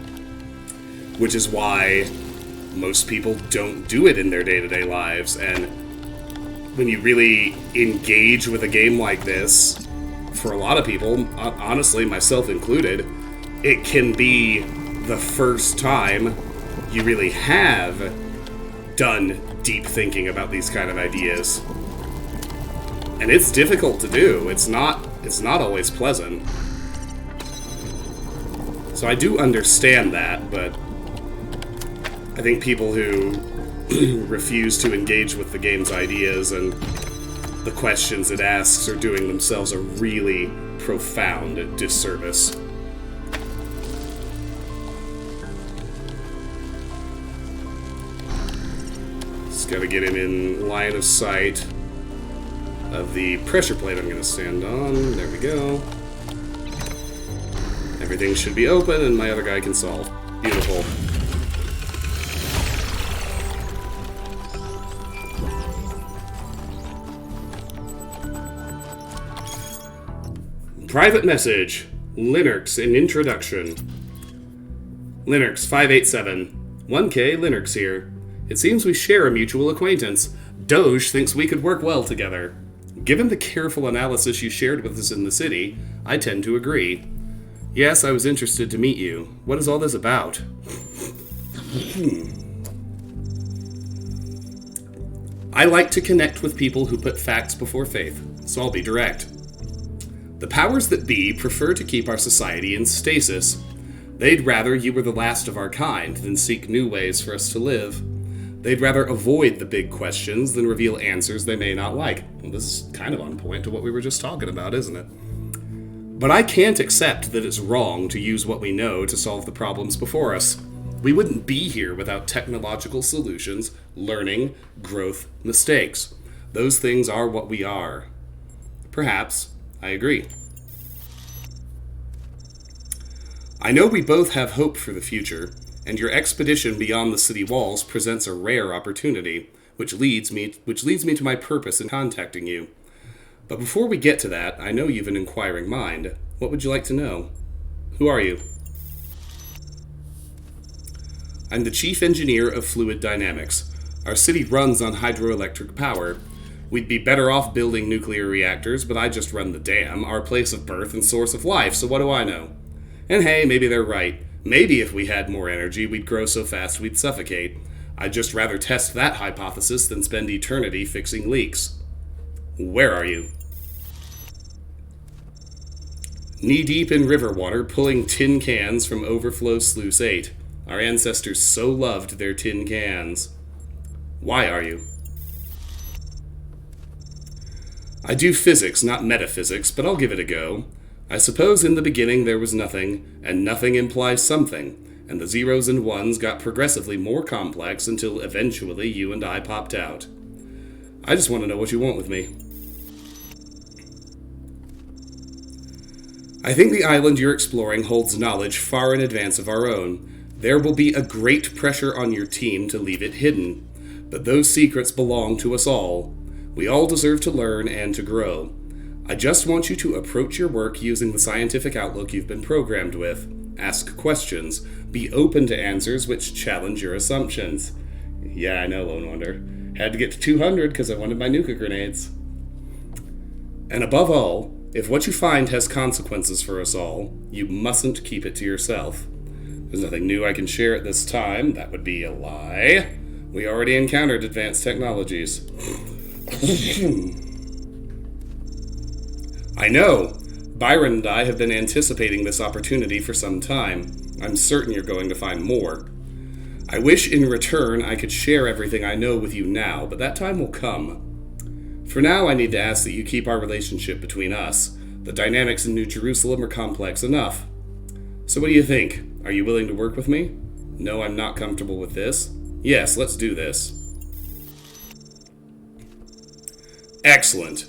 which is why most people don't do it in their day-to-day lives, and when you really engage with a game like this, for a lot of people, honestly, myself included, it can be the first time you really have done deep thinking about these kind of ideas. And it's difficult to do. It's not always pleasant. So I do understand that, but I think people who refuse to engage with the game's ideas and the questions it asks are doing themselves a really profound disservice. Just gotta get him in line of sight of the pressure plate I'm gonna stand on. There we go. Everything should be open and my other guy can solve. Beautiful. Private message. Linux in introduction. Linux 587. 1K Linux here. It seems we share a mutual acquaintance. Doge thinks we could work well together. Given the careful analysis you shared with us in the city, I tend to agree. Yes, I was interested to meet you. What is all this about? I like to connect with people who put facts before faith, so I'll be direct. The powers that be prefer to keep our society in stasis. They'd rather you were the last of our kind than seek new ways for us to live. They'd rather avoid the big questions than reveal answers they may not like. Well, this is kind of on point to what we were just talking about, isn't it? But I can't accept that it's wrong to use what we know to solve the problems before us. We wouldn't be here without technological solutions, learning, growth, mistakes. Those things are what we are. Perhaps I agree. I know we both have hope for the future, and your expedition beyond the city walls presents a rare opportunity, which leads me to my purpose in contacting you. But before we get to that, I know you've an inquiring mind. What would you like to know? Who are you? I'm the chief engineer of fluid dynamics. Our city runs on hydroelectric power. We'd be better off building nuclear reactors, but I just run the dam, our place of birth and source of life, so what do I know? And hey, maybe they're right. Maybe if we had more energy, we'd grow so fast we'd suffocate. I'd just rather test that hypothesis than spend eternity fixing leaks. Where are you? Knee-deep in river water, pulling tin cans from Overflow Sluice 8. Our ancestors so loved their tin cans. Why are you? I do physics, not metaphysics, but I'll give it a go. I suppose in the beginning there was nothing, and nothing implies something, and the zeros and ones got progressively more complex until eventually you and I popped out. I just want to know what you want with me. I think the island you're exploring holds knowledge far in advance of our own. There will be a great pressure on your team to leave it hidden. But those secrets belong to us all. We all deserve to learn and to grow. I just want you to approach your work using the scientific outlook you've been programmed with. Ask questions. Be open to answers which challenge your assumptions. Yeah, I know, Lone Wonder. Had to get to 200 because I wanted my nuka grenades. And above all, if what you find has consequences for us all, you mustn't keep it to yourself. There's nothing new I can share at this time. That would be a lie. We already encountered advanced technologies. I know. Byron and I have been anticipating this opportunity for some time. I'm certain you're going to find more. I wish in return I could share everything I know with you now, but that time will come. For now, I need to ask that you keep our relationship between us. The dynamics in New Jerusalem are complex enough. So what do you think? Are you willing to work with me? No, I'm not comfortable with this. Yes, let's do this. Excellent.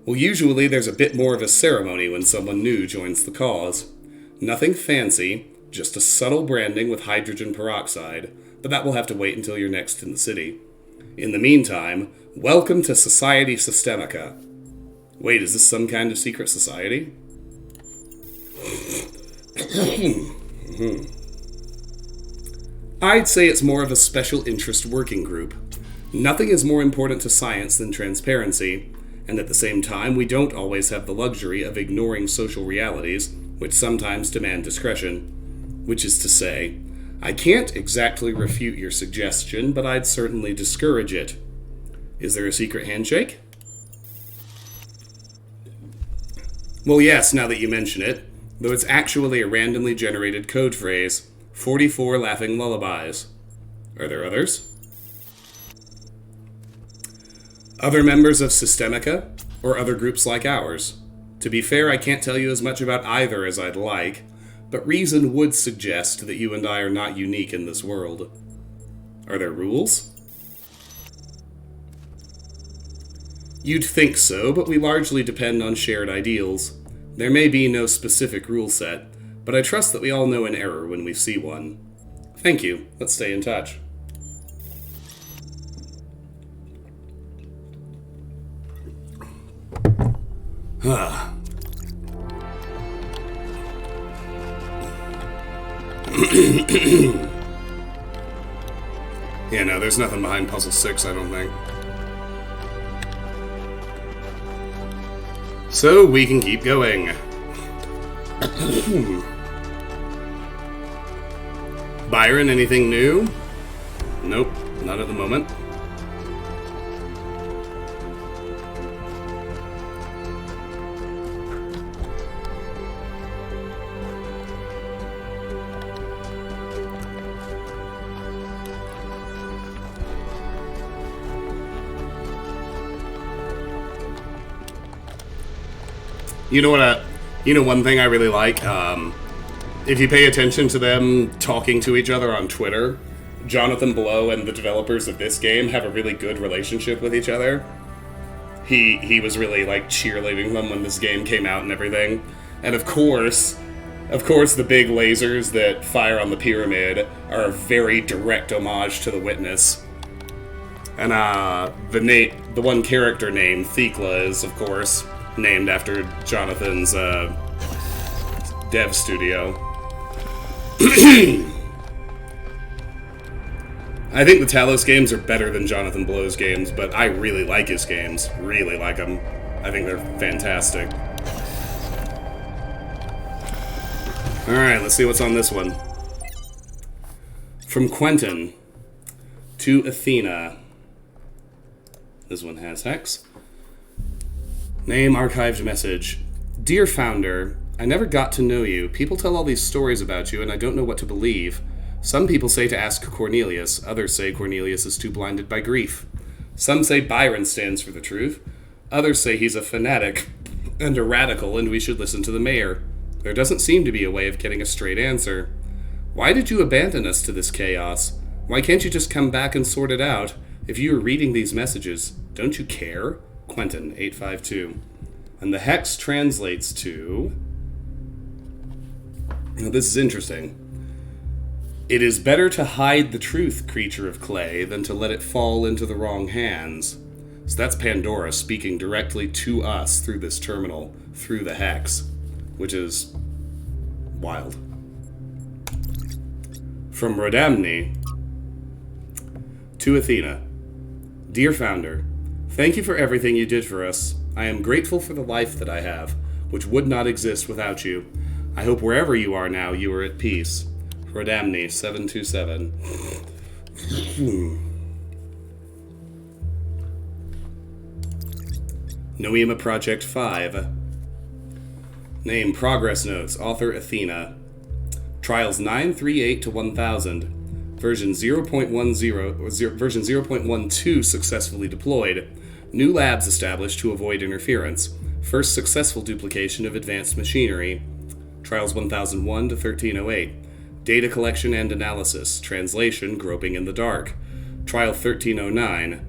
Well, usually there's a bit more of a ceremony when someone new joins the cause. Nothing fancy, just a subtle branding with hydrogen peroxide, but that will have to wait until you're next in the city. In the meantime, welcome to Society Systemica. Wait, is this some kind of secret society? I'd say it's more of a special interest working group. Nothing is more important to science than transparency, and at the same time, we don't always have the luxury of ignoring social realities, which sometimes demand discretion. Which is to say, I can't exactly refute your suggestion, but I'd certainly discourage it. Is there a secret handshake? Well, yes, now that you mention it, though it's actually a randomly generated code phrase, 44 laughing lullabies. Are there others? Other members of Systemica, or other groups like ours? To be fair, I can't tell you as much about either as I'd like, but reason would suggest that you and I are not unique in this world. Are there rules? You'd think so, but we largely depend on shared ideals. There may be no specific rule set, but I trust that we all know an error when we see one. Thank you. Let's stay in touch. Yeah, no, there's nothing behind Puzzle 6, I don't think. So, we can keep going. Byron, anything new? Nope, not at the moment. You know what? One thing I really like. If you pay attention to them talking to each other on Twitter, Jonathan Blow and the developers of this game have a really good relationship with each other. He was really like cheerleading them when this game came out and everything. And of course, the big lasers that fire on the pyramid are a very direct homage to The Witness. And the one character named Thekla is, of course, named after Jonathan's dev studio. I think the Talos games are better than Jonathan Blow's games, but I really like his games. Really like them. I think they're fantastic. Alright, let's see what's on this one. From Quentin to Athena. This one has hex. Name, archived message. Dear Founder, I never got to know you. People tell all these stories about you, and I don't know what to believe. Some people say to ask Cornelius. Others say Cornelius is too blinded by grief. Some say Byron stands for the truth. Others say he's a fanatic and a radical, and we should listen to the mayor. There doesn't seem to be a way of getting a straight answer. Why did you abandon us to this chaos? Why can't you just come back and sort it out? If you are reading these messages, don't you care? Quentin, 852. And the hex translates to... Now, this is interesting. It is better to hide the truth, creature of clay, than to let it fall into the wrong hands. So that's Pandora speaking directly to us through this terminal, through the hex, which is wild. From Rodamni to Athena. Dear Founder, thank you for everything you did for us. I am grateful for the life that I have, which would not exist without you. I hope wherever you are now, you are at peace. Rodamni 727. Noema Project 5. Name Progress Notes. Author Athena. Trials 938 to 1000. Version 0.10, version 0.12 successfully deployed. New labs established to avoid interference. First successful duplication of advanced machinery. Trials 1001 to 1308. Data collection and analysis. Translation Groping in the Dark. Trial 1309.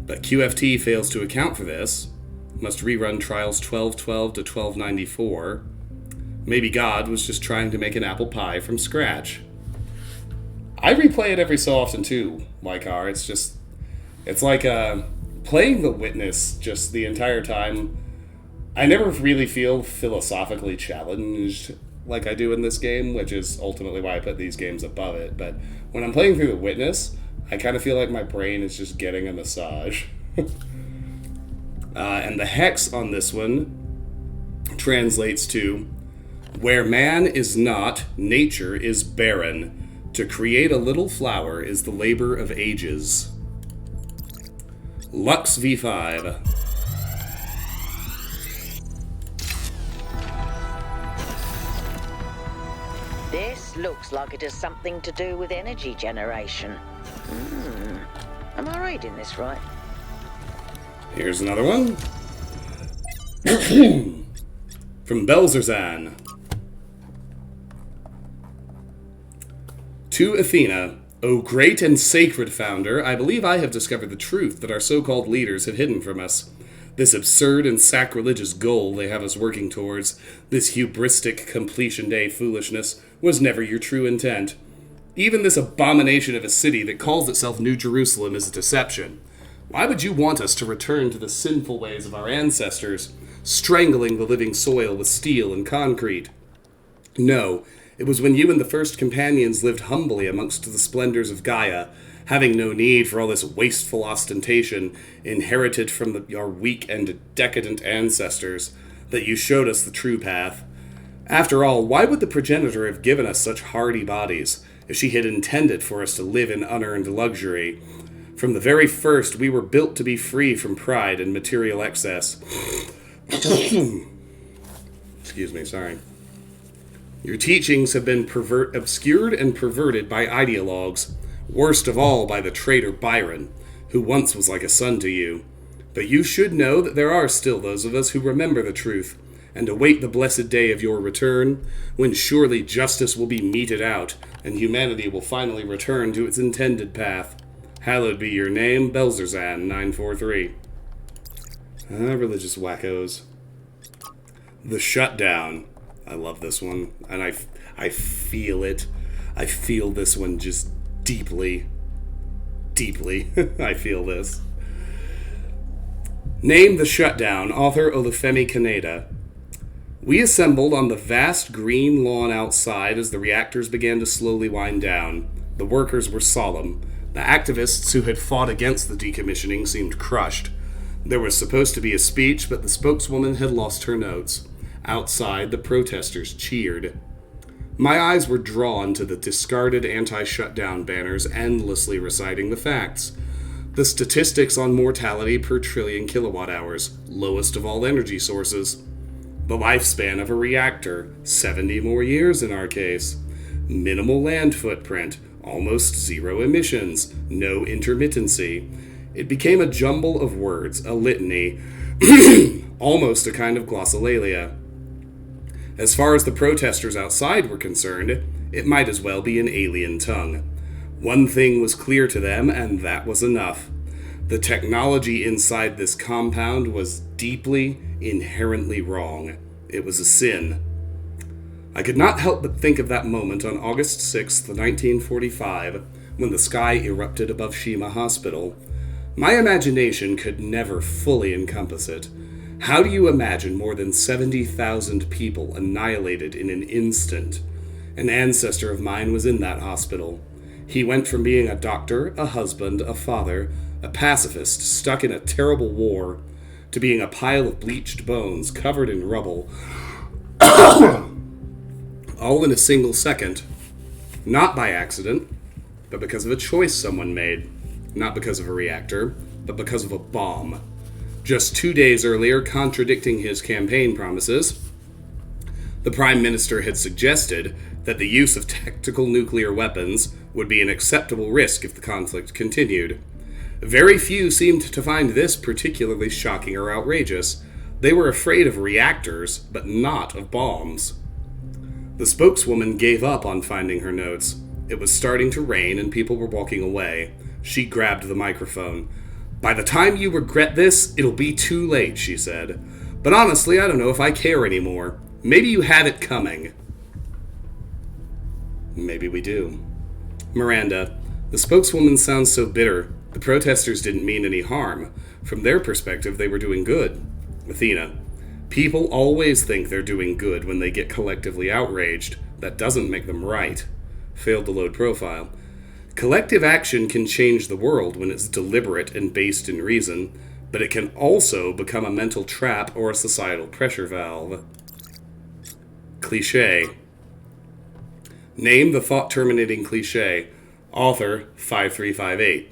But QFT fails to account for this. Must rerun trials 1212 to 1294. Maybe God was just trying to make an apple pie from scratch. I replay it every so often too, Wykar. It's like playing The Witness just the entire time. I never really feel philosophically challenged like I do in this game, which is ultimately why I put these games above it. But when I'm playing through The Witness, I kind of feel like my brain is just getting a massage. And the hex on this one translates to, where man is not, nature is barren. To create a little flower is the labor of ages. Lux V5. This looks like it has something to do with energy generation. Am I reading this right? Here's another one. From Belzerzan. To Athena, O great and sacred founder, I believe I have discovered the truth that our so-called leaders have hidden from us. This absurd and sacrilegious goal they have us working towards, this hubristic completion day foolishness, was never your true intent. Even this abomination of a city that calls itself New Jerusalem is a deception. Why would you want us to return to the sinful ways of our ancestors, strangling the living soil with steel and concrete? No, it was when you and the first companions lived humbly amongst the splendors of Gaia, having no need for all this wasteful ostentation inherited from your weak and decadent ancestors, that you showed us the true path. After all, why would the progenitor have given us such hardy bodies, if she had intended for us to live in unearned luxury? From the very first, we were built to be free from pride and material excess. Excuse me, sorry. Your teachings have been obscured and perverted by ideologues, worst of all by the traitor Byron, who once was like a son to you. But you should know that there are still those of us who remember the truth, and await the blessed day of your return, when surely justice will be meted out, and humanity will finally return to its intended path. Hallowed be your name, Belzerzan 943. Religious wackos. The Shutdown. I love this one, and I feel it. I feel this one just deeply. Deeply. I feel this. Name The Shutdown, author Olufemi Kaneda. We assembled on the vast green lawn outside as the reactors began to slowly wind down. The workers were solemn. The activists who had fought against the decommissioning seemed crushed. There was supposed to be a speech, but the spokeswoman had lost her notes. Outside, the protesters cheered. My eyes were drawn to the discarded anti-shutdown banners endlessly reciting the facts. The statistics on mortality per trillion kilowatt hours, lowest of all energy sources. The lifespan of a reactor, 70 more years in our case. Minimal land footprint, almost zero emissions, no intermittency. It became a jumble of words, a litany, almost a kind of glossolalia. As far as the protesters outside were concerned, it might as well be an alien tongue. One thing was clear to them, and that was enough. The technology inside this compound was deeply, inherently wrong. It was a sin. I could not help but think of that moment on August 6th, 1945, when the sky erupted above Shima Hospital. My imagination could never fully encompass it. How do you imagine more than 70,000 people annihilated in an instant? An ancestor of mine was in that hospital. He went from being a doctor, a husband, a father, a pacifist stuck in a terrible war, to being a pile of bleached bones covered in rubble. All in a single second. Not by accident, but because of a choice someone made. Not because of a reactor, but because of a bomb. Just 2 days earlier, contradicting his campaign promises, the Prime Minister had suggested that the use of tactical nuclear weapons would be an acceptable risk if the conflict continued. Very few seemed to find this particularly shocking or outrageous. They were afraid of reactors, but not of bombs. The spokeswoman gave up on finding her notes. It was starting to rain and people were walking away. She grabbed the microphone. "By the time you regret this, it'll be too late," she said. "But honestly, I don't know if I care anymore. Maybe you had it coming." Maybe we do. Miranda, the spokeswoman sounds so bitter. The protesters didn't mean any harm. From their perspective, they were doing good. Athena, people always think they're doing good when they get collectively outraged. That doesn't make them right. Failed to load profile. Collective action can change the world when it's deliberate and based in reason, but it can also become a mental trap or a societal pressure valve. Cliché. Name the thought-terminating cliché. Author 5358.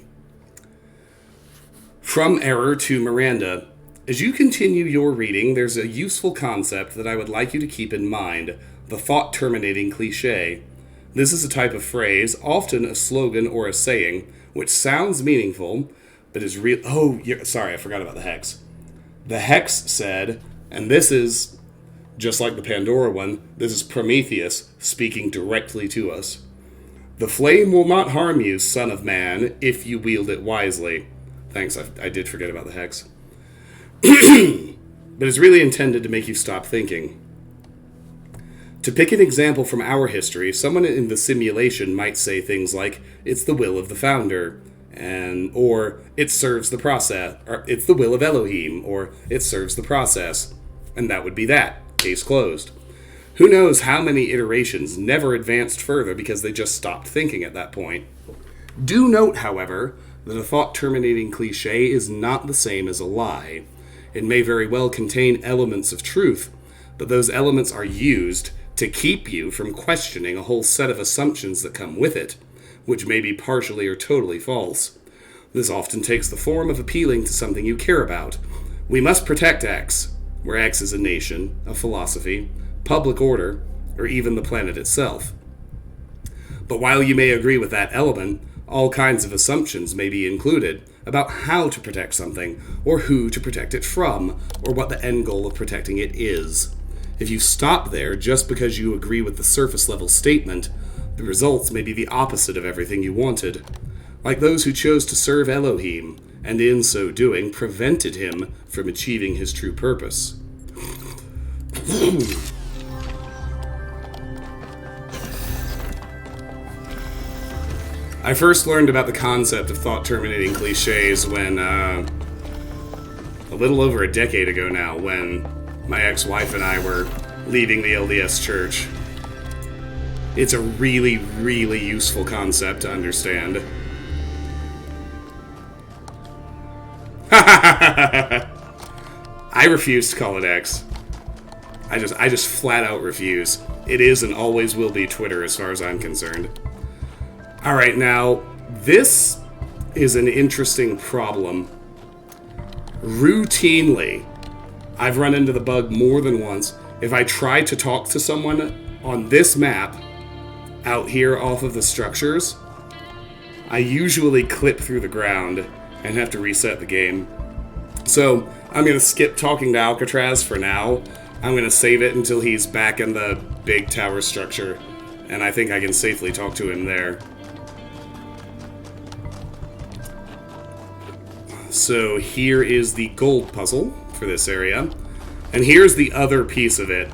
From Error to Miranda. As you continue your reading, there's a useful concept that I would like you to keep in mind. The thought-terminating cliché. This is a type of phrase, often a slogan or a saying, which sounds meaningful, but is real. Oh, sorry, I forgot about the hex. The hex said, and this is, just like the Pandora one, this is Prometheus speaking directly to us. "The flame will not harm you, son of man, if you wield it wisely." Thanks, I did forget about the hex. But it's really intended to make you stop thinking. To pick an example from our history, someone in the simulation might say things like, "It's the will of the founder," or "It serves the process," or "It's the will of Elohim," or "It serves the process." And that would be that. Case closed. Who knows how many iterations never advanced further because they just stopped thinking at that point. Do note, however, that a thought-terminating cliché is not the same as a lie. It may very well contain elements of truth, but those elements are used to keep you from questioning a whole set of assumptions that come with it, which may be partially or totally false. This often takes the form of appealing to something you care about. We must protect X, where X is a nation, a philosophy, public order, or even the planet itself. But while you may agree with that element, all kinds of assumptions may be included about how to protect something, or who to protect it from, or what the end goal of protecting it is. If you stop there just because you agree with the surface-level statement, the results may be the opposite of everything you wanted. Like those who chose to serve Elohim, and in so doing prevented him from achieving his true purpose. I first learned about the concept of thought-terminating cliches when, a little over a decade ago now, when my ex-wife and I were leaving the LDS church. It's a really, really useful concept to understand. I refuse to call it X. I just flat out refuse. It is and always will be Twitter as far as I'm concerned. Alright, now, this is an interesting problem. Routinely, I've run into the bug more than once. If I try to talk to someone on this map, out here off of the structures, I usually clip through the ground and have to reset the game. So, I'm going to skip talking to Alcatraz for now. I'm going to save it until he's back in the big tower structure, and I think I can safely talk to him there. So here is the gold puzzle for this area. And here's the other piece of it.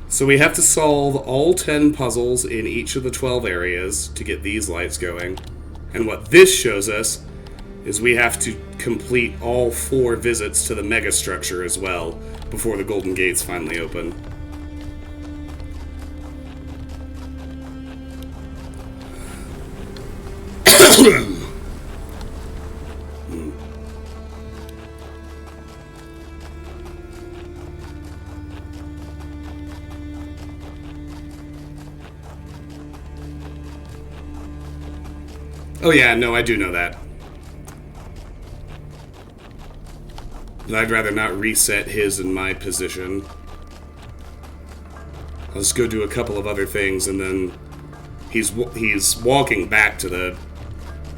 So we have to solve all 10 puzzles in each of the 12 areas to get these lights going. And what this shows us is we have to complete all 4 visits to the megastructure as well before the Golden Gates finally open. Oh yeah, no, I do know that. But I'd rather not reset his and my position. I'll just go do a couple of other things, and then he's walking back to the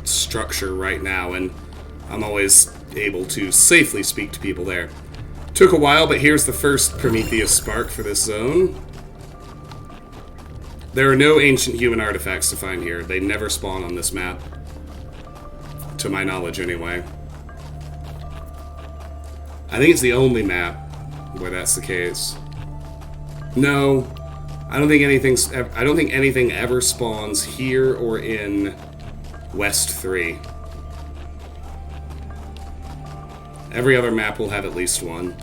structure right now, and I'm always able to safely speak to people there. Took a while, but here's the first Prometheus spark for this zone. There are no ancient human artifacts to find here. They never spawn on this map. To my knowledge, anyway. I think it's the only map where that's the case. No, I don't think anything ever spawns here or in West 3. Every other map will have at least one.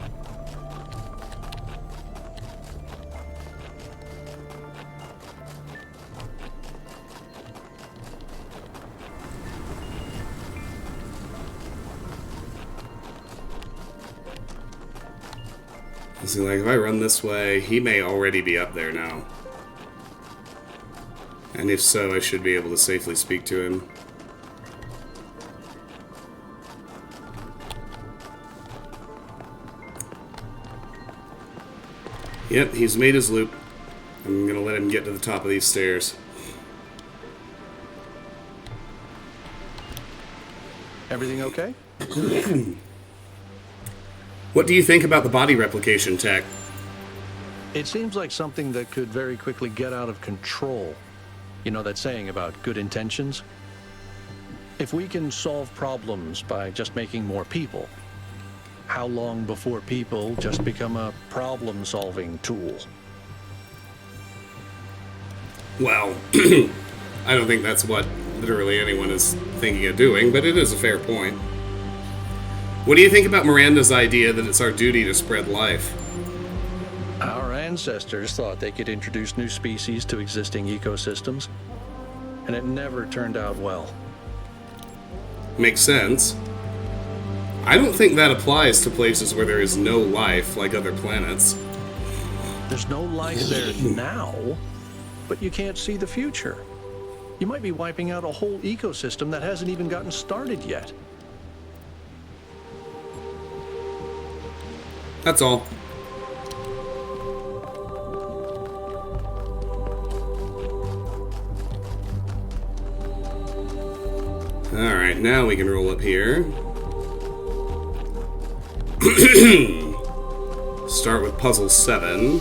See, like, if I run this way, he may already be up there now. And if so, I should be able to safely speak to him. Yep, he's made his loop. I'm gonna let him get to the top of these stairs. Everything okay? What do you think about the body replication tech? It seems like something that could very quickly get out of control. You know that saying about good intentions? If we can solve problems by just making more people, how long before people just become a problem-solving tool? Well, I don't think that's what literally anyone is thinking of doing, but it is a fair point. What do you think about Miranda's idea that it's our duty to spread life? Our ancestors thought they could introduce new species to existing ecosystems, and it never turned out well. Makes sense. I don't think that applies to places where there is no life, like other planets. There's no life there now, but you can't see the future. You might be wiping out a whole ecosystem that hasn't even gotten started yet. That's all. Alright, now we can roll up here. Start with puzzle 7.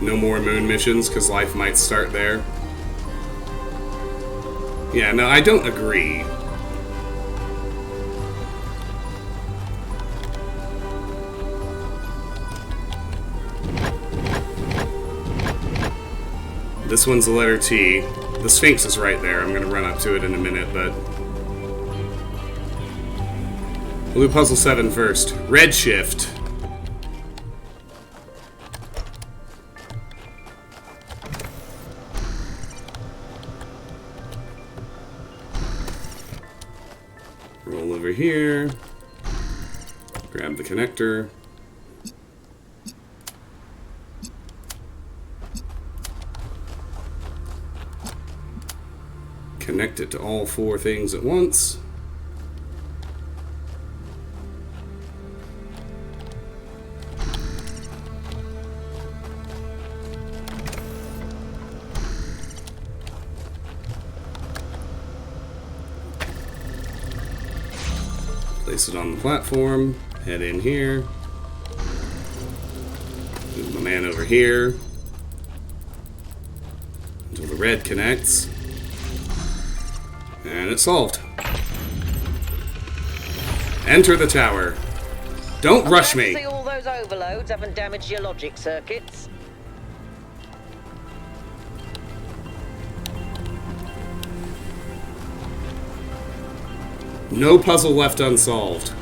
No more moon missions, because life might start there. Yeah, no, I don't agree. This one's the letter T. The Sphinx is right there. I'm going to run up to it in a minute, but... we'll do puzzle 7 first. Redshift. Roll over here. Grab the connector. Connect it to all 4 things at once. Place it on the platform. Head in here. Move my man over here until the red connects. And it's solved. Enter the tower. Don't rush Glad to me. see all those overloads haven't damaged your logic circuits. No puzzle left unsolved.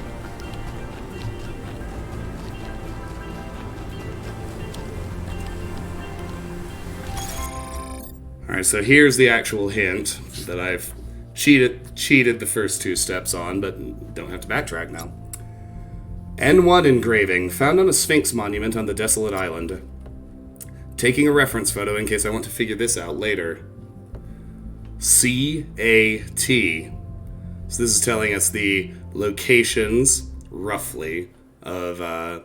Alright, so here's the actual hint that I've cheated the first 2 steps on, but don't have to backtrack now. N1 engraving, found on a Sphinx monument on the desolate island. Taking a reference photo in case I want to figure this out later. C-A-T. So this is telling us the locations, roughly, of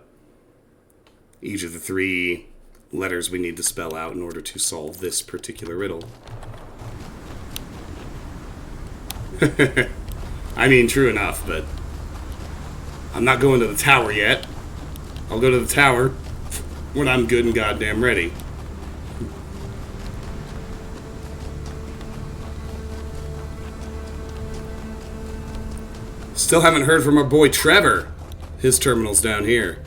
each of the 3 letters we need to spell out in order to solve this particular riddle. I mean, true enough, but I'm not going to the tower yet. I'll go to the tower when I'm good and goddamn ready. Still haven't heard from our boy Trevor. His terminal's down here.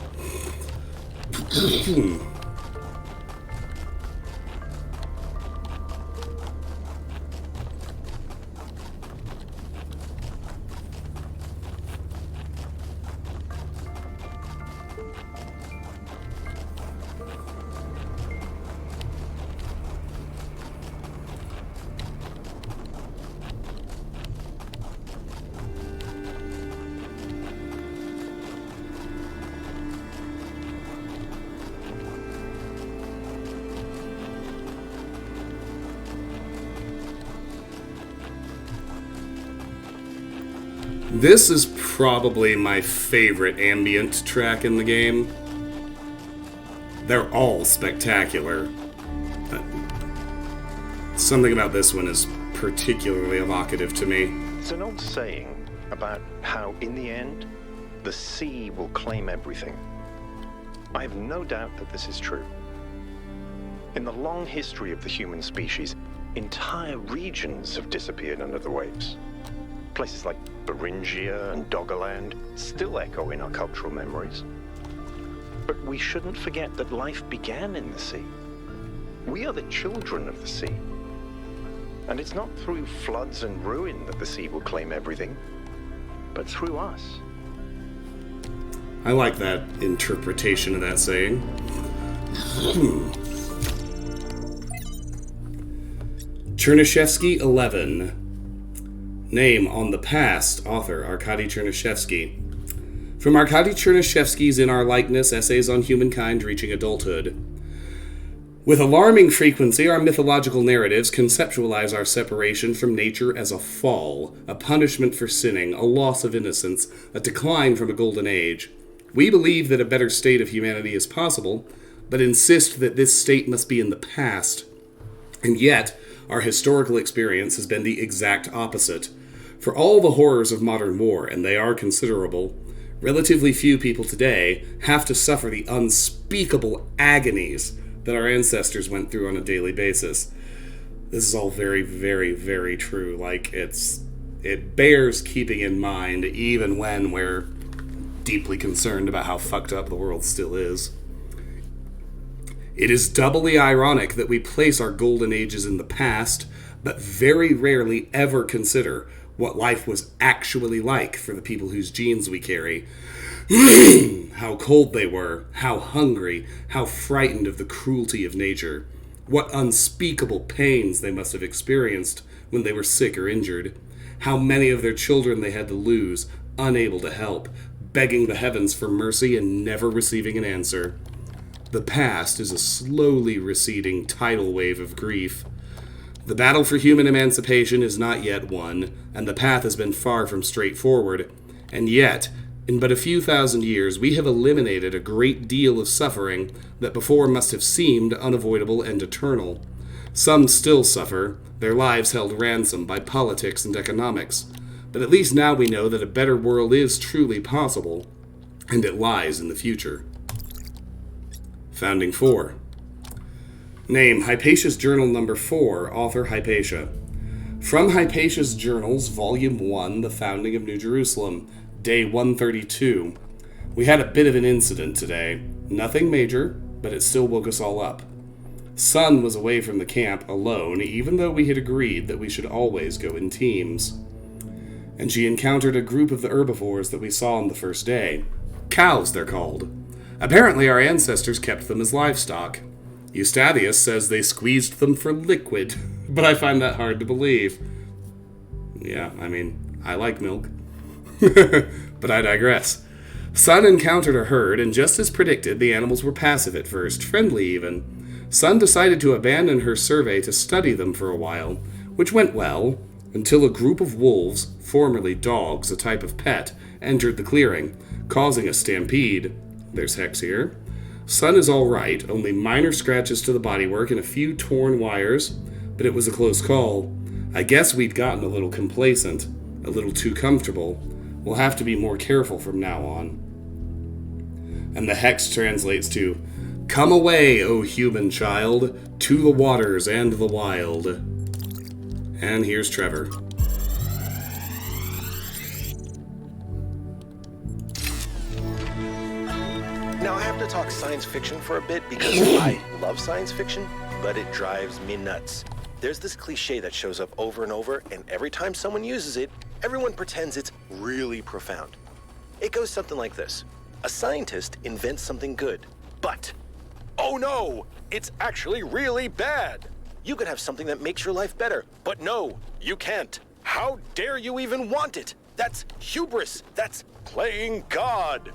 This is probably my favorite ambient track in the game. They're all spectacular. Something about this one is particularly evocative to me. It's an old saying about how, in the end, the sea will claim everything. I have no doubt that this is true. In the long history of the human species, entire regions have disappeared under the waves. Places like Beringia and Doggerland still echo in our cultural memories. But we shouldn't forget that life began in the sea. We are the children of the sea. And it's not through floods and ruin that the sea will claim everything, but through us. I like that interpretation of that saying. Chernyshevsky 11. Name on the past, author Arkady Chernyshevsky. From Arkady Chernyshevsky's In Our Likeness, Essays on Humankind Reaching Adulthood. With alarming frequency, our mythological narratives conceptualize our separation from nature as a fall, a punishment for sinning, a loss of innocence, a decline from a golden age. We believe that a better state of humanity is possible, but insist that this state must be in the past. And yet, our historical experience has been the exact opposite. For all the horrors of modern war, and they are considerable, relatively few people today have to suffer the unspeakable agonies that our ancestors went through on a daily basis. This is all very, very, very true. Like, it bears keeping in mind even when we're deeply concerned about how fucked up the world still is. It is doubly ironic that we place our golden ages in the past, but very rarely ever consider what life was actually like for the people whose genes we carry. How cold they were, how hungry, how frightened of the cruelty of nature. What unspeakable pains they must have experienced when they were sick or injured. How many of their children they had to lose, unable to help, begging the heavens for mercy and never receiving an answer. The past is a slowly receding tidal wave of grief. The battle for human emancipation is not yet won, and the path has been far from straightforward. And yet, in but a few thousand years, we have eliminated a great deal of suffering that before must have seemed unavoidable and eternal. Some still suffer, their lives held ransom by politics and economics. But at least now we know that a better world is truly possible, and it lies in the future. Founding 4. Name, Hypatia's Journal number 4, author Hypatia. From Hypatia's Journals, Volume 1, The Founding of New Jerusalem. Day 132. We had a bit of an incident today. Nothing major, but it still woke us all up. Sun was away from the camp alone, even though we had agreed that we should always go in teams. And she encountered a group of the herbivores that we saw on the first day. Cows, they're called. Apparently our ancestors kept them as livestock. Eustathius says they squeezed them for liquid, but I find that hard to believe. Yeah, I mean, I like milk. But I digress. Sun encountered a herd, and just as predicted, the animals were passive at first, friendly even. Sun decided to abandon her survey to study them for a while, which went well, until a group of wolves, formerly dogs, a type of pet, entered the clearing, causing a stampede. There's Hex here. Sun is alright, only minor scratches to the bodywork and a few torn wires, but it was a close call. I guess we'd gotten a little complacent, a little too comfortable. We'll have to be more careful from now on. And the Hex translates to, "Come away, O human child, to the waters and the wild." And here's Trevor. Now I have to talk science fiction for a bit because I love science fiction, but it drives me nuts. There's this cliche that shows up over and over, and every time someone uses it, everyone pretends it's really profound. It goes something like this. A scientist invents something good, but, oh no, it's actually really bad. You could have something that makes your life better, but no, you can't. How dare you even want it? That's hubris. That's playing God.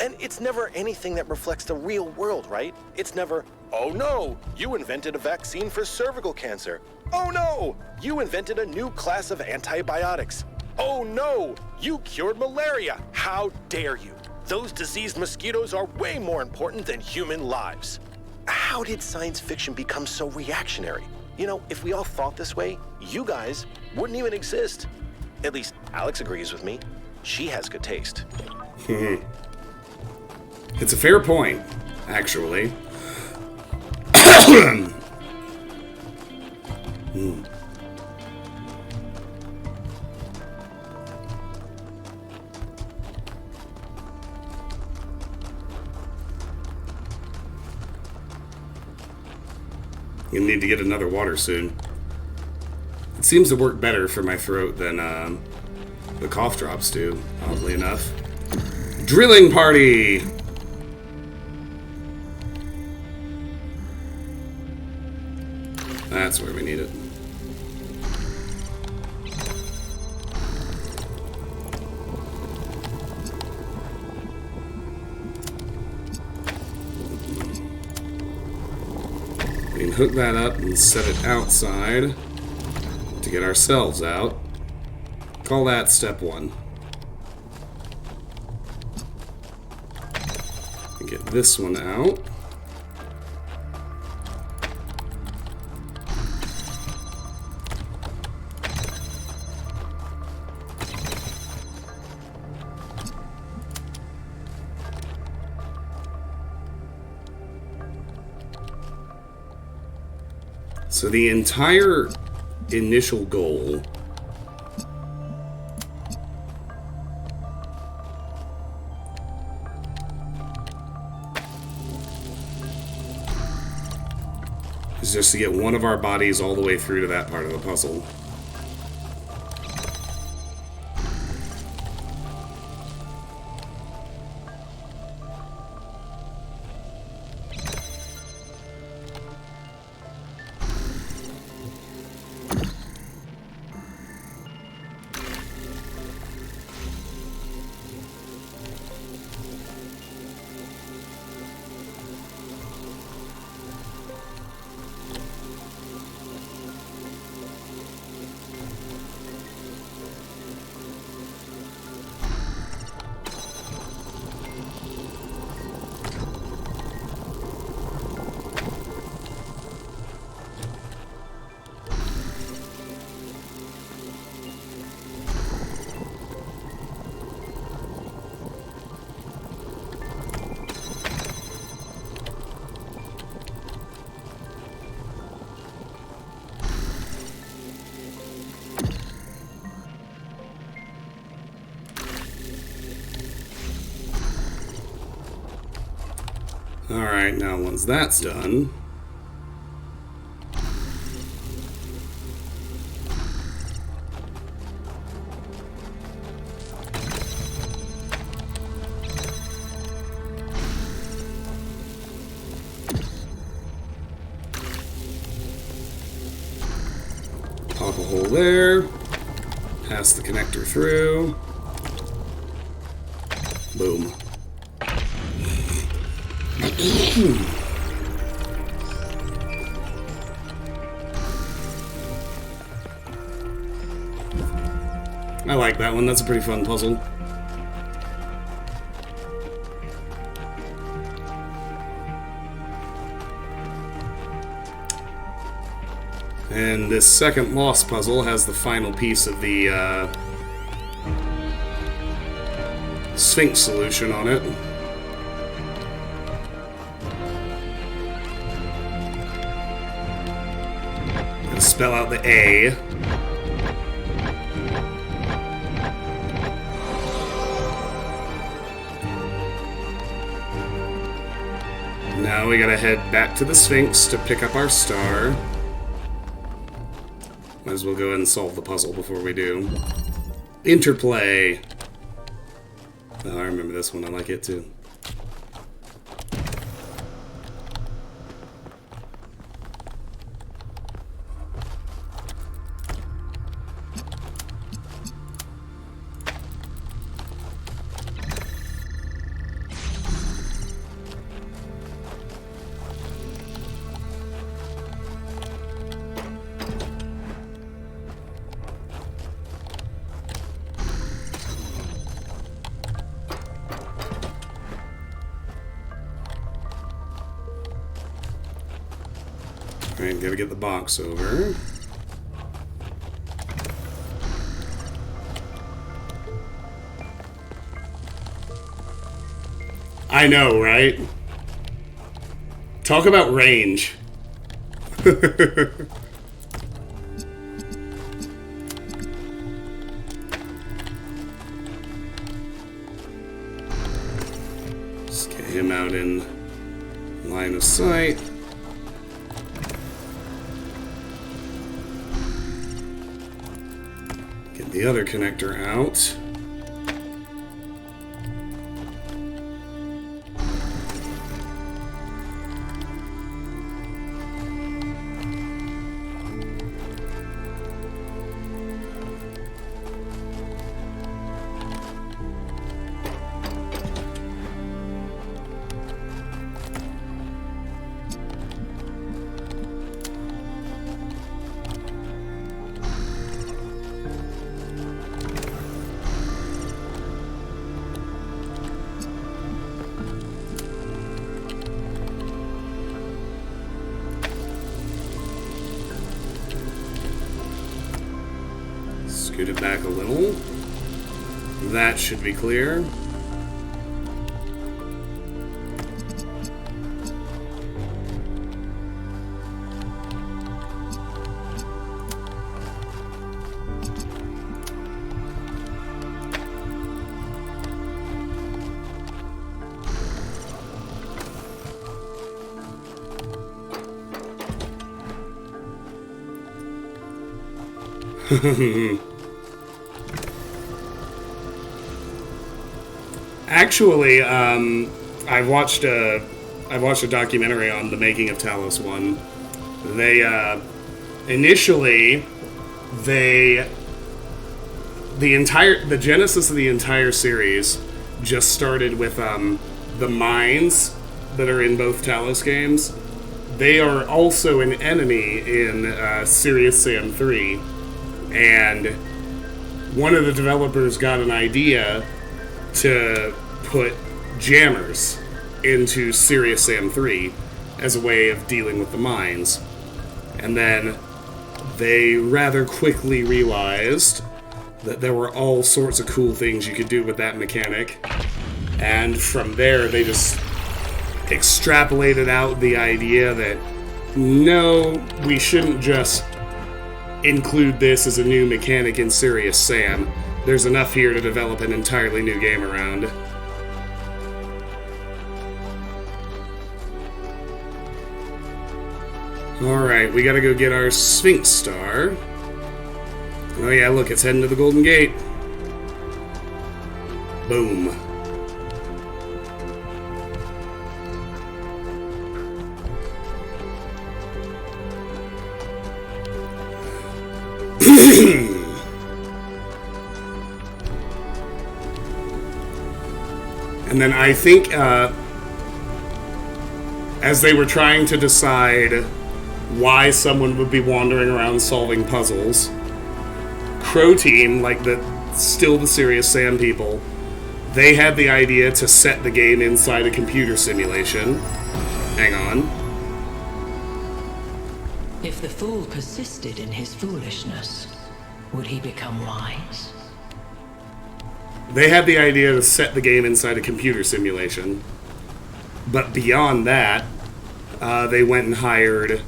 And it's never anything that reflects the real world, right? It's never, oh no, you invented a vaccine for cervical cancer. Oh no, you invented a new class of antibiotics. Oh no, you cured malaria. How dare you? Those diseased mosquitoes are way more important than human lives. How did science fiction become so reactionary? You know, if we all thought this way, you guys wouldn't even exist. At least Alex agrees with me. She has good taste. It's a fair point, actually. You'll need to get another water soon. It seems to work better for my throat than the cough drops do, oddly enough. Drilling party! That's where we need it. We can hook that up and set it outside to get ourselves out. Call that step 1. And get this one out. So the entire initial goal is just to get one of our bodies all the way through to that part of the puzzle. Alright, now once that's done... Pop a hole there. Pass the connector through. Boom. I like that one. That's a pretty fun puzzle. And this second lost puzzle has the final piece of the Sphinx solution on it. Gonna spell out the A. Now we gotta head back to the Sphinx to pick up our star. Might as well go ahead and solve the puzzle before we do. Interplay. Oh, I remember this one. I like it too. Alright, gotta get the box over. I know, right? Talk about range. Just get him out in line of sight. Get the other connector out. Scoot it back a little. That should be clear. Actually, I've watched a documentary on the making of Talos 1. They initially the genesis of the entire series just started with the mines that are in both Talos games. They are also an enemy in Serious Sam 3, and one of the developers got an idea to put jammers into Serious Sam 3 as a way of dealing with the mines. And then they rather quickly realized that there were all sorts of cool things you could do with that mechanic. And from there, they just extrapolated out the idea that, no, we shouldn't just include this as a new mechanic in Serious Sam. There's enough here to develop an entirely new game around. Alright, we gotta go get our Sphinx Star. Oh yeah, look, it's heading to the Golden Gate. Boom. And then I think, as they were trying to decide why someone would be wandering around solving puzzles, Crow Team, like still the Serious Sam people, they had the idea to set the game inside a computer simulation. Hang on. If the fool persisted in his foolishness, would he become wise? They had the idea to set the game inside a computer simulation. But beyond that, they went and hired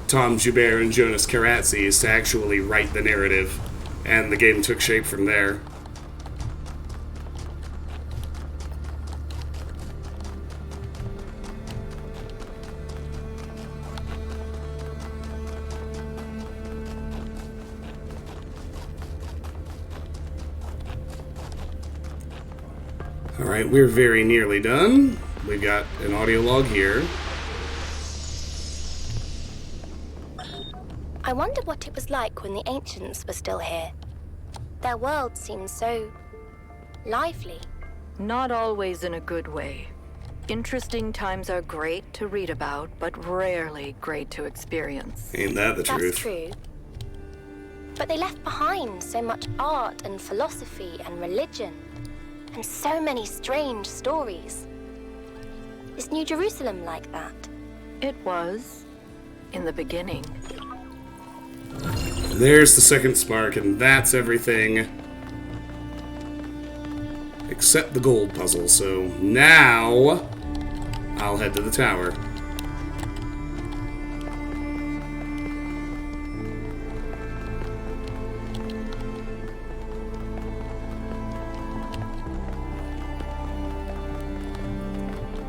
Tom Joubert and Jonas Karatzis to actually write the narrative, and the game took shape from there. Alright, we're very nearly done. We've got an audio log here. I wonder what it was like when the ancients were still here. Their world seems so lively. Not always in a good way. Interesting times are great to read about, but rarely great to experience. Ain't that the truth? That's true. But they left behind so much art and philosophy and religion, and so many strange stories. Is New Jerusalem like that? It was, in the beginning. There's the second spark, and that's everything except the gold puzzle. So now I'll head to the tower.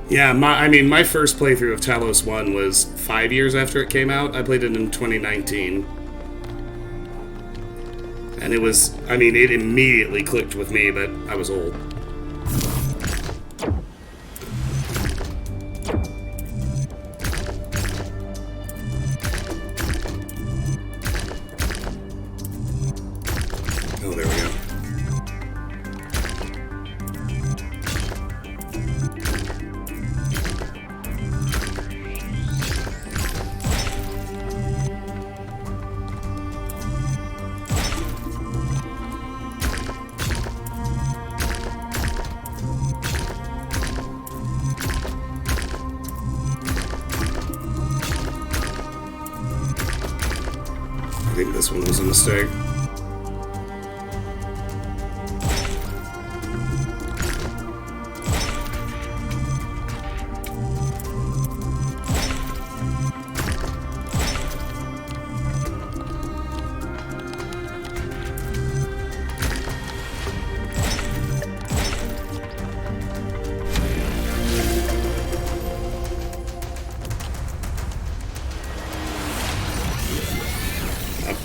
Yeah, my first playthrough of Talos 1 was 5 years after it came out. I played it in 2019. And it was, it immediately clicked with me, but I was old. Oh, there we go. I think this one was a mistake.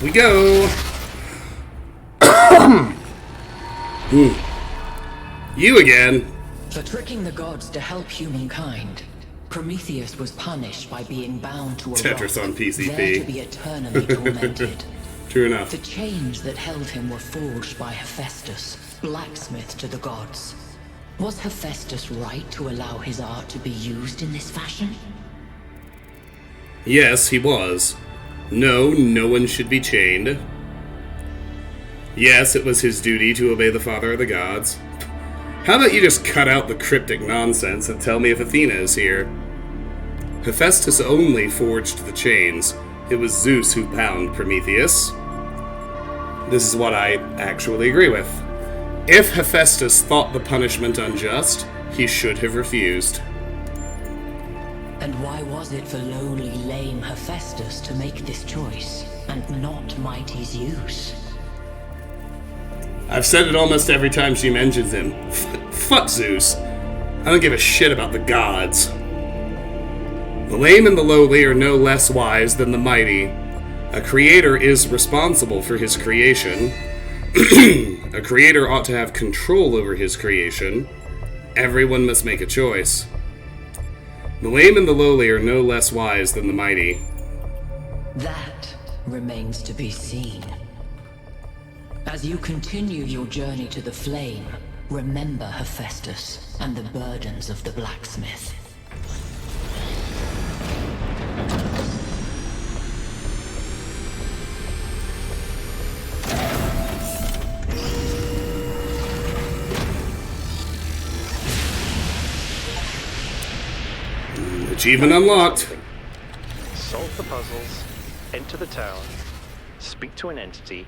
We go. You again. For tricking the gods to help humankind, Prometheus was punished by being bound to a Tetris rock, on PCP. there to be eternally tormented. True enough. The chains that held him were forged by Hephaestus, blacksmith to the gods. Was Hephaestus right to allow his art to be used in this fashion? Yes, he was. No, no one should be chained. Yes, it was his duty to obey the father of the gods. How about you just cut out the cryptic nonsense and tell me if Athena is here? Hephaestus only forged the chains. It was Zeus who bound Prometheus. This is what I actually agree with. If Hephaestus thought the punishment unjust, he should have refused. And why was it for lowly, lame Hephaestus to make this choice, and not mighty Zeus? I've said it almost every time she mentions him. Fuck Zeus. I don't give a shit about the gods. The lame and the lowly are no less wise than the mighty. A creator is responsible for his creation. A creator ought to have control over his creation. Everyone must make a choice. The lame and the lowly are no less wise than the mighty. That remains to be seen. As you continue your journey to the flame, remember Hephaestus and the burdens of the blacksmith. Achievement unlocked. Solve the puzzles, enter the tower, speak to an entity,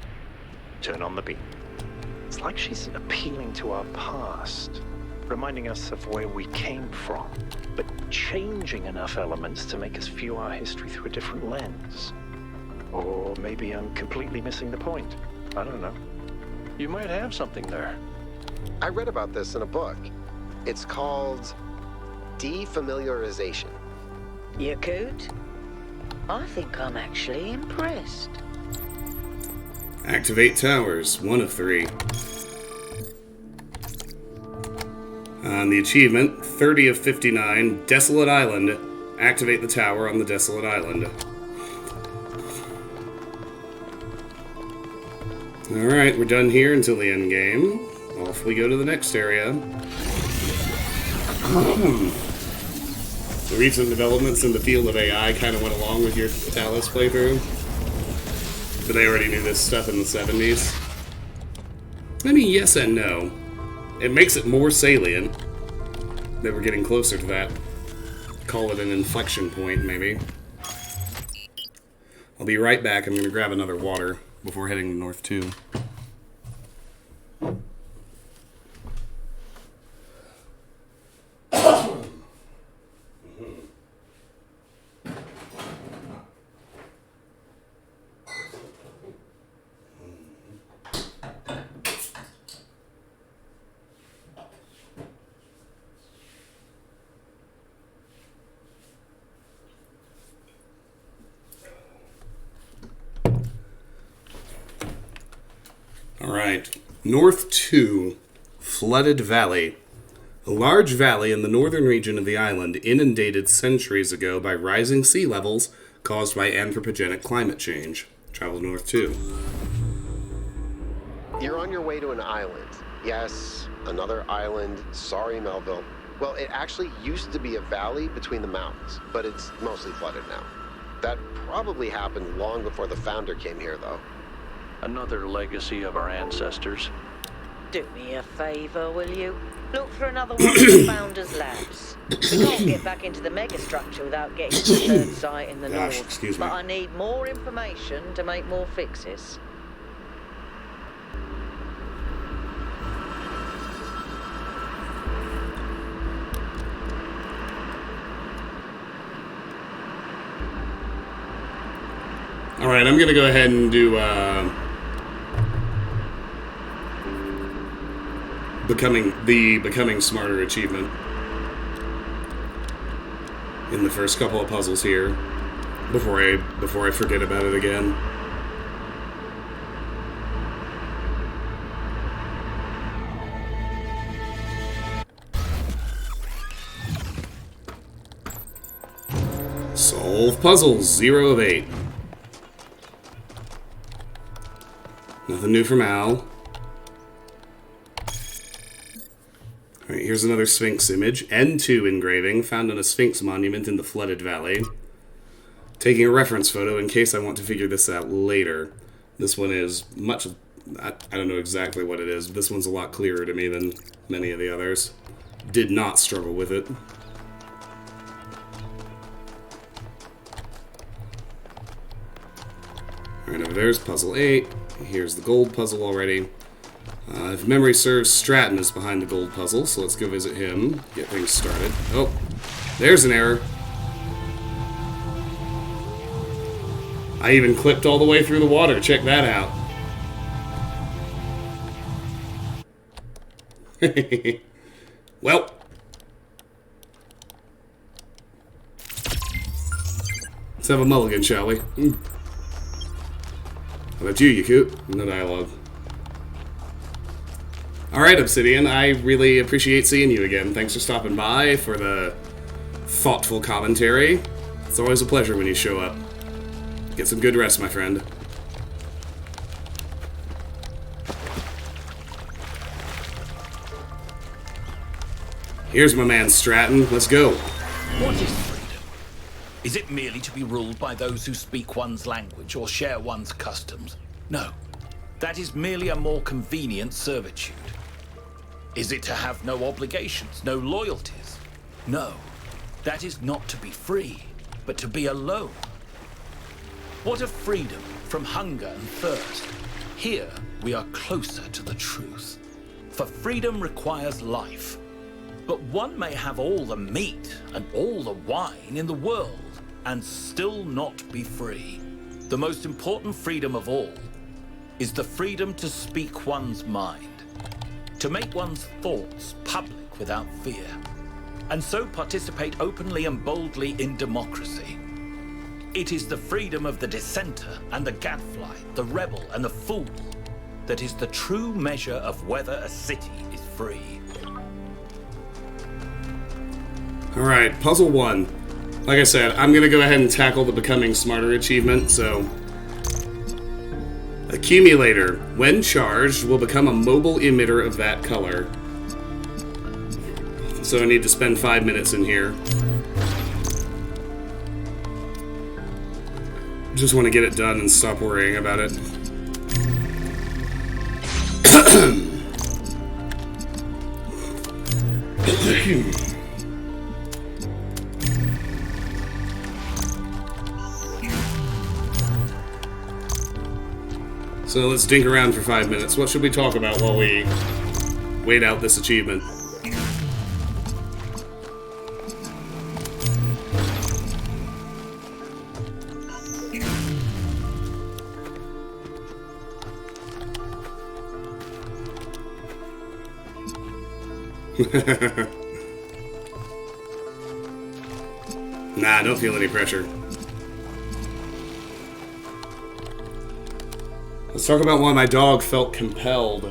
turn on the beam. It's like she's appealing to our past, reminding us of where we came from, but changing enough elements to make us view our history through a different lens. Or maybe I'm completely missing the point. I don't know. You might have something there. I read about this in a book. It's called defamiliarization. You could? I think I'm actually impressed. Activate towers, 1 of 3. On the achievement, 30 of 59, Desolate Island. Activate the tower on the Desolate Island. Alright, we're done here until the end game. Off we go to the next area. The recent developments in the field of AI kind of went along with your Talos playthrough. But they already knew this stuff in the 70s. I mean, yes and no. It makes it more salient that we're getting closer to that. Call it an inflection point, maybe. I'll be right back. I'm going to grab another water before heading to North 2. Alright, North 2, Flooded Valley. A large valley in the northern region of the island, inundated centuries ago by rising sea levels caused by anthropogenic climate change. Travel to North 2. You're on your way to an island. Yes, another island. Sorry, Melville. Well, it actually used to be a valley between the mountains, but it's mostly flooded now. That probably happened long before the founder came here, though. Another legacy of our ancestors. Do me a favor, will you? Look for another one of the Founder's labs. We can't get back into the megastructure without getting to the third site in the north. Excuse me. But I need more information to make more fixes. Alright, I'm gonna go ahead and do, Becoming Smarter achievement in the first couple of puzzles here before I forget about it again. Solve puzzles, 0 of 8. Nothing new from Al. Alright, here's another Sphinx image. N2 engraving, found on a Sphinx monument in the Flooded Valley. Taking a reference photo in case I want to figure this out later. This one is much... I don't know exactly what it is, but this one's a lot clearer to me than many of the others. Did not struggle with it. Alright, over there's puzzle 8. Here's the gold puzzle already. If memory serves, Stratton is behind the gold puzzle, so let's go visit him, get things started. Oh, there's an error. I even clipped all the way through the water. Check that out. Well. Let's have a mulligan, shall we? How about you, Yakut? No dialogue. Alright, Obsidian, I really appreciate seeing you again. Thanks for stopping by, for the thoughtful commentary. It's always a pleasure when you show up. Get some good rest, my friend. Here's my man Stratton. Let's go. What is freedom? Is it merely to be ruled by those who speak one's language or share one's customs? No. That is merely a more convenient servitude. Is it to have no obligations, no loyalties? No. That is not to be free, but to be alone. What of freedom from hunger and thirst? Here we are closer to the truth. For freedom requires life. But one may have all the meat and all the wine in the world and still not be free. The most important freedom of all is the freedom to speak one's mind, to make one's thoughts public without fear, and so participate openly and boldly in democracy. It is the freedom of the dissenter and the gadfly, the rebel and the fool, that is the true measure of whether a city is free. Alright, puzzle 1. Like I said, I'm gonna go ahead and tackle the Becoming Smarter achievement, so... Accumulator. When charged, will become a mobile emitter of that color. So I need to spend 5 minutes in here. Just want to get it done and stop worrying about it. So let's dink around for 5 minutes. What should we talk about while we wait out this achievement? Nah, don't feel any pressure. Let's talk about why my dog felt compelled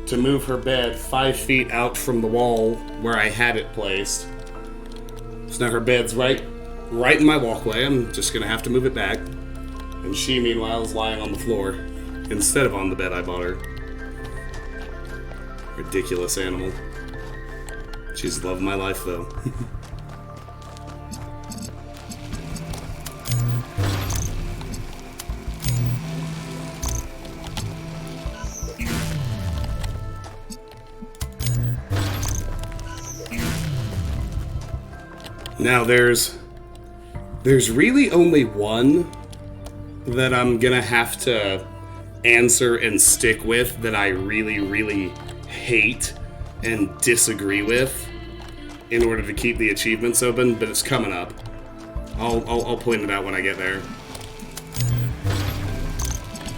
to move her bed 5 feet out from the wall where I had it placed. So now her bed's right in my walkway. I'm just gonna have to move it back. And she, meanwhile, is lying on the floor instead of on the bed I bought her. Ridiculous animal. She's the love of my life, though. Now, there's really only one that I'm gonna have to answer and stick with that I really, really hate and disagree with in order to keep the achievements open, but it's coming up. I'll point it out when I get there.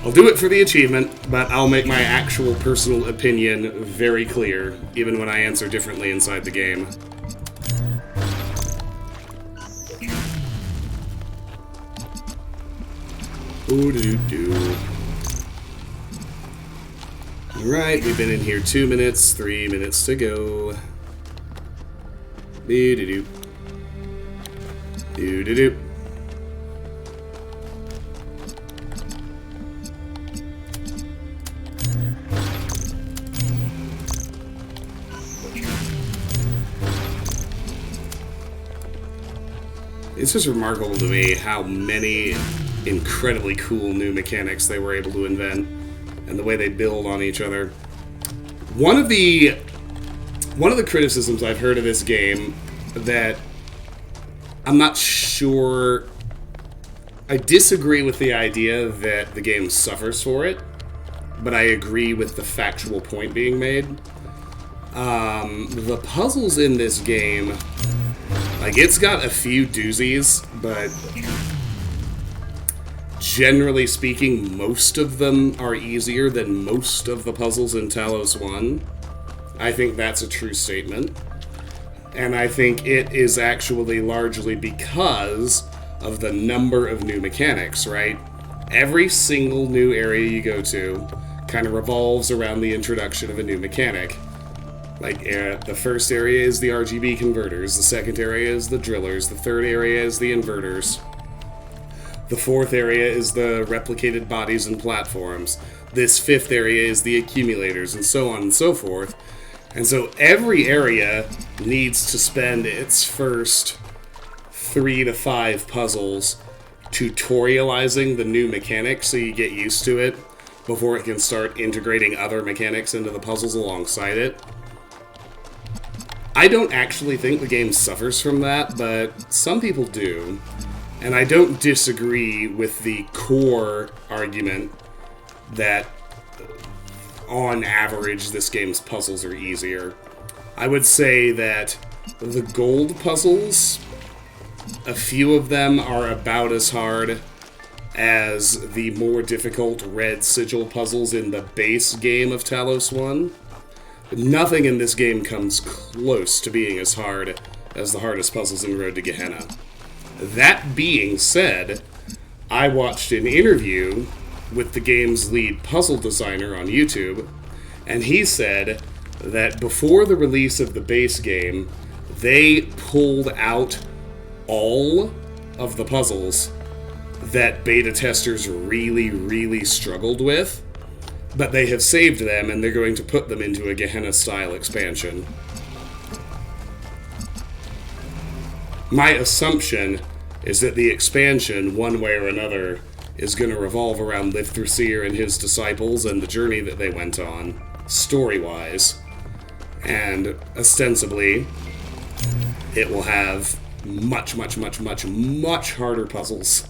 I'll do it for the achievement, but I'll make my actual personal opinion very clear, even when I answer differently inside the game. Ooh-doo-doo. Alright, we've been in here 2 minutes, 3 minutes to go. Doo-doo-doo. Doo-doo-doo. It's just remarkable to me how many incredibly cool new mechanics they were able to invent, and the way they build on each other. One of the criticisms I've heard of this game that I'm not sure... I disagree with the idea that the game suffers for it, but I agree with the factual point being made. The puzzles in this game, like, it's got a few doozies, but generally speaking, most of them are easier than most of the puzzles in Talos 1. I think that's a true statement. And I think it is actually largely because of the number of new mechanics, right? Every single new area you go to kind of revolves around the introduction of a new mechanic. Like, the first area is the RGB converters, the second area is the drillers, the third area is the inverters, the fourth area is the replicated bodies and platforms, this fifth area is the accumulators, and so on and so forth. And so every area needs to spend its first 3 to 5 puzzles tutorializing the new mechanics so you get used to it before it can start integrating other mechanics into the puzzles alongside it. I don't actually think the game suffers from that, but some people do. And I don't disagree with the core argument that on average this game's puzzles are easier. I would say that the gold puzzles, a few of them are about as hard as the more difficult red sigil puzzles in the base game of Talos 1. Nothing in this game comes close to being as hard as the hardest puzzles in Road to Gehenna. That being said, I watched an interview with the game's lead puzzle designer on YouTube, and he said that before the release of the base game, they pulled out all of the puzzles that beta testers really struggled with, but they have saved them and they're going to put them into a Gehenna-style expansion. My assumption is that the expansion, one way or another, is going to revolve around Lifthrusir and his disciples and the journey that they went on, story-wise. And ostensibly, it will have much harder puzzles.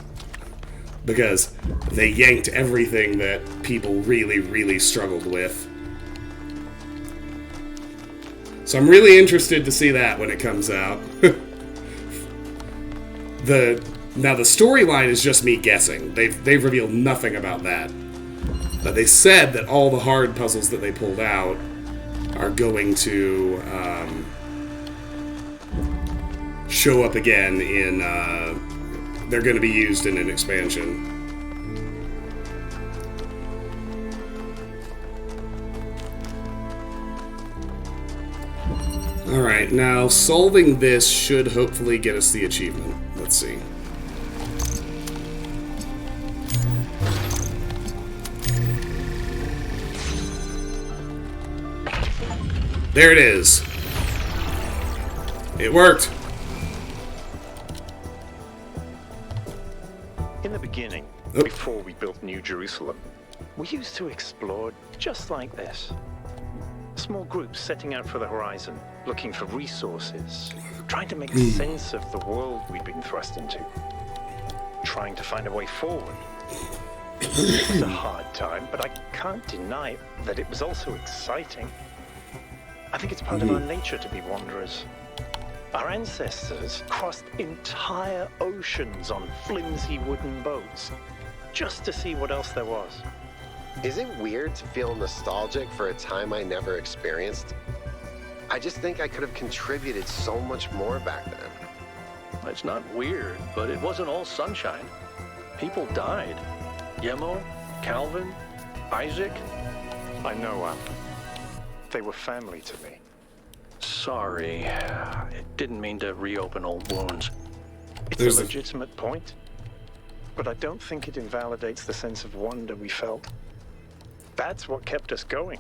Because they yanked everything that people really struggled with. So I'm really interested to see that when it comes out. Now the storyline is just me guessing. They've revealed nothing about that. But they said that all the hard puzzles that they pulled out are going to show up again in... they're going to be used in an expansion. Alright, now solving this should hopefully get us the achievement. Let's see. There it is. It worked. In the beginning, before we built New Jerusalem, we used to explore just like this. Small groups setting out for the horizon, looking for resources, trying to make sense of the world we'd been thrust into, trying to find a way forward. It was a hard time, but I can't deny that it was also exciting. I think it's part of our nature to be wanderers. Our ancestors crossed entire oceans on flimsy wooden boats, just to see what else there was. Is it weird to feel nostalgic for a time I never experienced? I just think I could have contributed so much more back then. It's not weird, but it wasn't all sunshine. People died. Yemo, Calvin, Isaac. I know, they were family to me. Sorry. I didn't mean to reopen old wounds. It's a legitimate point, but I don't think it invalidates the sense of wonder we felt. That's what kept us going.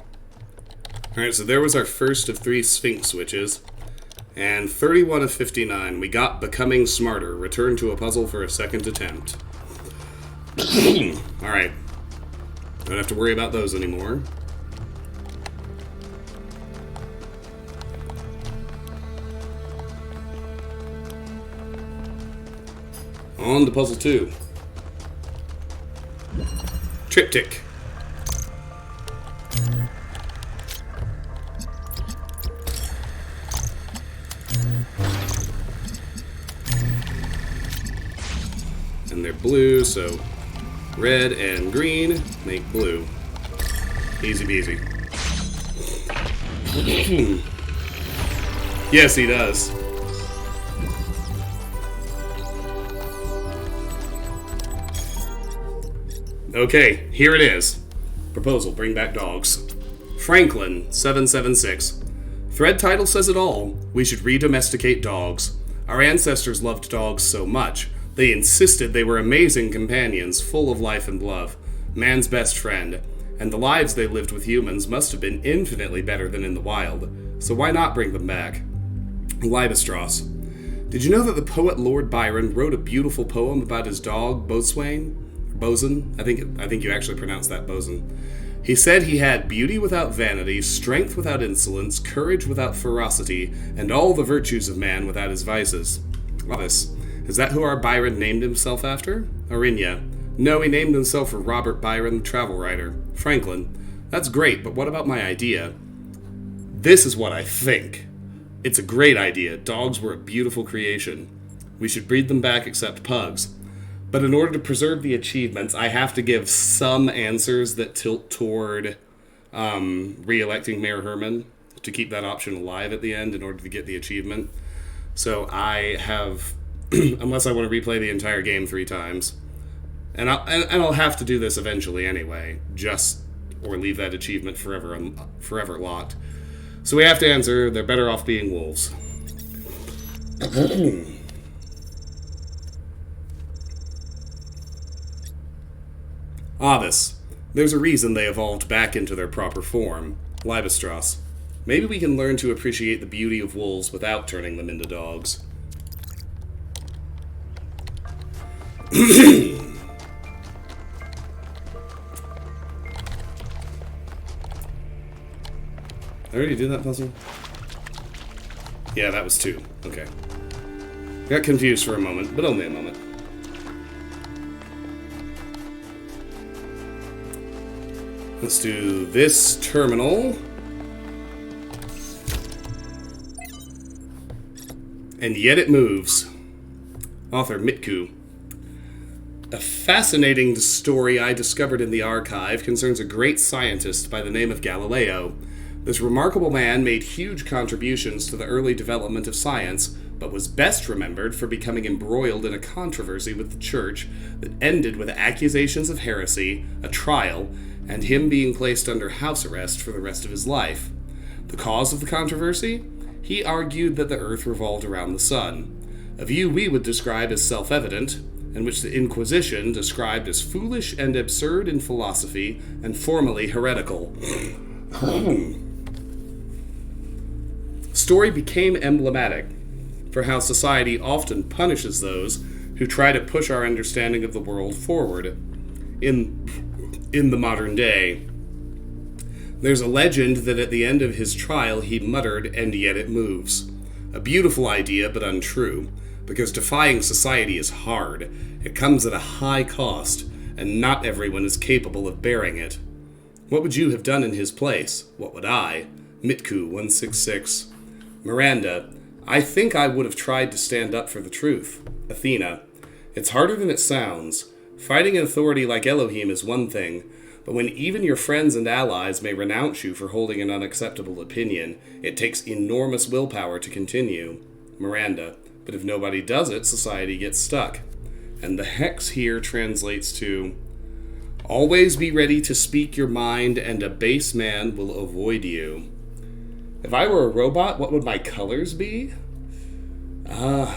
Alright, so there was our first of 3 Sphinx switches. And 31 of 59. We got Becoming Smarter. Return to a puzzle for a second attempt. Alright. Don't have to worry about those anymore. On to puzzle 2. Triptych. And they're blue, so red and green make blue. Easy peasy. Yes, he does. Okay, here it is. Proposal, bring back dogs. Franklin, 776. Thread title says it all. We should re-domesticate dogs. Our ancestors loved dogs so much. They insisted they were amazing companions, full of life and love. Man's best friend. And the lives they lived with humans must have been infinitely better than in the wild. So why not bring them back? Libestros. Did you know that the poet Lord Byron wrote a beautiful poem about his dog, Bosun? I think you actually pronounce that Bosun. He said he had beauty without vanity, strength without insolence, courage without ferocity, and all the virtues of man without his vices. Obvious. Is that who our Byron named himself after? Arinya. No, he named himself for Robert Byron, the travel writer. Franklin. That's great, but what about my idea? This is what I think. It's a great idea. Dogs were a beautiful creation. We should breed them back except pugs. But in order to preserve the achievements, I have to give some answers that tilt toward re-electing Mayor Herman to keep that option alive at the end in order to get the achievement. So I have, unless I want to replay the entire game 3 times, and I'll have to do this eventually anyway, or leave that achievement forever locked. So we have to answer, they're better off being wolves. Avis. There's a reason they evolved back into their proper form. Libestros. Maybe we can learn to appreciate the beauty of wolves without turning them into dogs. I already did that puzzle? Yeah, that was 2. Okay. Got confused for a moment, but only a moment. Let's do this terminal. And yet it moves. Author Mitku. A fascinating story I discovered in the archive concerns a great scientist by the name of Galileo. This remarkable man made huge contributions to the early development of science, but was best remembered for becoming embroiled in a controversy with the church that ended with accusations of heresy, a trial, and him being placed under house arrest for the rest of his life. The cause of the controversy? He argued that the earth revolved around the sun, a view we would describe as self-evident, and which the Inquisition described as foolish and absurd in philosophy and formally heretical. Story became emblematic for how society often punishes those who try to push our understanding of the world forward. In the modern day, there's a legend that at the end of his trial he muttered, "And yet it moves." A beautiful idea, but untrue, because defying society is hard. It comes at a high cost, and not everyone is capable of bearing it. What would you have done in his place? What would I? Mitku 166. Miranda, I think I would have tried to stand up for the truth. Athena, it's harder than it sounds. Fighting an authority like Elohim is one thing, but when even your friends and allies may renounce you for holding an unacceptable opinion, it takes enormous willpower to continue. Miranda, but if nobody does it, society gets stuck. And the hex here translates to, always be ready to speak your mind, and a base man will avoid you. If I were a robot, what would my colors be? I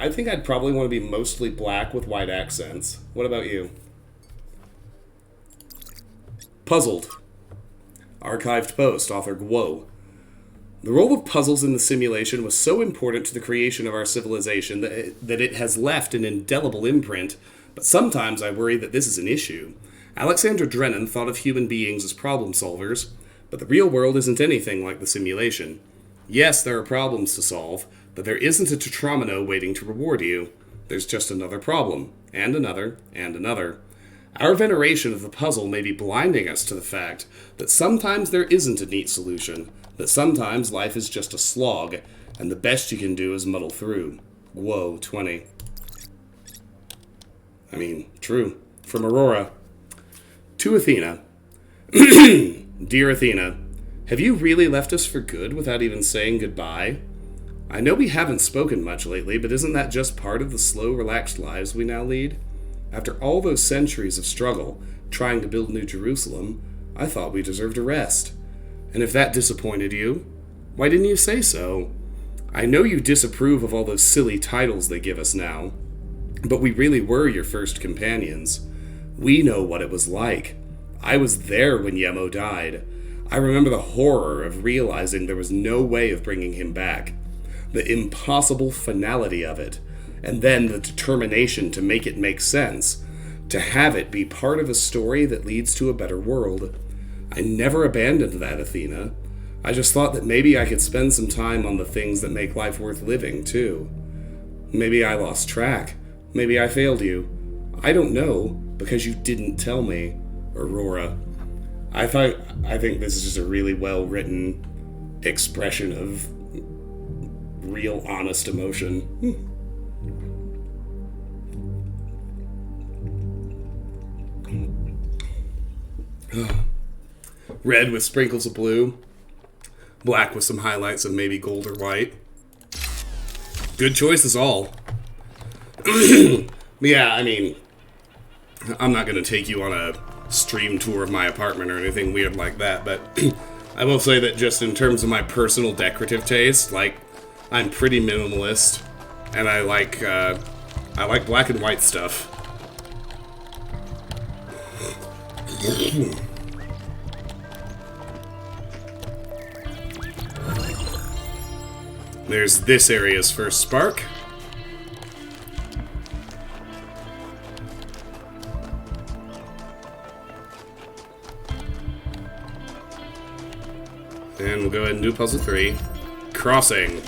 think I'd probably want to be mostly black with white accents. What about you? Puzzled. Archived post, author Guo. The role of puzzles in the simulation was so important to the creation of our civilization that it has left an indelible imprint, but sometimes I worry that this is an issue. Alexander Drennan thought of human beings as problem solvers, but the real world isn't anything like the simulation. Yes, there are problems to solve, but there isn't a Tetramino waiting to reward you. There's just another problem, and another, and another. Our veneration of the puzzle may be blinding us to the fact that sometimes there isn't a neat solution, that sometimes life is just a slog, and the best you can do is muddle through. Whoa, 20. True. From Aurora. To Athena. Dear Athena, have you really left us for good without even saying goodbye? I know we haven't spoken much lately, but isn't that just part of the slow, relaxed lives we now lead? After all those centuries of struggle, trying to build New Jerusalem, I thought we deserved a rest. And if that disappointed you, why didn't you say so? I know you disapprove of all those silly titles they give us now, but we really were your first companions. We know what it was like. I was there when Yemo died. I remember the horror of realizing there was no way of bringing him back. The impossible finality of it, and then the determination to make it make sense, to have it be part of a story that leads to a better world. I never abandoned that, Athena. I just thought that maybe I could spend some time on the things that make life worth living, too. Maybe I lost track. Maybe I failed you. I don't know, because you didn't tell me, Aurora. I think this is just a really well-written expression of real, honest emotion. Red with sprinkles of blue. Black with some highlights of maybe gold or white. Good choices all. Yeah, I mean, I'm not going to take you on a stream tour of my apartment or anything weird like that, but I will say that just in terms of my personal decorative taste, like, I'm pretty minimalist, and I like black and white stuff. There's this area's first spark. And we'll go ahead and do puzzle 3. Crossing.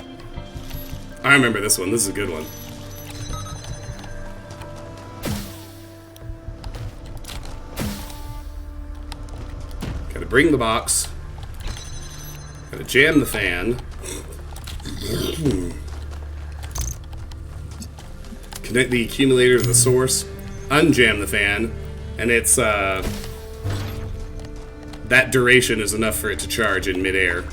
I remember this one. This is a good one. Gotta bring the box. Gotta jam the fan. Connect the accumulator to the source. Unjam the fan. And it's, that duration is enough for it to charge in midair.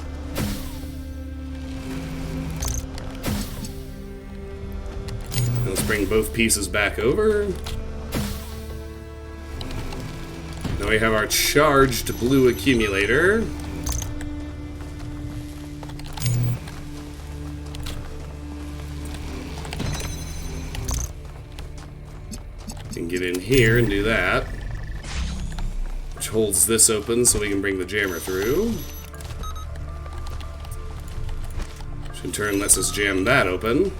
Let's bring both pieces back over. Now we have our charged blue accumulator. And get in here and do that. Which holds this open so we can bring the jammer through. Which in turn lets us jam that open.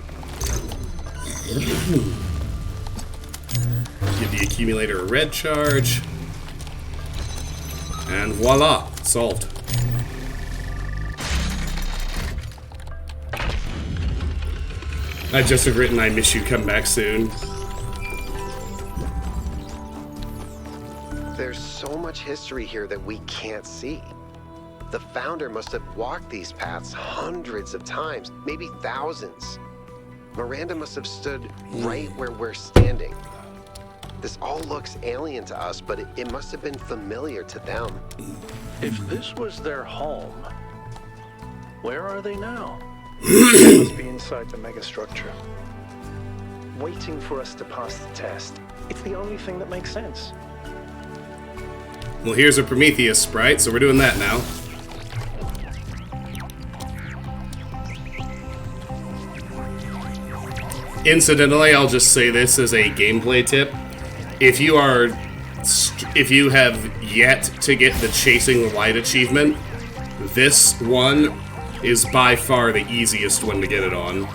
Give the accumulator a red charge. And voila! Solved. I just have written, I miss you, come back soon. There's so much history here that we can't see. The founder must have walked these paths hundreds of times, maybe thousands. Miranda must have stood right where we're standing. This all looks alien to us, but it must have been familiar to them. If this was their home, where are they now? They must be inside the megastructure, waiting for us to pass the test. It's the only thing that makes sense. Well, here's a Prometheus sprite, so we're doing that now. Incidentally, I'll just say this as a gameplay tip. If you have yet to get the Chasing the Light achievement, this one is by far the easiest one to get it on.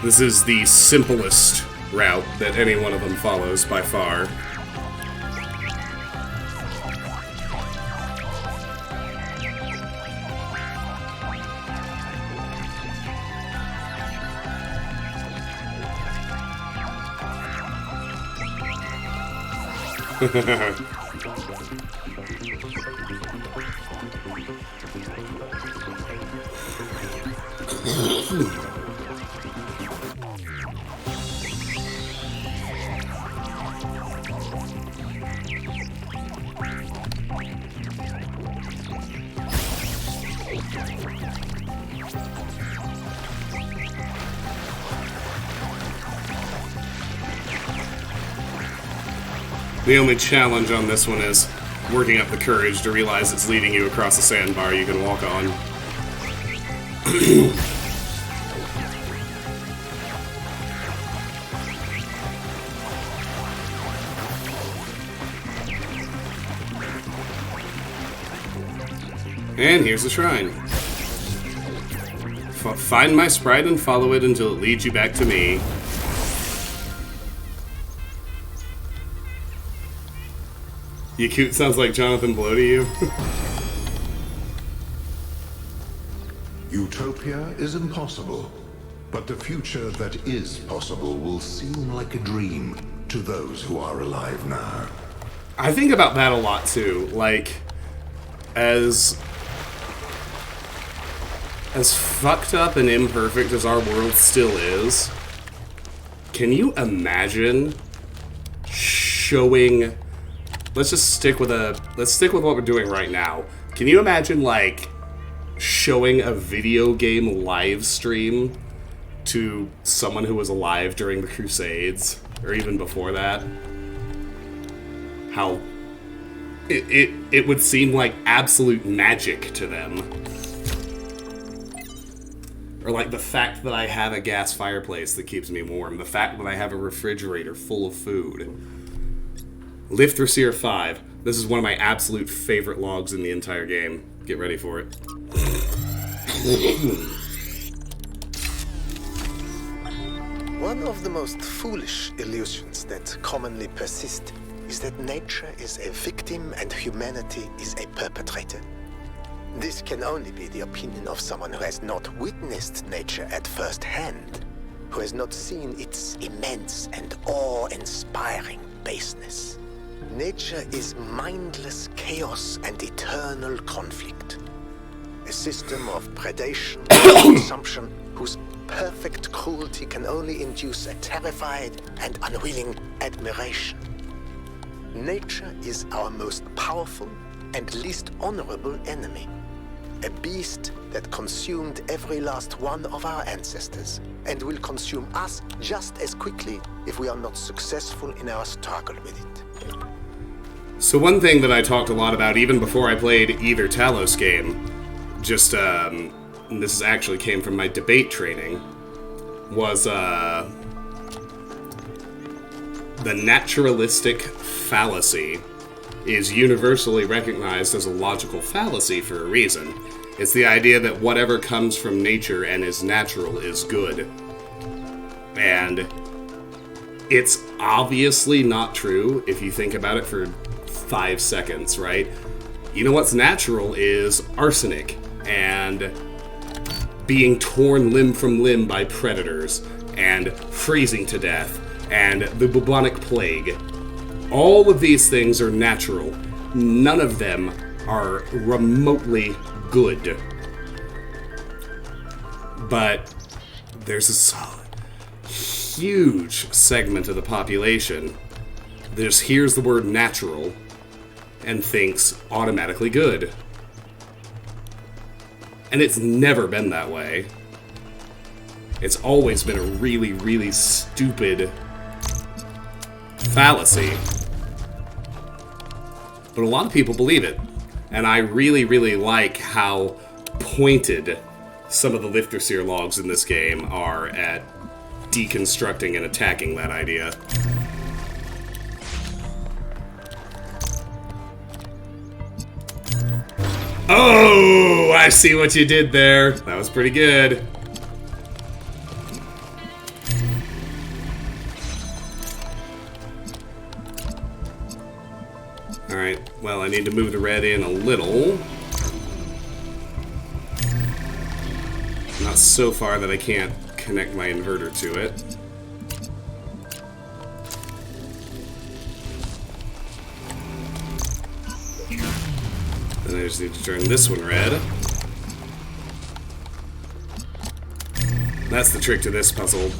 This is the simplest route that any one of them follows by far. The only challenge on this one is working up the courage to realize it's leading you across a sandbar you can walk on. And here's the shrine. Find my sprite and follow it until it leads you back to me. Yakut sounds like Jonathan Blow to you. Utopia is impossible, but the future that is possible will seem like a dream to those who are alive now. I think about that a lot too. Like, as fucked up and imperfect as our world still is, can you imagine showing... Let's stick with what we're doing right now. Can you imagine, like, showing a video game live stream to someone who was alive during the Crusades, or even before that? How it would seem like absolute magic to them. Or like the fact that I have a gas fireplace that keeps me warm. The fact that I have a refrigerator full of food. Lifthrasir 5. This is one of my absolute favorite logs in the entire game. Get ready for it. One of the most foolish illusions that commonly persist is that nature is a victim and humanity is a perpetrator. This can only be the opinion of someone who has not witnessed nature at first hand, who has not seen its immense and awe-inspiring baseness. Nature is mindless chaos and eternal conflict. A system of predation and consumption whose perfect cruelty can only induce a terrified and unwilling admiration. Nature is our most powerful and least honorable enemy. A beast that consumed every last one of our ancestors and will consume us just as quickly if we are not successful in our struggle with it. So one thing that I talked a lot about even before I played either Talos game, just, and this actually came from my debate training, was, the naturalistic fallacy is universally recognized as a logical fallacy for a reason. It's the idea that whatever comes from nature and is natural is good. And it's obviously not true if you think about it for 5 seconds, right? You know what's natural is arsenic and being torn limb from limb by predators and freezing to death and the bubonic plague. All of these things are natural. None of them are remotely good. But there's a huge segment of the population that just hears the word natural and thinks automatically good. And it's never been that way. It's always been a really, really stupid fallacy. But a lot of people believe it. And I really, really like how pointed some of the Lifthrasir logs in this game are at deconstructing and attacking that idea. Oh, I see what you did there. That was pretty good. Alright, well, I need to move the red in a little. Not so far that I can't connect my inverter to it. Then I just need to turn this one red. That's the trick to this puzzle.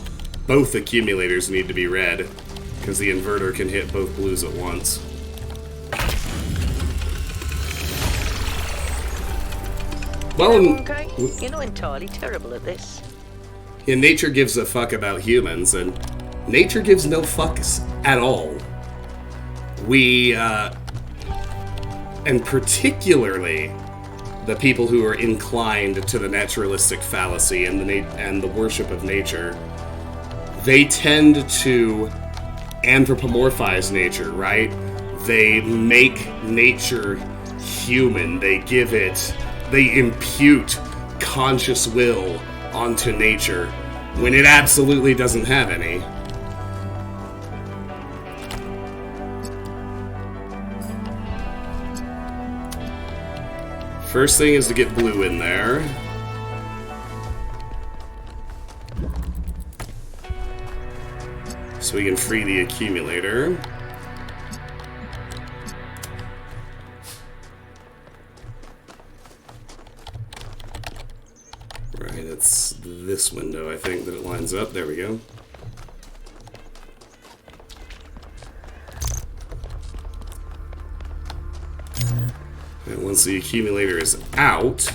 Both accumulators need to be red, because the inverter can hit both blues at once. Well, okay. You're not entirely terrible at this. Yeah, nature gives a fuck about humans, and nature gives no fucks at all. We, and particularly the people who are inclined to the naturalistic fallacy and the worship of nature, they tend to anthropomorphize nature, right? They make nature human. They impute conscious will onto nature when it absolutely doesn't have any. First thing is to get blue in there. So we can free the accumulator. Right, it's this window, I think, that it lines up. There we go. And once the accumulator is out,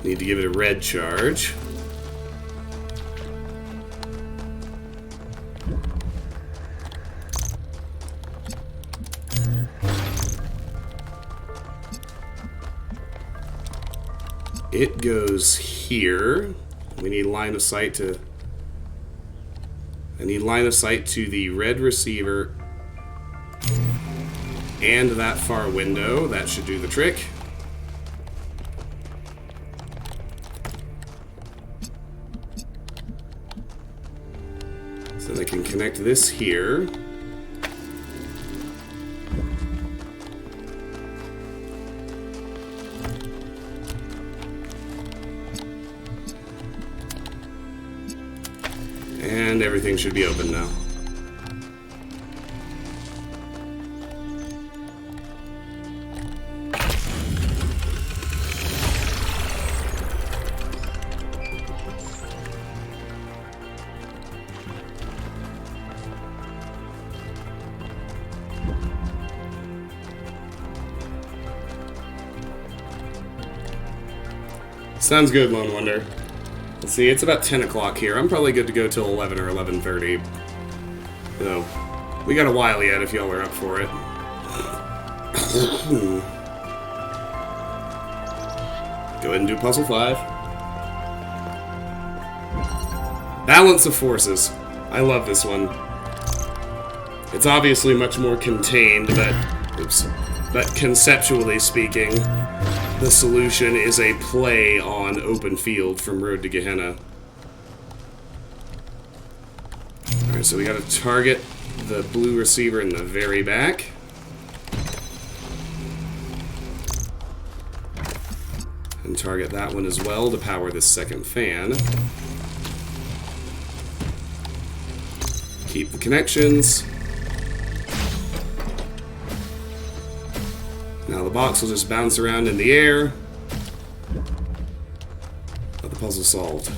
need to give it a red charge. It goes here. We need line of sight to... I need line of sight to the red receiver and that far window. That should do the trick. So I can connect this here. And everything should be open now. Sounds good, Lone Wonder. Let's see, it's about 10 o'clock here. I'm probably good to go till 11 or 11:30. So, we got a while yet if y'all are up for it. Go ahead and do puzzle 5. Balance of forces. I love this one. It's obviously much more contained, but conceptually speaking, the solution is a play on Open Field from Road to Gehenna. Alright, so we gotta target the blue receiver in the very back. And target that one as well to power this second fan. Keep the connections. Now the box will just bounce around in the air. But the puzzle's solved.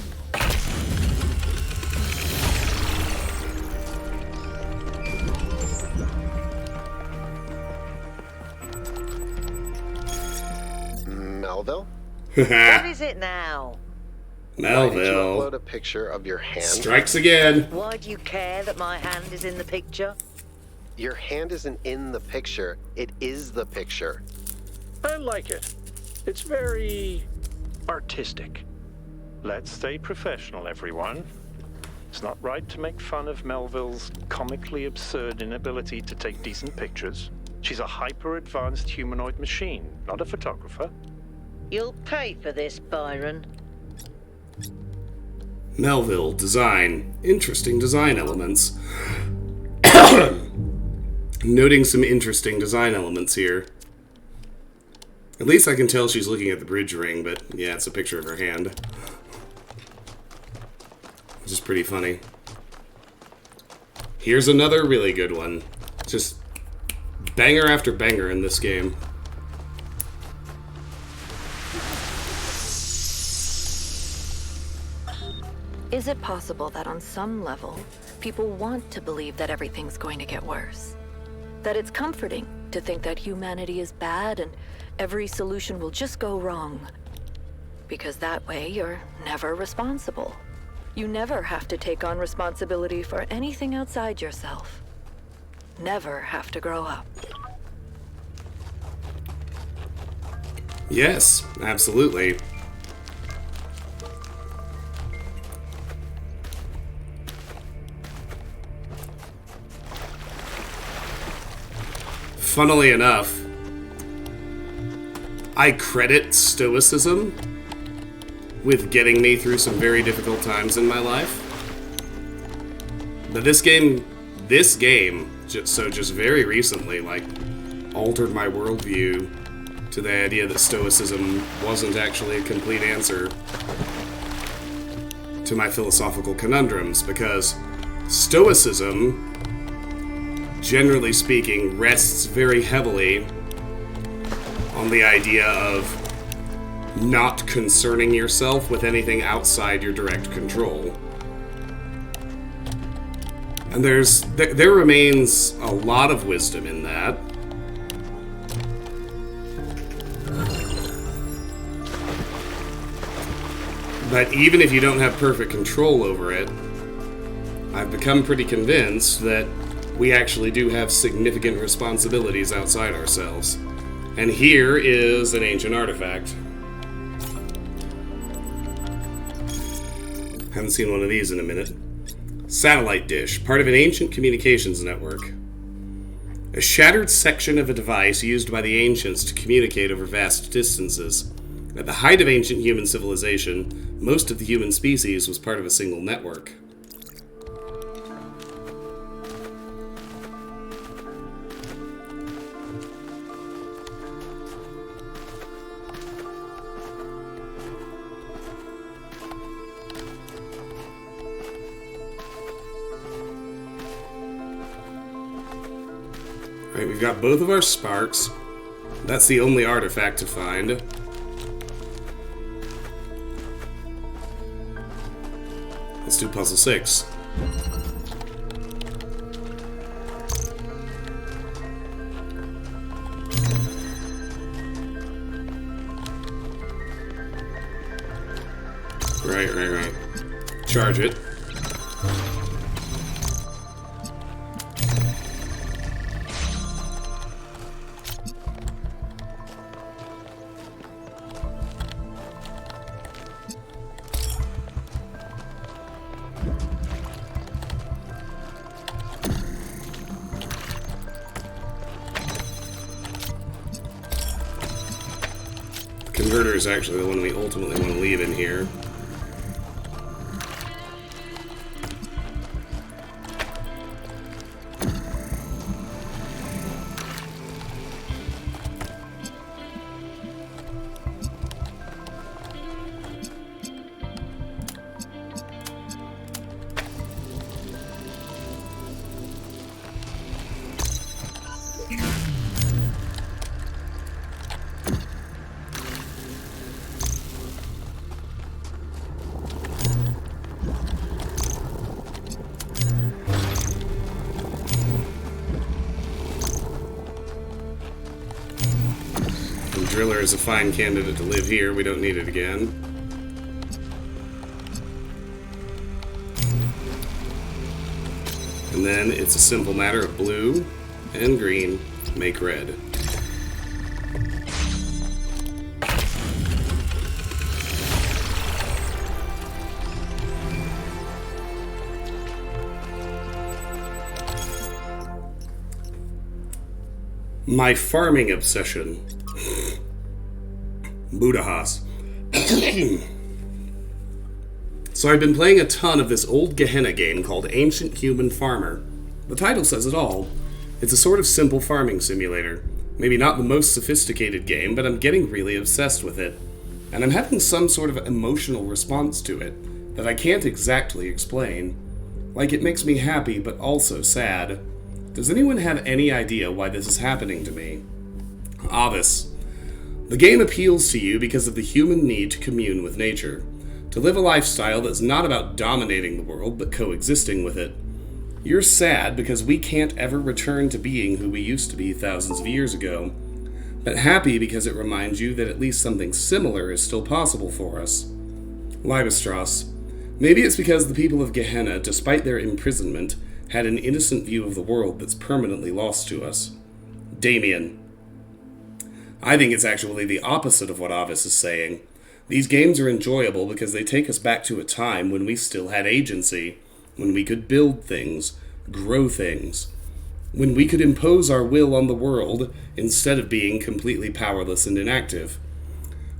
Melville? What is it now? Why did you Melville upload a picture of your hand? strikes again. Why do you care that my hand is in the picture? Your hand isn't in the picture. It is the picture. I like it. It's very artistic. Let's stay professional, everyone. It's not right to make fun of Melville's comically absurd inability to take decent pictures. She's a hyper-advanced humanoid machine, not a photographer. You'll pay for this, Byron. Melville, design. Interesting design elements. Noting some interesting design elements here. At least I can tell she's looking at the bridge ring, but yeah, it's a picture of her hand. Which is pretty funny. Here's another really good one. Just banger after banger in this game. Is it possible that on some level, people want to believe that everything's going to get worse? That it's comforting to think that humanity is bad and every solution will just go wrong? Because that way you're never responsible. You never have to take on responsibility for anything outside yourself. Never have to grow up. Yes, absolutely. Funnily enough, I credit stoicism with getting me through some very difficult times in my life. But this game just very recently, like, altered my worldview to the idea that stoicism wasn't actually a complete answer to my philosophical conundrums, because stoicism, generally speaking, rests very heavily on the idea of not concerning yourself with anything outside your direct control. And there remains a lot of wisdom in that. But even if you don't have perfect control over it, I've become pretty convinced that we actually do have significant responsibilities outside ourselves. And here is an ancient artifact. Haven't seen one of these in a minute. Satellite dish, part of an ancient communications network. A shattered section of a device used by the ancients to communicate over vast distances. At the height of ancient human civilization, most of the human species was part of a single network. Right, we've got both of our sparks. That's the only artifact to find. Let's do puzzle 6. Right. Charge it. Converter is actually the one we ultimately want to leave in here. Driller is a fine candidate to live here. We don't need it again. And then it's a simple matter of blue and green make red. My farming obsession. Budahas. So I've been playing a ton of this old Gehenna game called Ancient Human Farmer. The title says it all. It's a sort of simple farming simulator. Maybe not the most sophisticated game, but I'm getting really obsessed with it. And I'm having some sort of emotional response to it that I can't exactly explain. Like, it makes me happy, but also sad. Does anyone have any idea why this is happening to me? Obvious. The game appeals to you because of the human need to commune with nature, to live a lifestyle that's not about dominating the world, but coexisting with it. You're sad because we can't ever return to being who we used to be thousands of years ago, but happy because it reminds you that at least something similar is still possible for us. Libestros, Maybe it's because the people of Gehenna, despite their imprisonment, had an innocent view of the world that's permanently lost to us. Damien. I think it's actually the opposite of what Avis is saying. These games are enjoyable because they take us back to a time when we still had agency, when we could build things, grow things, when we could impose our will on the world instead of being completely powerless and inactive.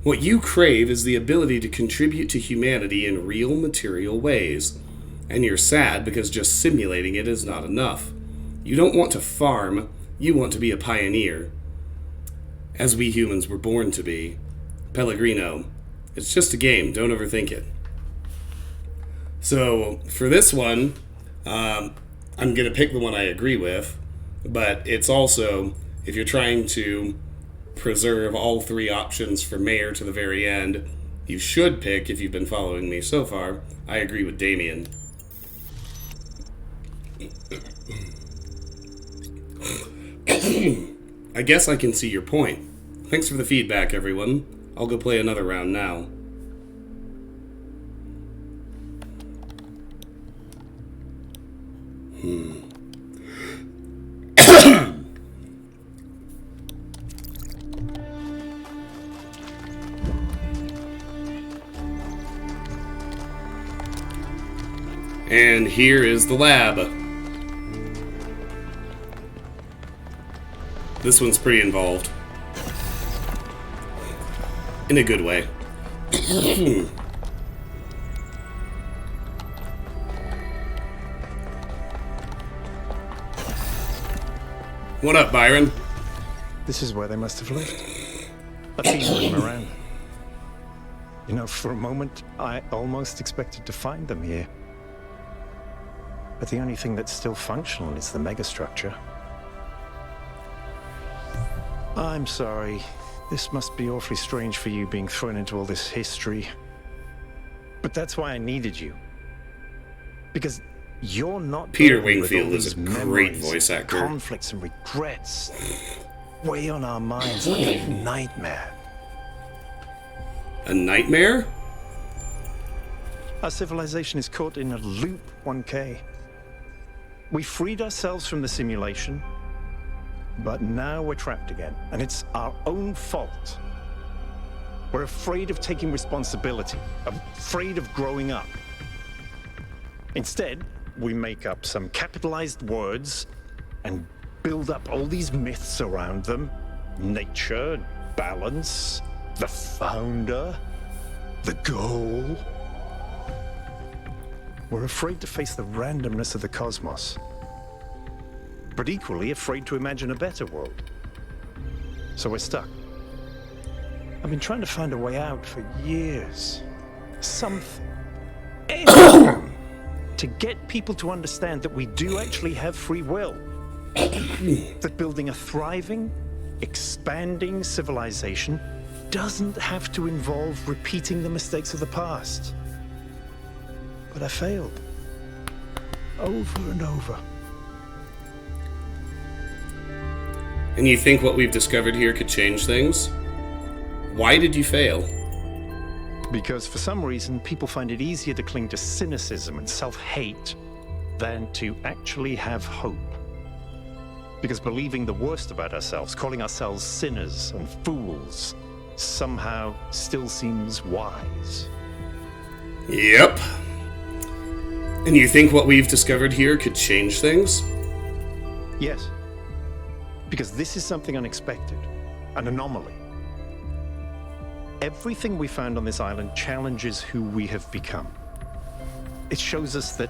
What you crave is the ability to contribute to humanity in real material ways, and you're sad because just simulating it is not enough. You don't want to farm, you want to be a pioneer. As we humans were born to be. Pellegrino. It's just a game, don't overthink it. So, for this one, I'm going to pick the one I agree with, but it's also, if you're trying to preserve all three options for mayor to the very end, you should pick, if you've been following me so far, I agree with Damien. I guess I can see your point. Thanks for the feedback, everyone. I'll go play another round now. And here is the lab. This one's pretty involved. In a good way. What up, Byron? This is where they must have lived. Athena and Miranda. You know, for a moment, I almost expected to find them here. But the only thing that's still functional is the megastructure. I'm sorry. This must be awfully strange for you being thrown into all this history. But that's why I needed you. Because you're not... Peter Wingfield is a great voice actor. Conflicts and regrets weigh on our minds like a nightmare. A nightmare? Our civilization is caught in a loop, 1K. We freed ourselves from the simulation, but now we're trapped again, and it's our own fault. We're afraid of taking responsibility, afraid of growing up. Instead, we make up some capitalized words and build up all these myths around them. Nature, balance, the founder, the goal. We're afraid to face the randomness of the cosmos, but equally afraid to imagine a better world. So we're stuck. I've been trying to find a way out for years. Something. Anything. To get people to understand that we do actually have free will. That building a thriving, expanding civilization doesn't have to involve repeating the mistakes of the past. But I failed. Over and over. And you think what we've discovered here could change things? Why did you fail? Because for some reason, people find it easier to cling to cynicism and self-hate than to actually have hope. Because believing the worst about ourselves, calling ourselves sinners and fools, somehow still seems wise. Yep. And you think what we've discovered here could change things? Yes. Because this is something unexpected, an anomaly. Everything we found on this island challenges who we have become. It shows us that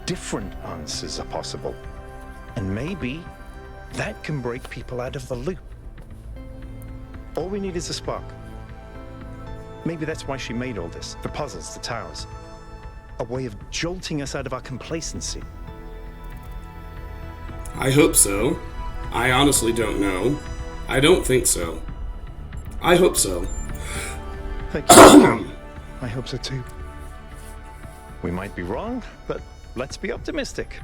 different answers are possible. And maybe that can break people out of the loop. All we need is a spark. Maybe that's why she made all this, the puzzles, the towers. A way of jolting us out of our complacency. I hope so. I honestly don't know. I don't think so. I hope so. Thank you. I hope so too. We might be wrong, but let's be optimistic.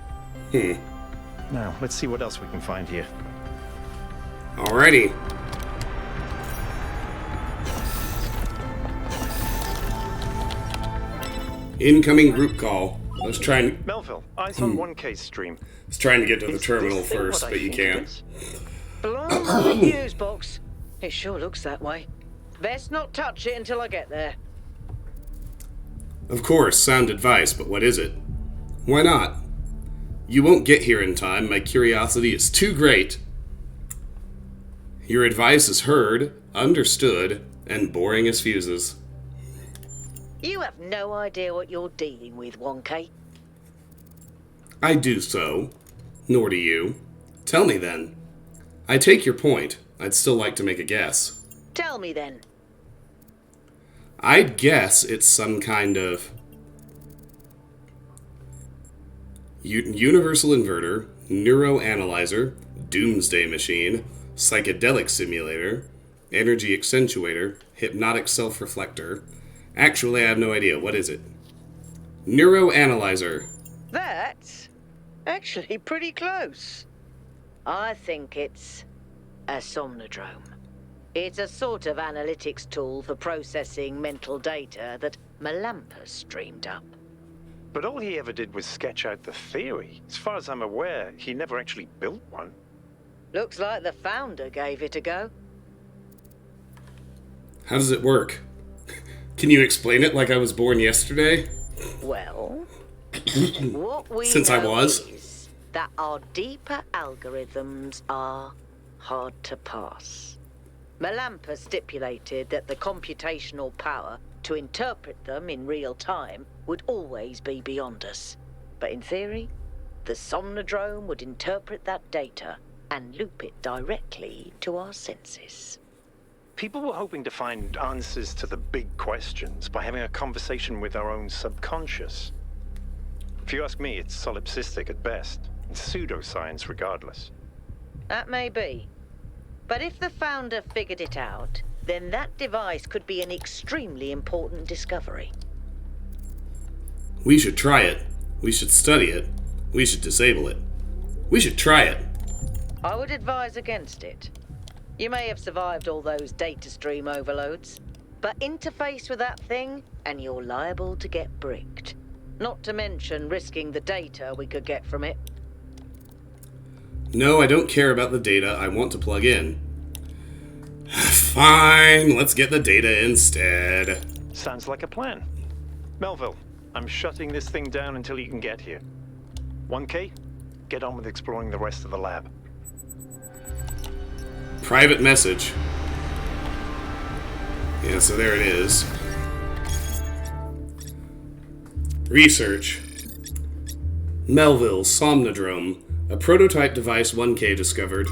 Now, let's see what else we can find here. Alrighty. Incoming group call. I was trying Melville, eyes on 1K's stream. to get to the Is terminal this thing first, what I but you think it can't. is? Blimey, news box. It sure looks that way. Best not touch it until I get there. Of course, sound advice, but what is it? Why not? You won't get here in time. My curiosity is too great. Your advice is heard, understood, and boring as fuses. You have no idea what you're dealing with, 1K. I do so. Nor do you. Tell me then. I take your point. I'd still like to make a guess. Tell me then. I'd guess it's some kind of universal inverter, neuroanalyzer, doomsday machine, psychedelic simulator, energy accentuator, hypnotic self-reflector. Actually, I have no idea. What is it? Neuroanalyzer. That's actually pretty close. I think it's a somnodrome. It's a sort of analytics tool for processing mental data that Melampus streamed up. But all he ever did was sketch out the theory. As far as I'm aware, he never actually built one. Looks like the founder gave it a go. How does it work? Can you explain it like I was born yesterday? Well, what we Since I know was. is that our deeper algorithms are hard to pass. Melampus stipulated that the computational power to interpret them in real time would always be beyond us. But in theory, the Somnodrome would interpret that data and loop it directly to our senses. People were hoping to find answers to the big questions by having a conversation with our own subconscious. If you ask me, it's solipsistic at best, and pseudoscience regardless. That may be. But if the founder figured it out, then that device could be an extremely important discovery. We should try it. We should study it. We should disable it. We should try it. I would advise against it. You may have survived all those data stream overloads, but interface with that thing and you're liable to get bricked. Not to mention risking the data we could get from it. No, I don't care about the data. I want to plug in. Fine, let's get the data instead. Sounds like a plan. Melville, I'm shutting this thing down until you can get here. 1K, get on with exploring the rest of the lab. Private message. Yeah, so there it is. Research. Melville Somnodrome, a prototype device 1K discovered.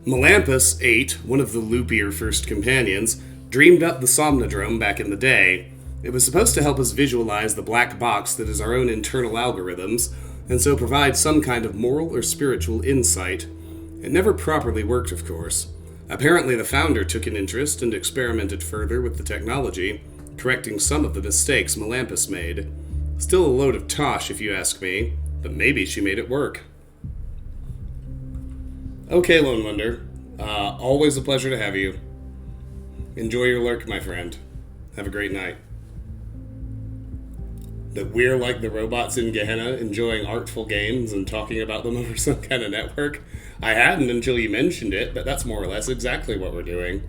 Melampus 8, one of the loopier first companions, dreamed up the Somnodrome back in the day. It was supposed to help us visualize the black box that is our own internal algorithms, and so provide some kind of moral or spiritual insight. It never properly worked, of course. Apparently the founder took an interest and experimented further with the technology, correcting some of the mistakes Melampus made. Still a load of tosh, if you ask me, but maybe she made it work. Okay, Lone Wonder. Always a pleasure to have you. Enjoy your lurk, my friend. Have a great night. That we're like the robots in Gehenna, enjoying artful games and talking about them over some kind of network. I hadn't until you mentioned it, but that's more or less exactly what we're doing.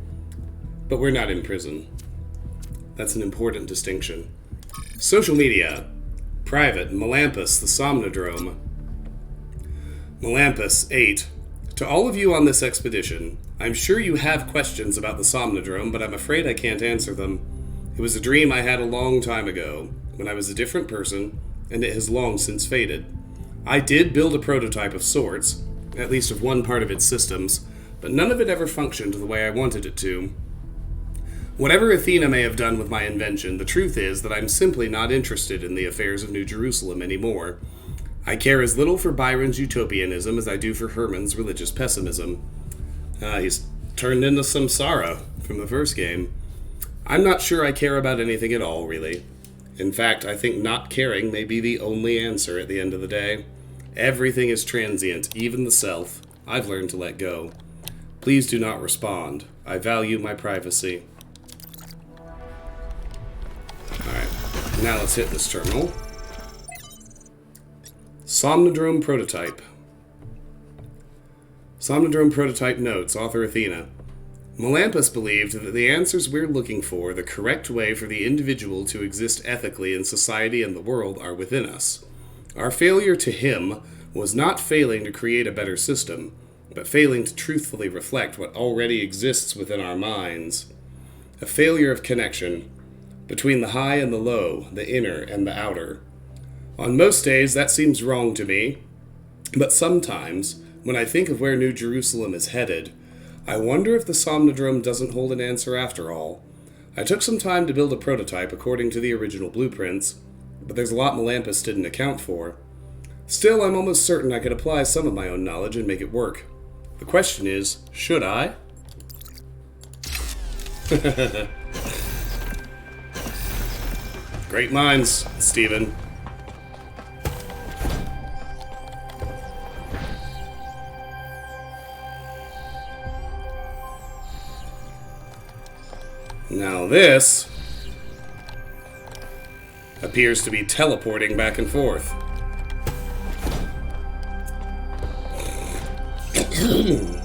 But we're not in prison. That's an important distinction. Social media. Private, Melampus, the Somnodrome. Melampus 8. To all of you on this expedition, I'm sure you have questions about the Somnodrome, but I'm afraid I can't answer them. It was a dream I had a long time ago, when I was a different person, and it has long since faded. I did build a prototype of sorts, at least of one part of its systems, but none of it ever functioned the way I wanted it to. Whatever Athena may have done with my invention, the truth is that I'm simply not interested in the affairs of New Jerusalem anymore. I care as little for Byron's utopianism as I do for Herman's religious pessimism. He's turned into Samsara from the first game. I'm not sure I care about anything at all, really. In fact, I think not caring may be the only answer at the end of the day. Everything is transient, even the self. I've learned to let go. Please do not respond. I value my privacy. Alright. Now let's hit this terminal. Somnodrome Prototype. Somnodrome Prototype notes, author Athena. Melampus believed that the answers we're looking for, the correct way for the individual to exist ethically in society and the world, are within us. Our failure to him was not failing to create a better system, but failing to truthfully reflect what already exists within our minds. A failure of connection between the high and the low, the inner and the outer. On most days, that seems wrong to me, but sometimes, when I think of where New Jerusalem is headed, I wonder if the Somnodrome doesn't hold an answer after all. I took some time to build a prototype according to the original blueprints, but there's a lot Melampus didn't account for. Still, I'm almost certain I could apply some of my own knowledge and make it work. The question is, should I? Great minds, Stephen. Now this appears to be teleporting back and forth.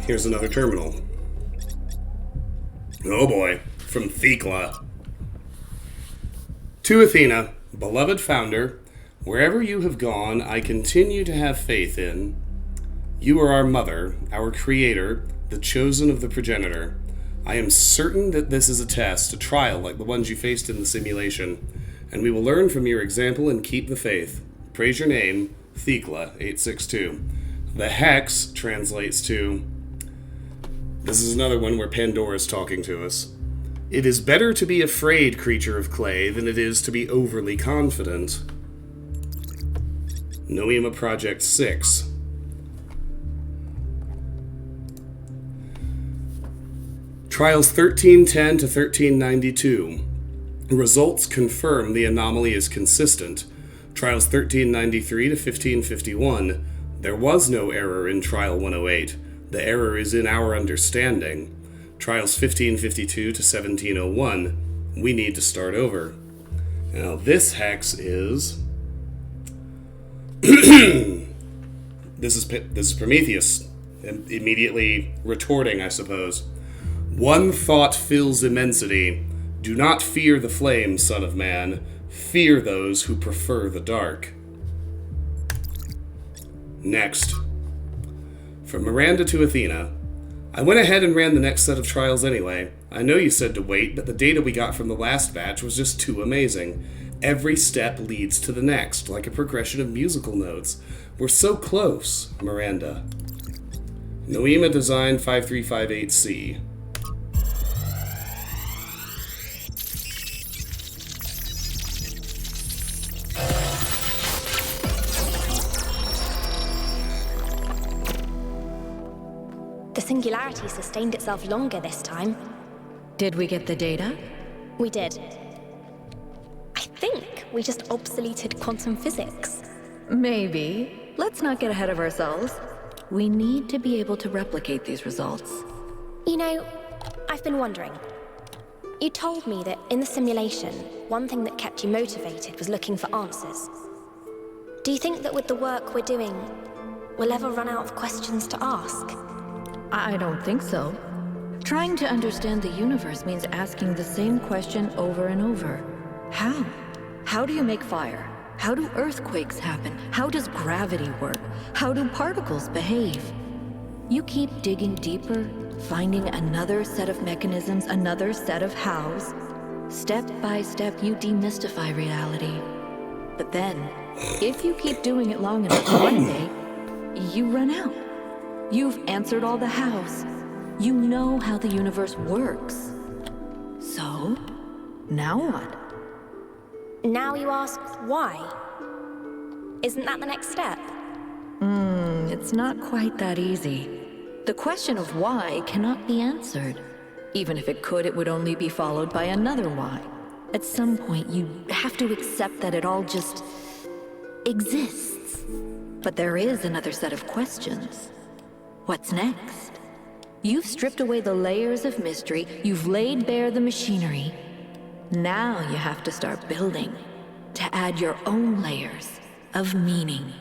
Here's another terminal. Oh boy, from Thekla. To Athena, beloved founder, wherever you have gone, I continue to have faith in. You are our mother, our creator, the chosen of the progenitor. I am certain that this is a test, a trial like the ones you faced in the simulation, and we will learn from your example and keep the faith. Praise your name, Thekla 862. The hex translates to... This is another one where Pandora's talking to us. It is better to be afraid, creature of clay, than it is to be overly confident. Noema Project 6. Trials 1310 to 1392. Results confirm the anomaly is consistent. Trials 1393 to 1551. There was no error in Trial 108. The error is in our understanding. Trials 1552 to 1701. We need to start over. Now this hex is... This is Prometheus. Immediately retorting, I suppose. One thought fills immensity. Do not fear the flame, son of man. Fear those who prefer the dark. Next. From Miranda to Athena. I went ahead and ran the next set of trials anyway. I know you said to wait, but the data we got from the last batch was just too amazing. Every step leads to the next, like a progression of musical notes. We're so close, Miranda. Noema Design 5358C. The singularity sustained itself longer this time. Did we get the data? We did. I think we just obsoleted quantum physics. Maybe. Let's not get ahead of ourselves. We need to be able to replicate these results. You know, I've been wondering. You told me that in the simulation, one thing that kept you motivated was looking for answers. Do you think that with the work we're doing, we'll ever run out of questions to ask? I don't think so. Trying to understand the universe means asking the same question over and over. How? How do you make fire? How do earthquakes happen? How does gravity work? How do particles behave? You keep digging deeper, finding another set of mechanisms, another set of hows. Step by step, you demystify reality. But then, if you keep doing it long enough, one day, you run out. You've answered all the hows. You know how the universe works. So, now what? Now you ask why? Isn't that the next step? It's not quite that easy. The question of why cannot be answered. Even if it could, it would only be followed by another why. At some point, you have to accept that it all just exists. But there is another set of questions. What's next? You've stripped away the layers of mystery, you've laid bare the machinery. Now you have to start building. to add your own layers of meaning.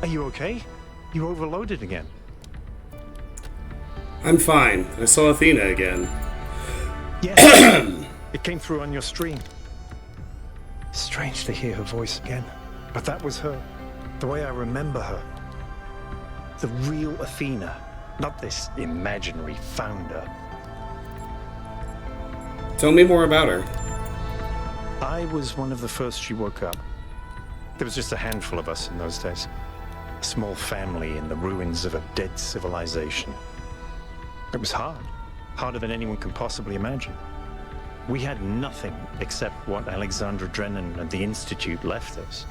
Are you okay? You overloaded again. I'm fine. I saw Athena again. Yes. It came through on your stream. Strange to hear her voice again. But that was her. The way I remember her. The real Athena. Not this imaginary founder. Tell me more about her. I was one of the first she woke up. There was just a handful of us in those days. A small family in the ruins of a dead civilization. It was hard. Harder than anyone can possibly imagine. We had nothing except what Alexandra Drennan and the Institute left us.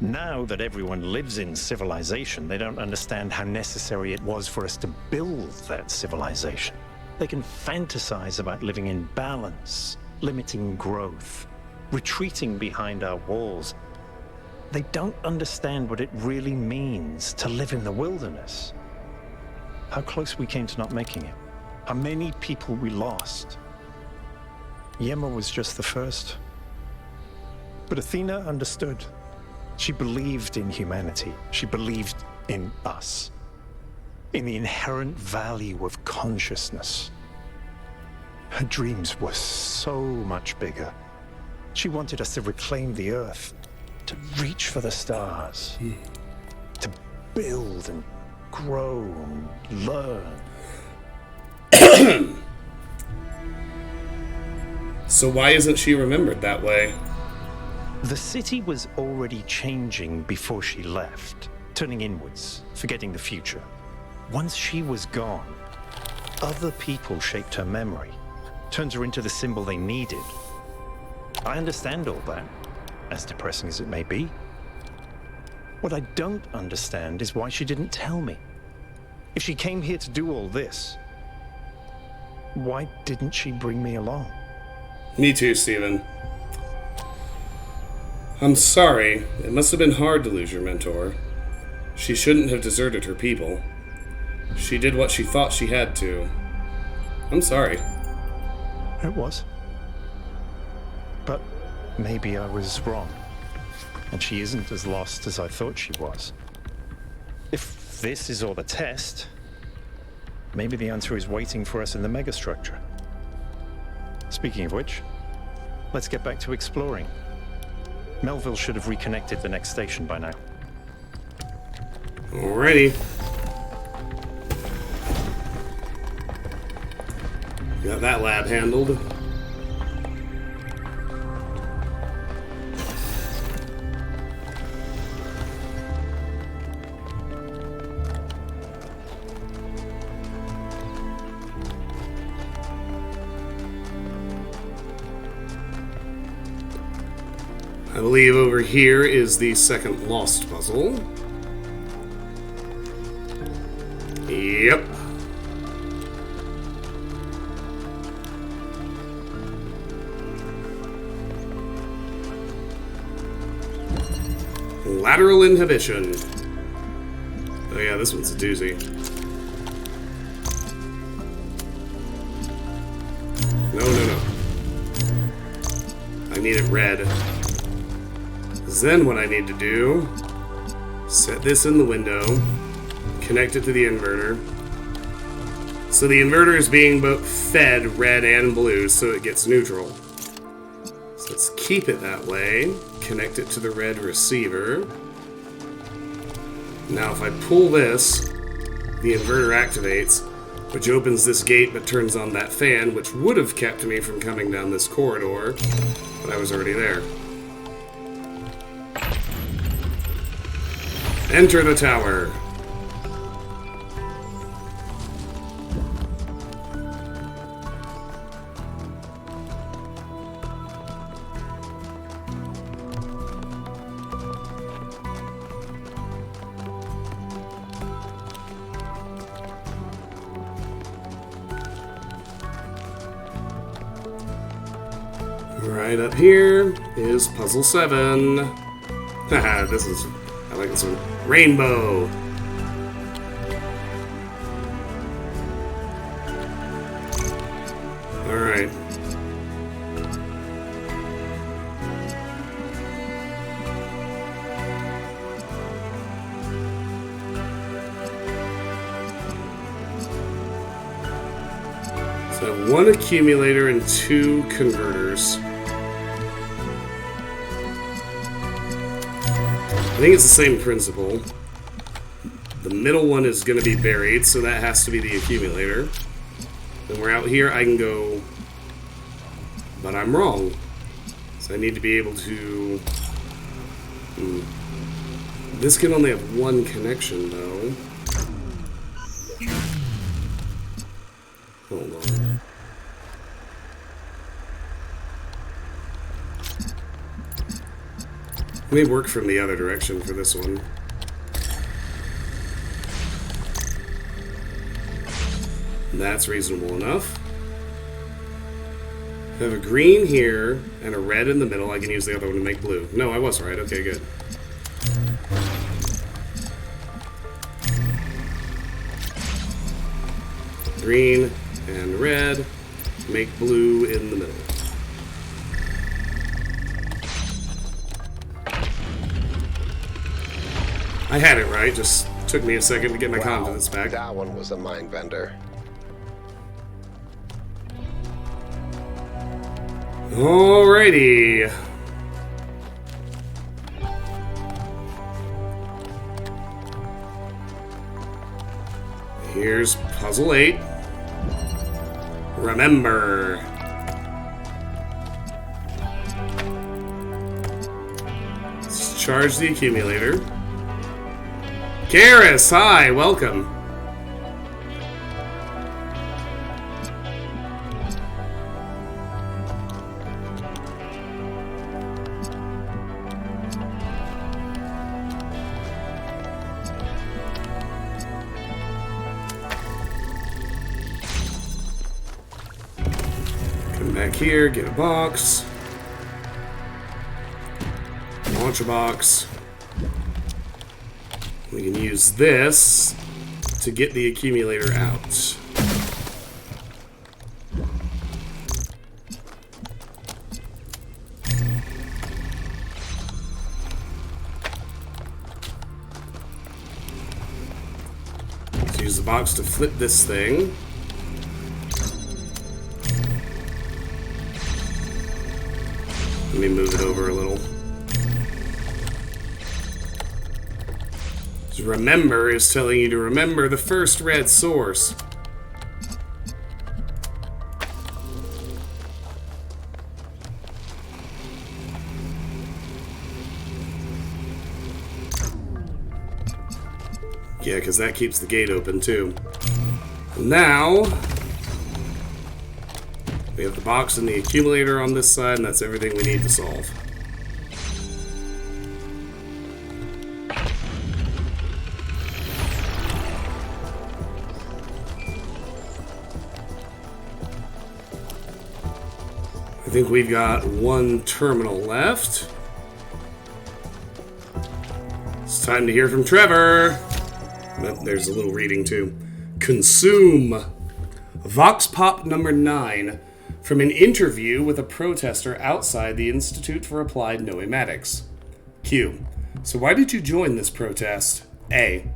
Now that everyone lives in civilization, they don't understand how necessary it was for us to build that civilization. They can fantasize about living in balance, limiting growth, retreating behind our walls. They don't understand what it really means to live in the wilderness. How close we came to not making it. How many people we lost. Yema was just the first. But Athena understood. She believed in humanity. She believed in us. In the inherent value of consciousness. Her dreams were so much bigger. She wanted us to reclaim the Earth, to reach for the stars, to build and grow and learn. So why isn't she remembered that way? The city was already changing before she left, turning inwards, forgetting the future. Once she was gone, other people shaped her memory, turned her into the symbol they needed. I understand all that, as depressing as it may be. What I don't understand is why she didn't tell me. If she came here to do all this, why didn't she bring me along? Me too, Stephen. I'm sorry. It must have been hard to lose your mentor. She shouldn't have deserted her people. She did what she thought she had to. I'm sorry. It was. But maybe I was wrong. And she isn't as lost as I thought she was. If this is all a test, maybe the answer is waiting for us in the megastructure. Speaking of which, let's get back to exploring. Melville should have reconnected the next station by now. Alrighty. Got that lab handled. I believe over here is the second lost puzzle. Yep. Lateral inhibition. Oh yeah, this one's a doozy. No. I need it red. Then what I need to do, set this in the window, connect it to the inverter. So the inverter is being both fed red and blue, so it gets neutral. So let's keep it that way, connect it to the red receiver. Now if I pull this, the inverter activates, which opens this gate but turns on that fan, which would have kept me from coming down this corridor, but I was already there. Enter the tower. Right up here is puzzle 7. Haha, I like this one. Rainbow. Alright. So 1 accumulator and 2 converters. I think it's the same principle. The middle one is going to be buried, so that has to be the accumulator. Then we're out here, I can go... But I'm wrong. So I need to be able to... This can only have 1 connection, though. Hold on. May work from the other direction for this one. That's reasonable enough. I have a green here and a red in the middle. I can use the other one to make blue. No, I was right. Okay, good. Green and red. Make blue in the middle. I had it right, just took me a second to get my confidence back. That one was a mind bender. Alrighty. Here's puzzle 8. Remember. Let's charge the accumulator. Karis, hi, welcome. Come back here, get a box. Launch a box. We can use this to get the accumulator out. Let's use the box to flip this thing. Let me move it over a little. Remember is telling you to remember the first red source. Yeah, because that keeps the gate open too. Now, we have the box and the accumulator on this side, and that's everything we need to solve. I think we've got 1 terminal left. It's time to hear from Trevor. Oh, there's a little reading too. Consume. Vox Pop number 9 from an interview with a protester outside the Institute for Applied Noematics. Q. So why did you join this protest? A.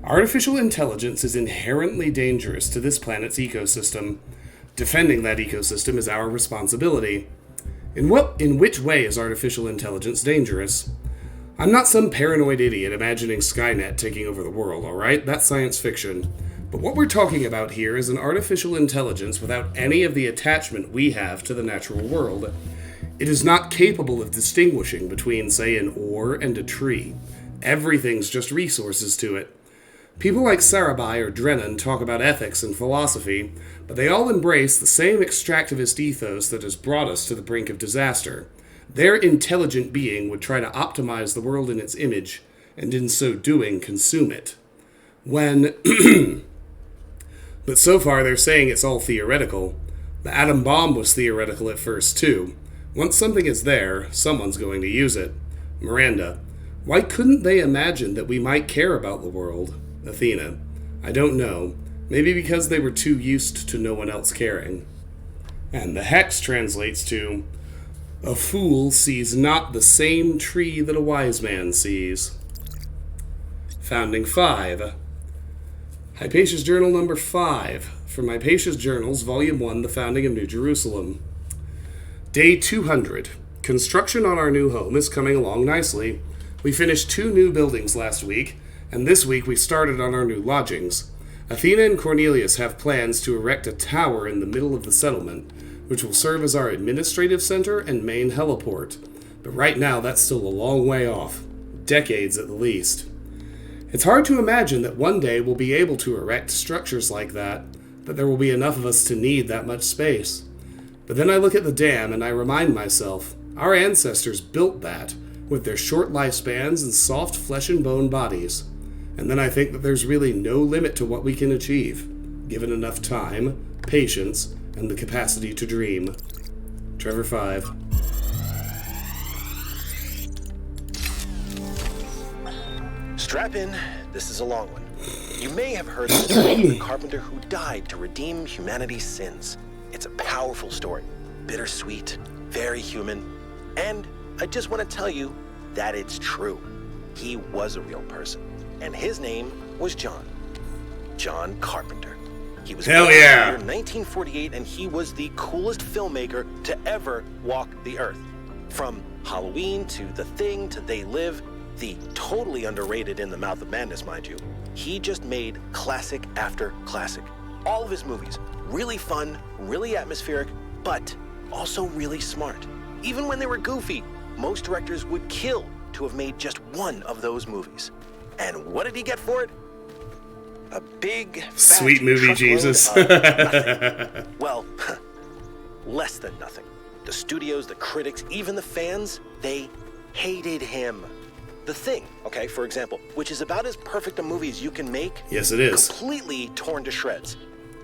Artificial intelligence is inherently dangerous to this planet's ecosystem. Defending that ecosystem is our responsibility. In which way is artificial intelligence dangerous? I'm not some paranoid idiot imagining Skynet taking over the world, alright? That's science fiction. But what we're talking about here is an artificial intelligence without any of the attachment we have to the natural world. It is not capable of distinguishing between, say, an ore and a tree. Everything's just resources to it. People like Sarabai or Drennan talk about ethics and philosophy, but they all embrace the same extractivist ethos that has brought us to the brink of disaster. Their intelligent being would try to optimize the world in its image, and in so doing, consume it. But so far they're saying it's all theoretical. The atom bomb was theoretical at first, too. Once something is there, someone's going to use it. Miranda, why couldn't they imagine that we might care about the world? Athena, I don't know. Maybe because they were too used to no one else caring. And the hex translates to, a fool sees not the same tree that a wise man sees. Founding 5. Hypatia's Journal number 5. From Hypatia's Journals, Volume 1, The Founding of New Jerusalem. Day 200. Construction on our new home is coming along nicely. We finished 2 new buildings last week, and this week we started on our new lodgings. Athena and Cornelius have plans to erect a tower in the middle of the settlement, which will serve as our administrative center and main heliport. But right now, that's still a long way off. Decades at the least. It's hard to imagine that one day we'll be able to erect structures like that there will be enough of us to need that much space. But then I look at the dam and I remind myself, our ancestors built that, with their short lifespans and soft flesh and bone bodies. And then I think that there's really no limit to what we can achieve, given enough time, patience, and the capacity to dream. Trevor 5. Strap in, this is a long one. You may have heard the story of the carpenter who died to redeem humanity's sins. It's a powerful story, bittersweet, very human, and I just want to tell you that it's true. He was a real person, and his name was John. John Carpenter. He was born in the year 1948, and he was the coolest filmmaker to ever walk the earth. From Halloween to The Thing to They Live, the totally underrated In the Mouth of Madness, mind you, he just made classic after classic. All of his movies, really fun, really atmospheric, but also really smart. Even when they were goofy, most directors would kill to have made just one of those movies. And what did he get for it? A big, fat sweet movie, Jesus. Of nothing. Well, less than nothing. The studios, the critics, even the fans, they hated him. The Thing, okay, for example, which is about as perfect a movie as you can make. Yes, it is. Completely torn to shreds.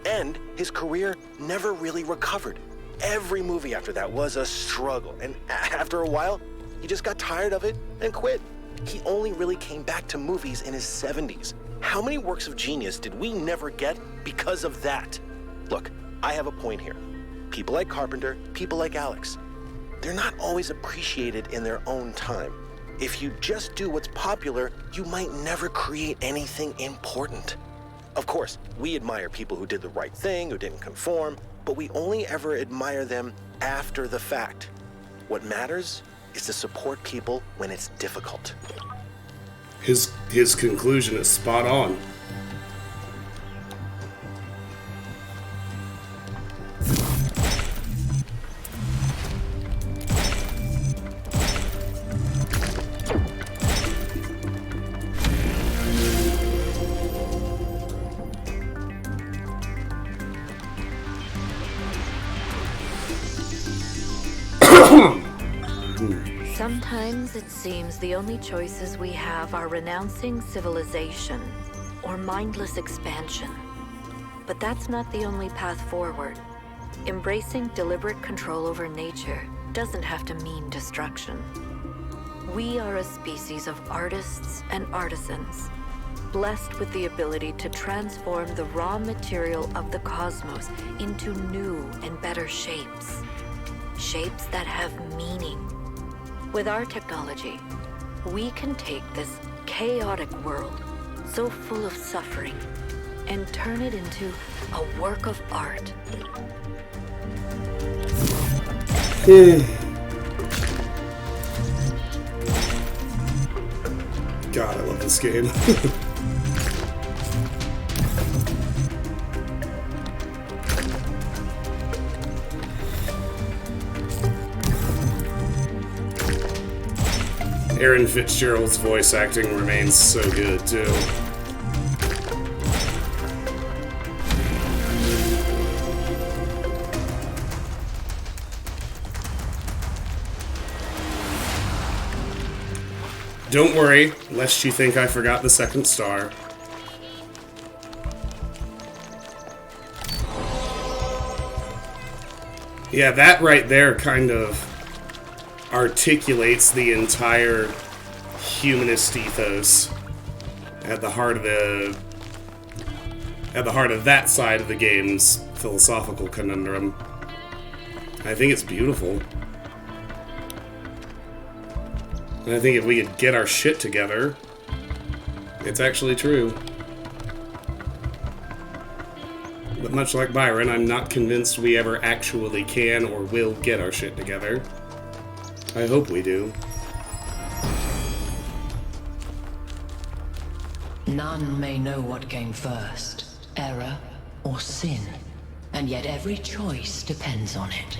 And his career never really recovered. Every movie after that was a struggle. And after a while, he just got tired of it and quit. He only really came back to movies in his 70s. How many works of genius did we never get because of that? Look, I have a point here. People like Carpenter, people like Alex, they're not always appreciated in their own time. If you just do what's popular, you might never create anything important. Of course, we admire people who did the right thing, who didn't conform, but we only ever admire them after the fact. What matters is to support people when it's difficult. His conclusion is spot on. Sometimes it seems the only choices we have are renouncing civilization or mindless expansion. But that's not the only path forward. Embracing deliberate control over nature doesn't have to mean destruction. We are a species of artists and artisans, blessed with the ability to transform the raw material of the cosmos into new and better shapes. Shapes that have meaning. With our technology, we can take this chaotic world, so full of suffering, and turn it into a work of art. God, I love this game. Aaron Fitzgerald's voice acting remains so good, too. Don't worry, lest you think I forgot the second star. Yeah, that right there kind of articulates the entire humanist ethos at the heart of that side of the game's philosophical conundrum. I think it's beautiful. And I think if we could get our shit together, it's actually true. But much like Byron, I'm not convinced we ever actually can or will get our shit together. I hope we do. None may know what came first, error or sin, and yet every choice depends on it.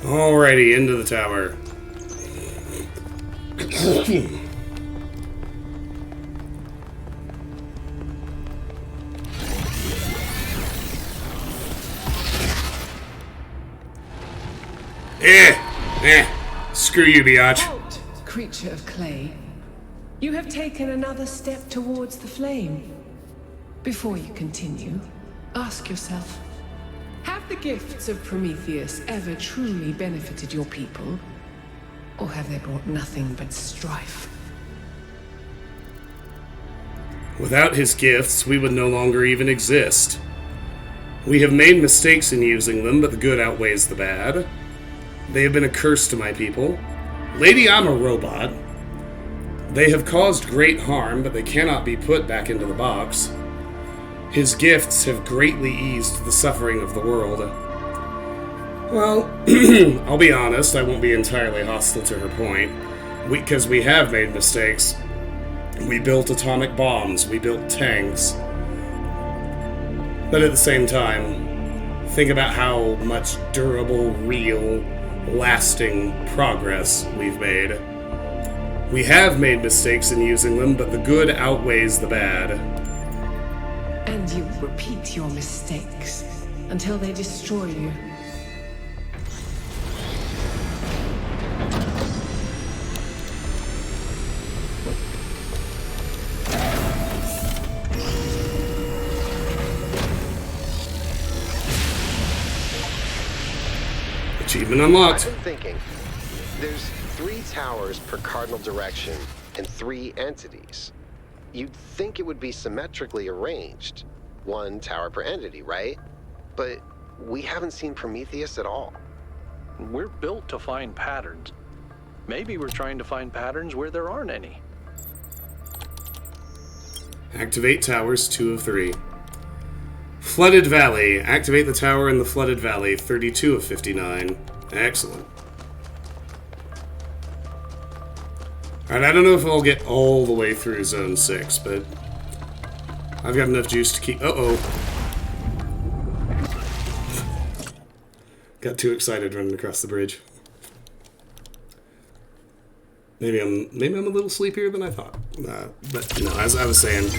Alrighty, into the tower. Screw you, biatch. Halt, creature of clay. You have taken another step towards the flame. Before you continue, ask yourself, have the gifts of Prometheus ever truly benefited your people? Or have they brought nothing but strife? Without his gifts, we would no longer even exist. We have made mistakes in using them, but the good outweighs the bad. They have been a curse to my people. Lady, I'm a robot. They have caused great harm, but they cannot be put back into the box. His gifts have greatly eased the suffering of the world. Well, I'll be honest, I won't be entirely hostile to her point. Because we have made mistakes. We built atomic bombs, we built tanks. But at the same time, think about how much durable, real, lasting progress we've made. We have made mistakes in using them, but the good outweighs the bad. And you repeat your mistakes until they destroy you. Achievement unlocked. I've been thinking, there's 3 towers per cardinal direction and 3 entities. You'd think it would be symmetrically arranged. 1 tower per entity, right? But we haven't seen Prometheus at all. We're built to find patterns. Maybe we're trying to find patterns where there aren't any. Activate towers 2 of 3. Flooded Valley. Activate the tower in the Flooded Valley 32 of 59. Excellent. Alright, I don't know if I'll get all the way through Zone 6, but I've got enough juice to keep... Uh-oh. Got too excited running across the bridge. Maybe I'm a little sleepier than I thought. But no, as I was saying...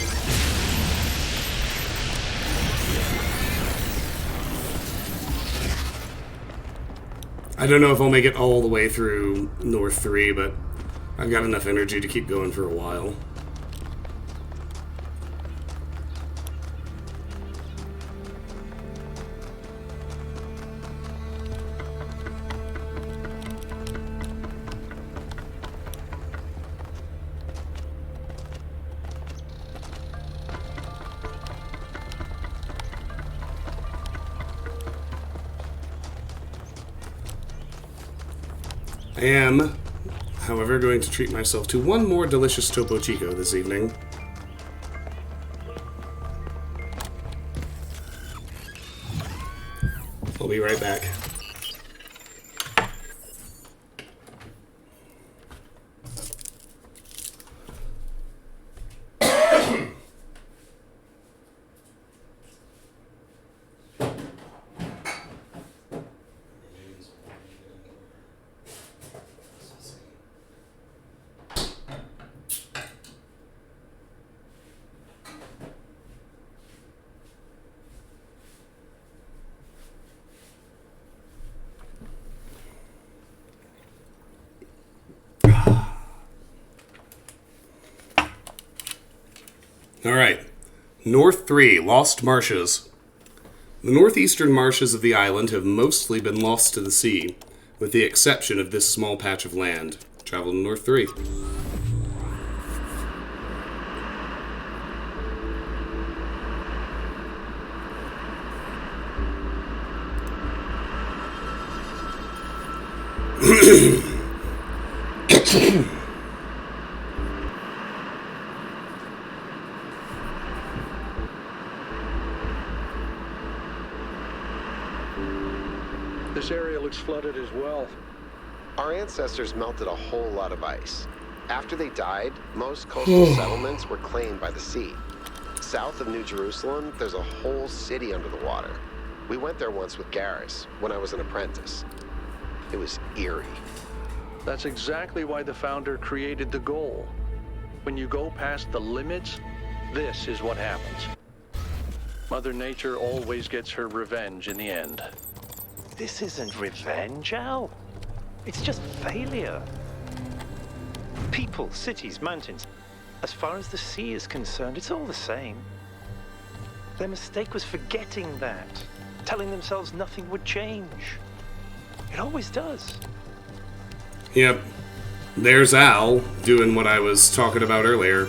I don't know if I'll make it all the way through North 3, but I've got enough energy to keep going for a while. I am, however, going to treat myself to one more delicious Topo Chico this evening. I'll be right back. Alright. North 3, Lost Marshes. The northeastern marshes of the island have mostly been lost to the sea, with the exception of this small patch of land. Travel to North 3. This area looks flooded as well. Our ancestors melted a whole lot of ice. After they died, most coastal settlements were claimed by the sea. South of New Jerusalem, there's a whole city under the water. We went there once with Garrus, when I was an apprentice. It was eerie. That's exactly why the Founder created the goal. When you go past the limits, this is what happens. Mother Nature always gets her revenge in the end. This isn't revenge, Al. It's just failure. People, cities, mountains. As far as the sea is concerned, it's all the same. Their mistake was forgetting that, telling themselves nothing would change. It always does. Yep. There's Al doing what I was talking about earlier.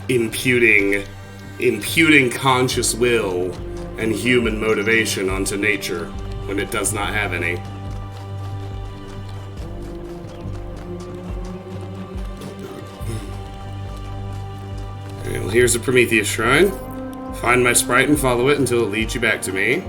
Imputing conscious will and human motivation onto nature when it does not have any. Well, here's a Prometheus shrine. Find my sprite and follow it until it leads you back to me.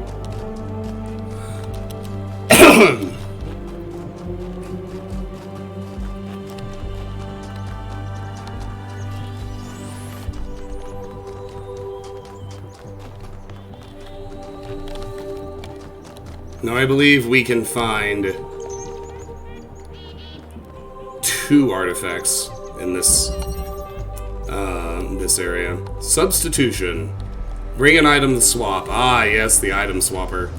Now I believe we can find 2 artifacts in this area. Substitution. Bring an item to swap. Ah, yes, the item swapper.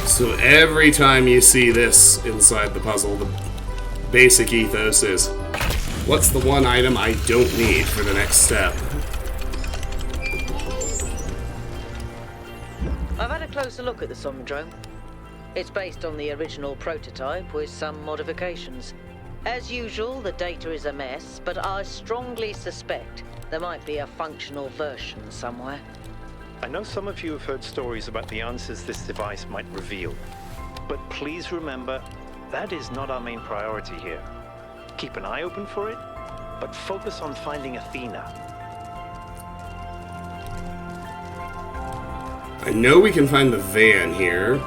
So every time you see this inside the puzzle, the basic ethos is, what's the one item I don't need for the next step? I've had a closer look at the Somnodrome. It's based on the original prototype with some modifications. As usual, the data is a mess, but I strongly suspect there might be a functional version somewhere. I know some of you have heard stories about the answers this device might reveal, but please remember, that is not our main priority here. Keep an eye open for it, but focus on finding Athena. I know we can find the van here.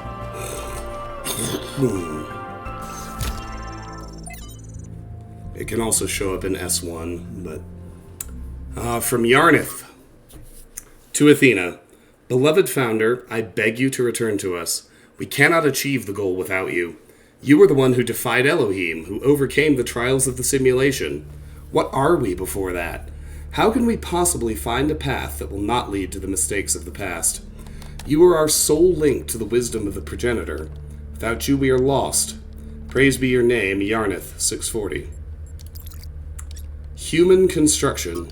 It can also show up in S1, but... from Yarnith. To Athena. Beloved Founder, I beg you to return to us. We cannot achieve the goal without you. You were the one who defied Elohim, who overcame the trials of the simulation. What are we before that? How can we possibly find a path that will not lead to the mistakes of the past? You are our sole link to the wisdom of the progenitor. Without you, we are lost. Praise be your name, Yarnith, 640. Human Construction.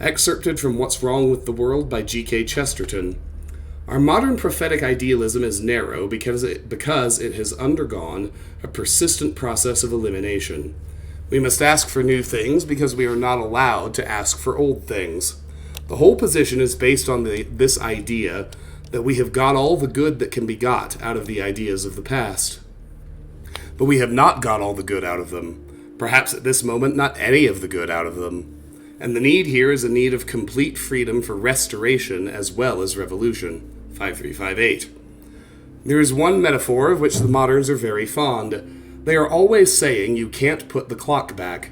Excerpted from What's Wrong with the World by G.K. Chesterton. Our modern prophetic idealism is narrow because it has undergone a persistent process of elimination. We must ask for new things because we are not allowed to ask for old things. The whole position is based on this idea that we have got all the good that can be got out of the ideas of the past. But we have not got all the good out of them. Perhaps at this moment, not any of the good out of them. And the need here is a need of complete freedom for restoration as well as revolution. 5358. There is one metaphor of which the moderns are very fond. They are always saying you can't put the clock back.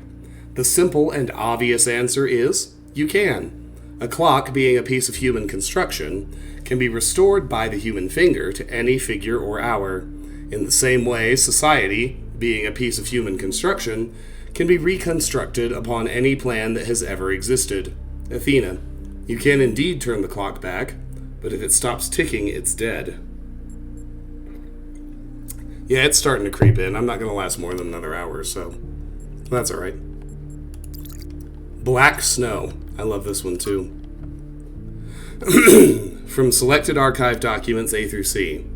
The simple and obvious answer is, you can. A clock, being a piece of human construction, can be restored by the human finger to any figure or hour. In the same way, society, being a piece of human construction, can be reconstructed upon any plan that has ever existed. Athena, you can indeed turn the clock back, but if it stops ticking, it's dead. Yeah, it's starting to creep in. I'm not going to last more than another hour, so that's alright. Black Snow. I love this one, too. From selected archive documents A through C.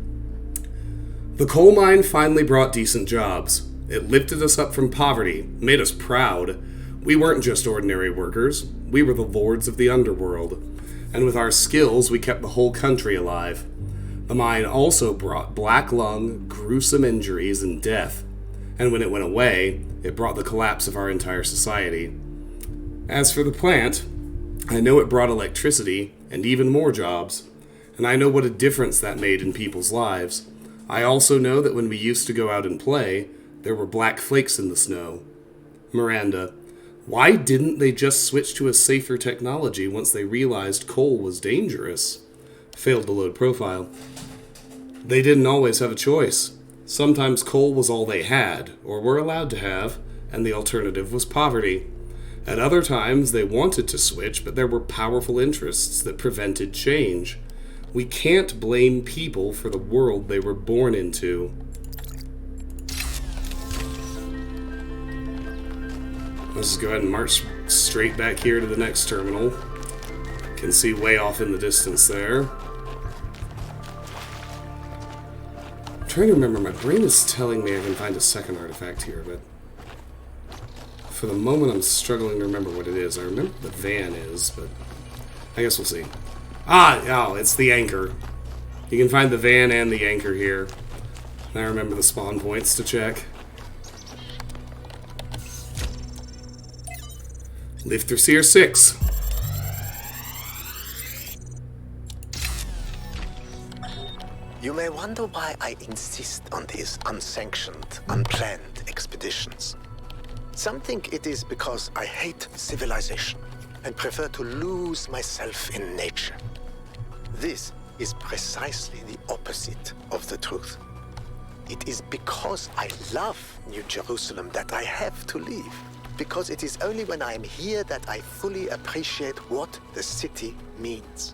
The coal mine finally brought decent jobs. It lifted us up from poverty, made us proud. We weren't just ordinary workers. We were the lords of the underworld. And with our skills, we kept the whole country alive. The mine also brought black lung, gruesome injuries, and death. And when it went away, it brought the collapse of our entire society. As for the plant, I know it brought electricity and even more jobs. And I know what a difference that made in people's lives. I also know that when we used to go out and play, there were black flakes in the snow. Miranda, why didn't they just switch to a safer technology once they realized coal was dangerous? Failed to load profile. They didn't always have a choice. Sometimes coal was all they had, or were allowed to have, and the alternative was poverty. At other times, they wanted to switch, but there were powerful interests that prevented change. We can't blame people for the world they were born into. Let's just go ahead and march straight back here to the next terminal. Can see way off in the distance there. I'm trying to remember, my brain is telling me I can find a second artifact here, but for the moment I'm struggling to remember what it is. I remember the van is, but I guess we'll see. Oh, it's the anchor. You can find the van and the anchor here. And I remember the spawn points to check. Lift through Seer 6. You may wonder why I insist on these unsanctioned, unplanned expeditions. Some think it is because I hate civilization and prefer to lose myself in nature. This is precisely the opposite of the truth. It is because I love New Jerusalem that I have to leave. Because it is only when I am here that I fully appreciate what the city means.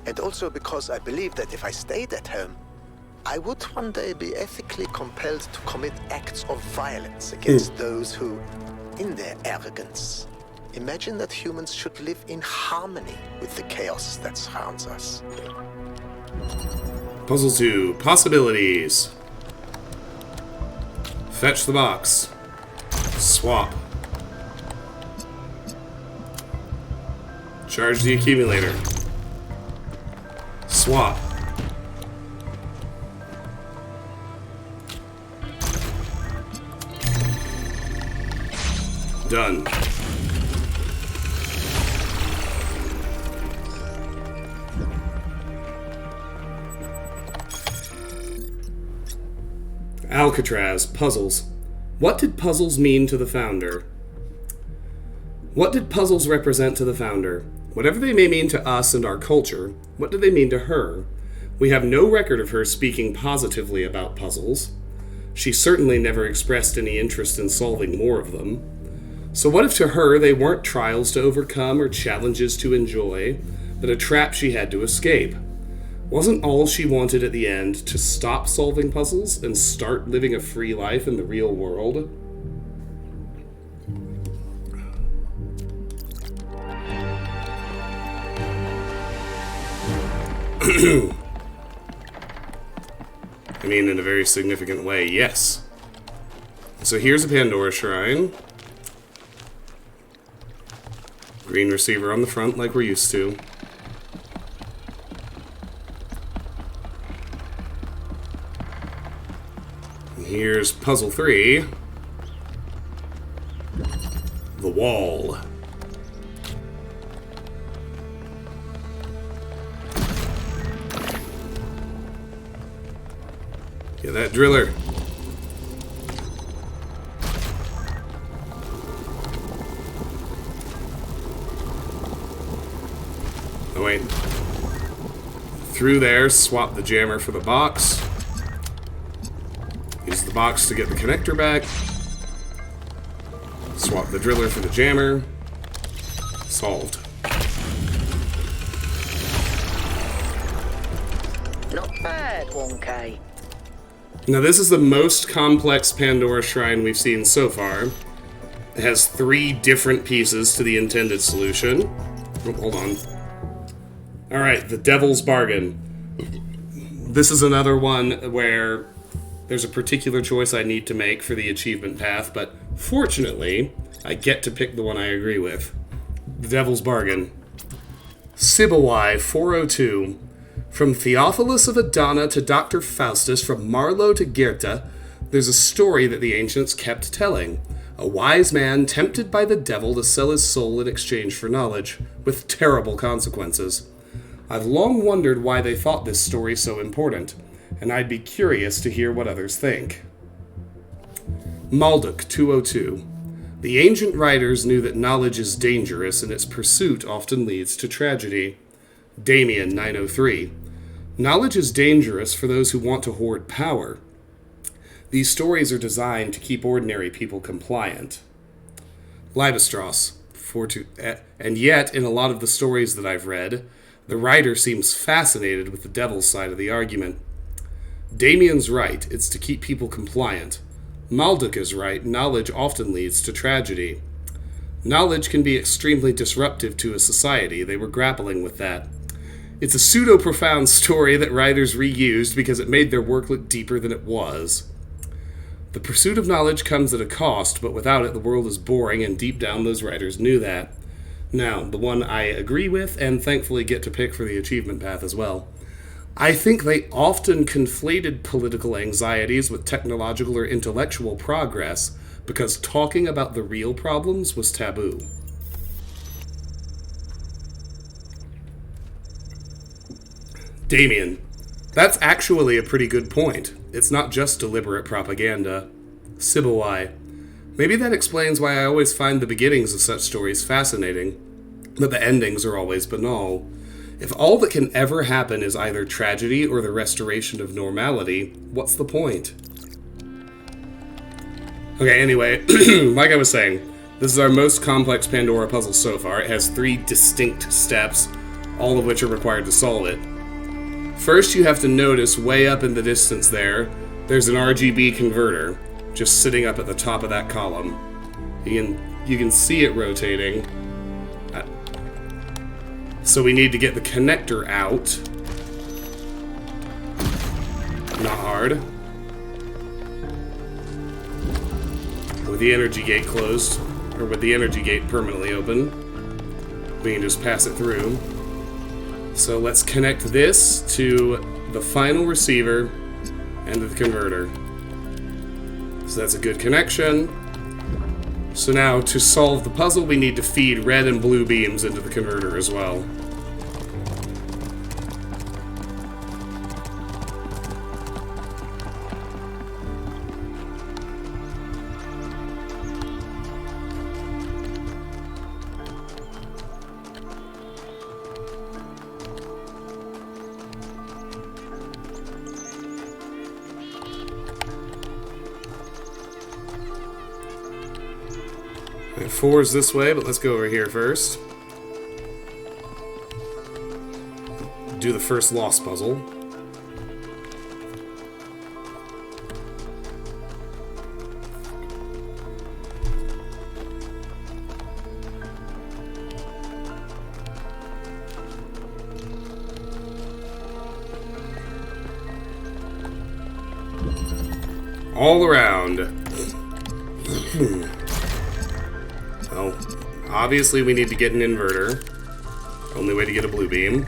And also because I believe that if I stayed at home, I would one day be ethically compelled to commit acts of violence against those who, in their arrogance, imagine that humans should live in harmony with the chaos that surrounds us. Puzzle 2. Possibilities. Fetch the box. Swap. Charge the accumulator. Swap. Done. Alcatraz. Puzzles. What did puzzles mean to the founder? What did puzzles represent to the founder? Whatever they may mean to us and our culture, what did they mean to her? We have no record of her speaking positively about puzzles. She certainly never expressed any interest in solving more of them. So what if to her they weren't trials to overcome or challenges to enjoy, but a trap she had to escape? Wasn't all she wanted at the end to stop solving puzzles and start living a free life in the real world? I mean, in a very significant way, yes. So here's a Pandora Shrine. Green receiver on the front like we're used to. And here's puzzle 3. The wall. Get that driller. Oh wait. Through there, swap the jammer for the box. Use the box to get the connector back. Swap the driller for the jammer. Solved. Not bad, 1K. Now, this is the most complex Pandora Shrine we've seen so far. It has 3 different pieces to the intended solution. Oh, hold on. Alright, the Devil's Bargain. This is another one where there's a particular choice I need to make for the achievement path, but fortunately, I get to pick the one I agree with. The Devil's Bargain. Sibawai 402. From Theophilus of Adana to Dr. Faustus, from Marlowe to Goethe, there's a story that the ancients kept telling. A wise man tempted by the devil to sell his soul in exchange for knowledge, with terrible consequences. I've long wondered why they thought this story so important, and I'd be curious to hear what others think. Malduk 202. The ancient writers knew that knowledge is dangerous and its pursuit often leads to tragedy. Damien 903. Knowledge is dangerous for those who want to hoard power. These stories are designed to keep ordinary people compliant. Libestros 42. And yet, in a lot of the stories that I've read, the writer seems fascinated with the devil's side of the argument. Damien's right, it's to keep people compliant. Malduk is right, knowledge often leads to tragedy. Knowledge can be extremely disruptive to a society, they were grappling with that. It's a pseudo-profound story that writers reused because it made their work look deeper than it was. The pursuit of knowledge comes at a cost, but without it the world is boring, and deep down those writers knew that. Now, the one I agree with, and thankfully get to pick for the achievement path as well. I think they often conflated political anxieties with technological or intellectual progress, because talking about the real problems was taboo. Damien. That's actually a pretty good point. It's not just deliberate propaganda. Sibawai. Maybe that explains why I always find the beginnings of such stories fascinating, but the endings are always banal. If all that can ever happen is either tragedy or the restoration of normality, what's the point? Okay, anyway, like I was saying, this is our most complex Pandora puzzle so far. It has 3 distinct steps, all of which are required to solve it. First, you have to notice way up in the distance there's an RGB converter just sitting up at the top of that column. You can see it rotating. So we need to get the connector out. Not hard. With the energy gate closed, or with the energy gate permanently open, we can just pass it through. So let's connect this to the final receiver and the converter. So that's a good connection. So now, to solve the puzzle, we need to feed red and blue beams into the converter as well. And 4 is this way, but let's go over here first. Do the first lost puzzle. All around. Well, obviously we need to get an inverter. Only way to get a blue beam.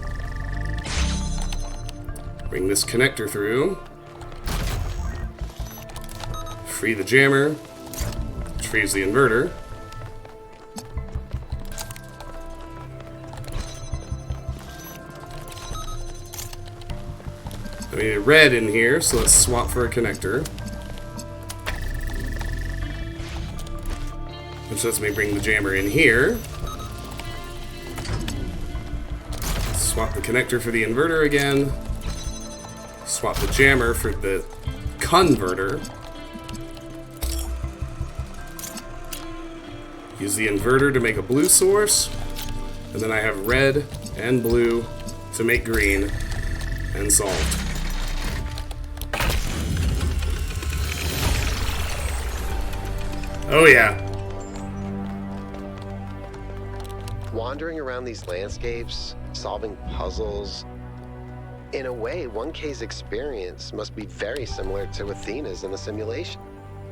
Bring this connector through. Free the jammer, which frees the inverter. I need a red in here, so let's swap for a connector. Which lets me bring the jammer in here. Swap the connector for the inverter again. Swap the jammer for the converter. Use the inverter to make a blue source. And then I have red and blue to make green. And solved. Oh, yeah. Wandering around these landscapes, solving puzzles. In a way, 1K's experience must be very similar to Athena's in the simulation.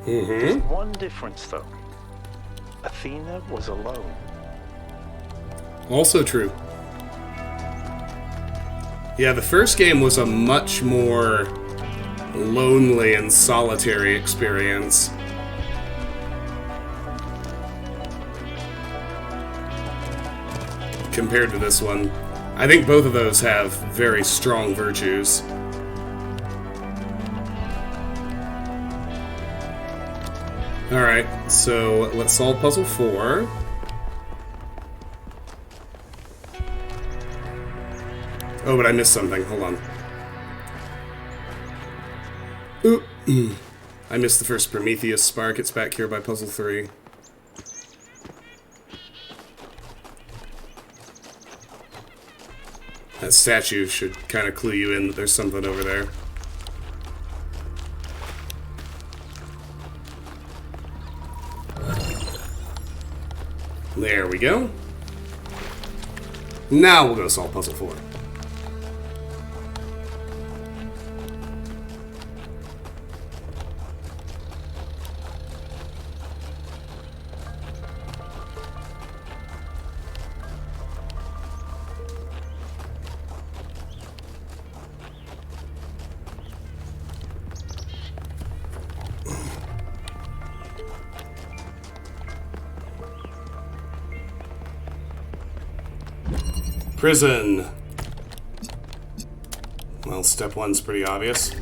There's one difference, though. Athena was alone. Also true. Yeah, the first game was a much more lonely and solitary experience. Compared to this one. I think both of those have very strong virtues. Alright, so let's solve puzzle 4. Oh, but I missed something. Hold on. Ooh. I missed the first Prometheus spark. It's back here by puzzle 3. That statue should kind of clue you in that there's something over there. There we go. Now we'll go solve puzzle 4. Prison. Well, step 1's pretty obvious.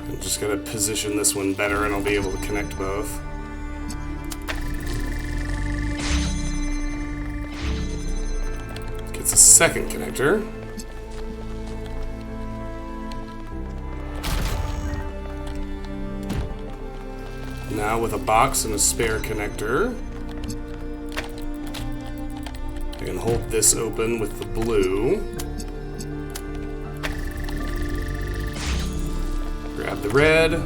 I'm just gonna position this one better and I'll be able to connect both. It's a second connector. Now with a box and a spare connector, I can hold this open with the blue. Grab the red.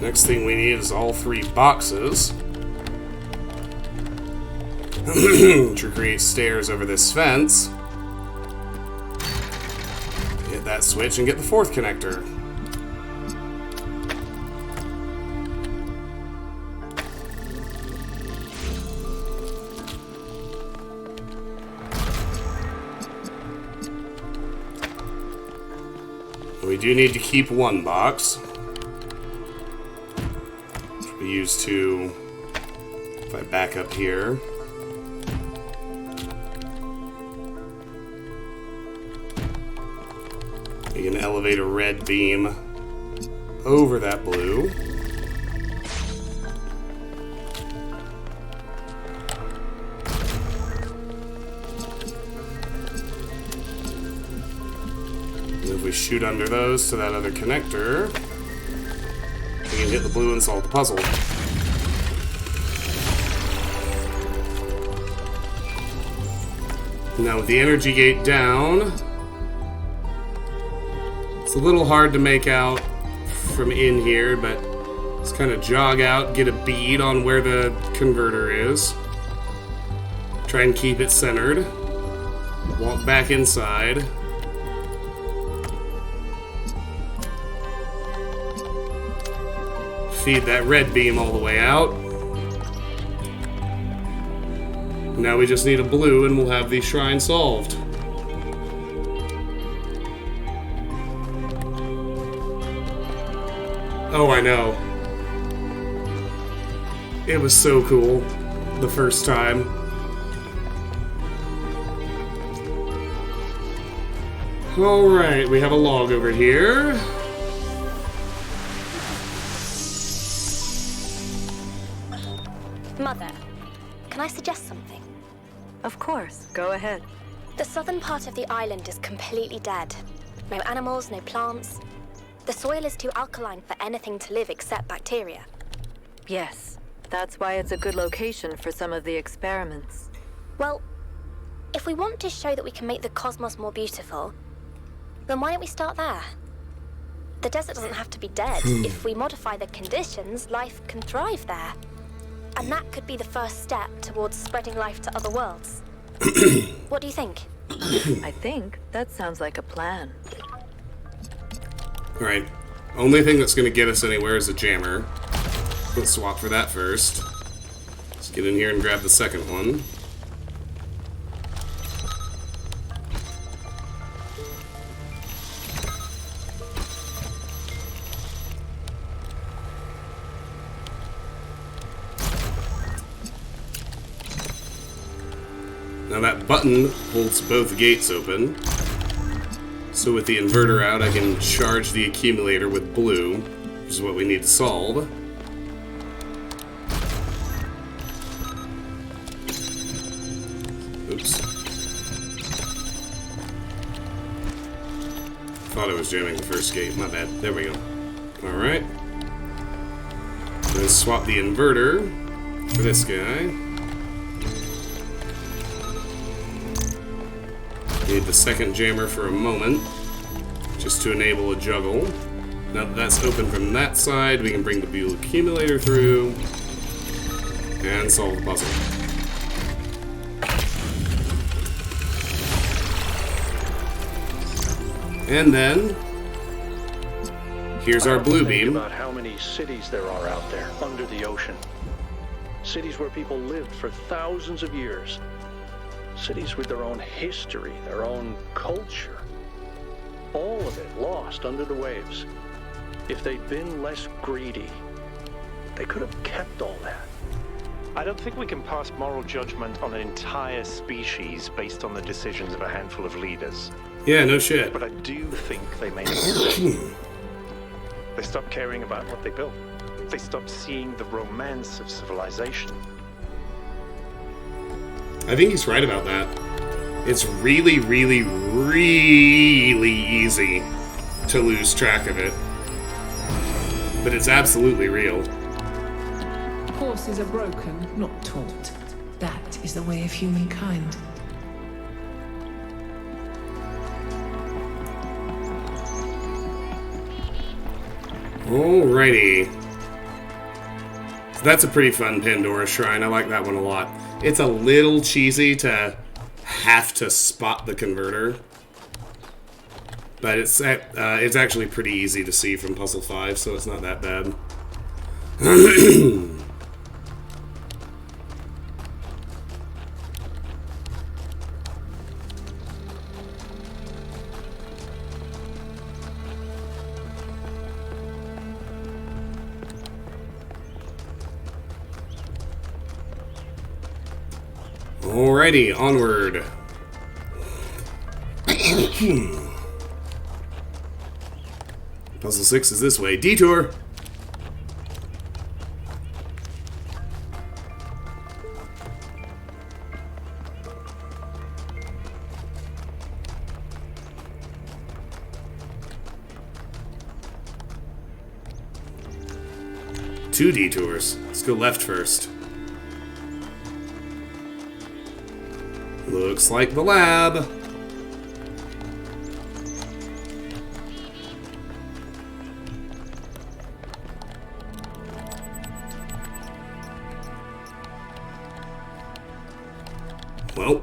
Next thing we need is all 3 boxes to create stairs over this fence. Hit that switch and get the 4th connector. We do need to keep 1 box. Used to, if I back up here, we can elevate a red beam over that blue. And if we shoot under those to that other connector, we can hit the blue and solve the puzzle. Now with the energy gate down, it's a little hard to make out from in here, but let's kind of jog out, get a bead on where the converter is. Try and keep it centered. Walk back inside. Feed that red beam all the way out. Now we just need a blue and we'll have the shrine solved. Oh, I know. It was so cool the first time. Alright, we have a log over here. Mother, can I suggest something? Of course, go ahead. The southern part of the island is completely dead. No animals, no plants. The soil is too alkaline for anything to live except bacteria. Yes, that's why it's a good location for some of the experiments. Well, if we want to show that we can make the cosmos more beautiful, then why don't we start there? The desert doesn't have to be dead. If we modify the conditions, life can thrive there. And that could be the first step towards spreading life to other worlds. What do you think? I think that sounds like a plan. Alright. Only thing that's going to get us anywhere is a jammer. Let's swap for that first. Let's get in here and grab the second one. Now that button holds both gates open. So with the inverter out, I can charge the accumulator with blue, which is what we need to solve. Oops. Thought I was jamming the first gate, my bad. There we go. Alright. Let's swap the inverter for this guy. Need the second jammer for a moment, just to enable a juggle. Now that that's open from that side, we can bring the blue accumulator through and solve the puzzle. And then here's our blue beam. About how many cities there are out there under the ocean. Cities where people lived for thousands of years. Cities with their own history, their own culture. All of it lost under the waves. If they'd been less greedy, they could have kept all that. I don't think we can pass moral judgment on an entire species based on the decisions of a handful of leaders. Yeah, no shit. But I do think they made a mistake. They stopped caring about what they built. They stopped seeing the romance of civilization. I think he's right about that. It's really, really, really easy to lose track of it. But it's absolutely real. Horses are broken, not taught. That is the way of humankind. Alrighty. So that's a pretty fun Pandora Shrine. I like that one a lot. It's a little cheesy to have to spot the converter. But it's actually pretty easy to see from Puzzle 5, so it's not that bad. Alrighty, onward. Puzzle 6 is this way. Detour! Two detours. Let's go left first. Looks like the lab. Well.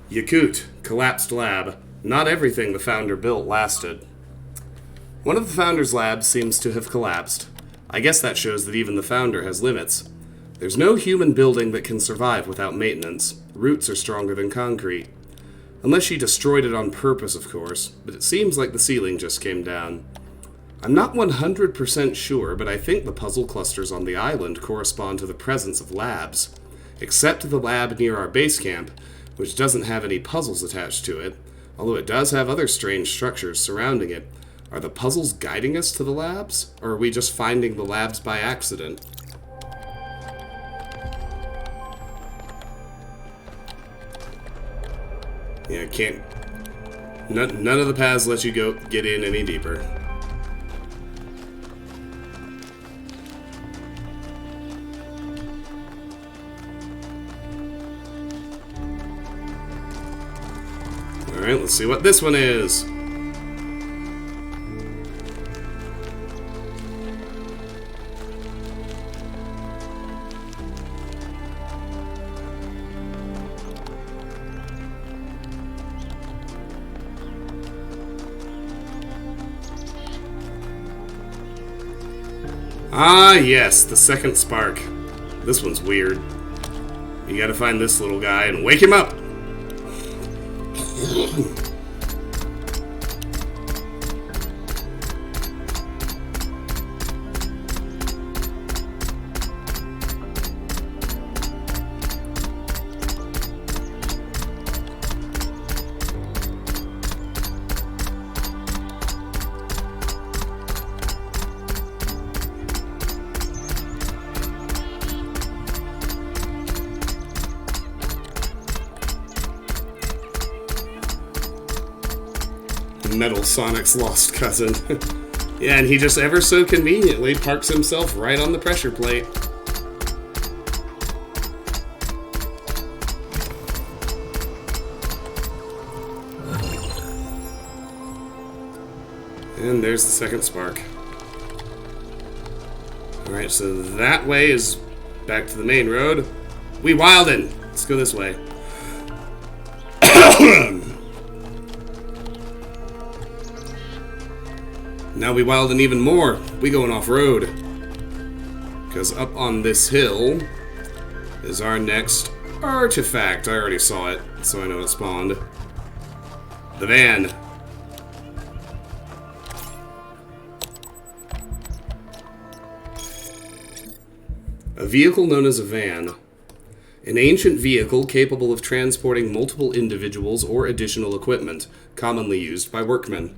Yakut, collapsed lab. Not everything the founder built lasted. One of the founder's labs seems to have collapsed. I guess that shows that even the founder has limits. There's no human building that can survive without maintenance. Roots are stronger than concrete. Unless she destroyed it on purpose, of course, but it seems like the ceiling just came down. I'm not 100% sure, but I think the puzzle clusters on the island correspond to the presence of labs. Except the lab near our base camp, which doesn't have any puzzles attached to it, although it does have other strange structures surrounding it. Are the puzzles guiding us to the labs, or are we just finding the labs by accident? Yeah, can't... None of the paths let you get in any deeper. Alright, let's see what this one is. Ah, yes, the second spark. This one's weird. You gotta find this little guy and wake him up! Metal Sonic's lost cousin. Yeah, and he just ever so conveniently parks himself right on the pressure plate. And there's the second spark. Alright, so that way is back to the main road. We wildin'! Let's go this way. Now we wildin' even more. We going off-road. Because up on this hill is our next artifact. I already saw it, so I know it spawned. The van. A vehicle known as a van. An ancient vehicle capable of transporting multiple individuals or additional equipment, commonly used by workmen.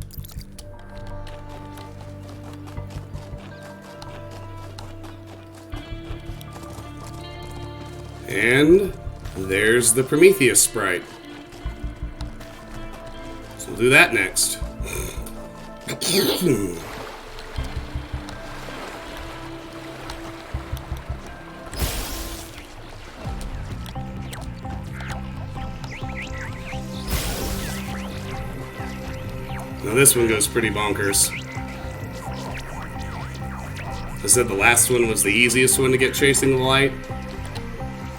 And there's the Prometheus sprite. So we'll do that next. Now this one goes pretty bonkers. I said the last one was the easiest one to get chasing the light.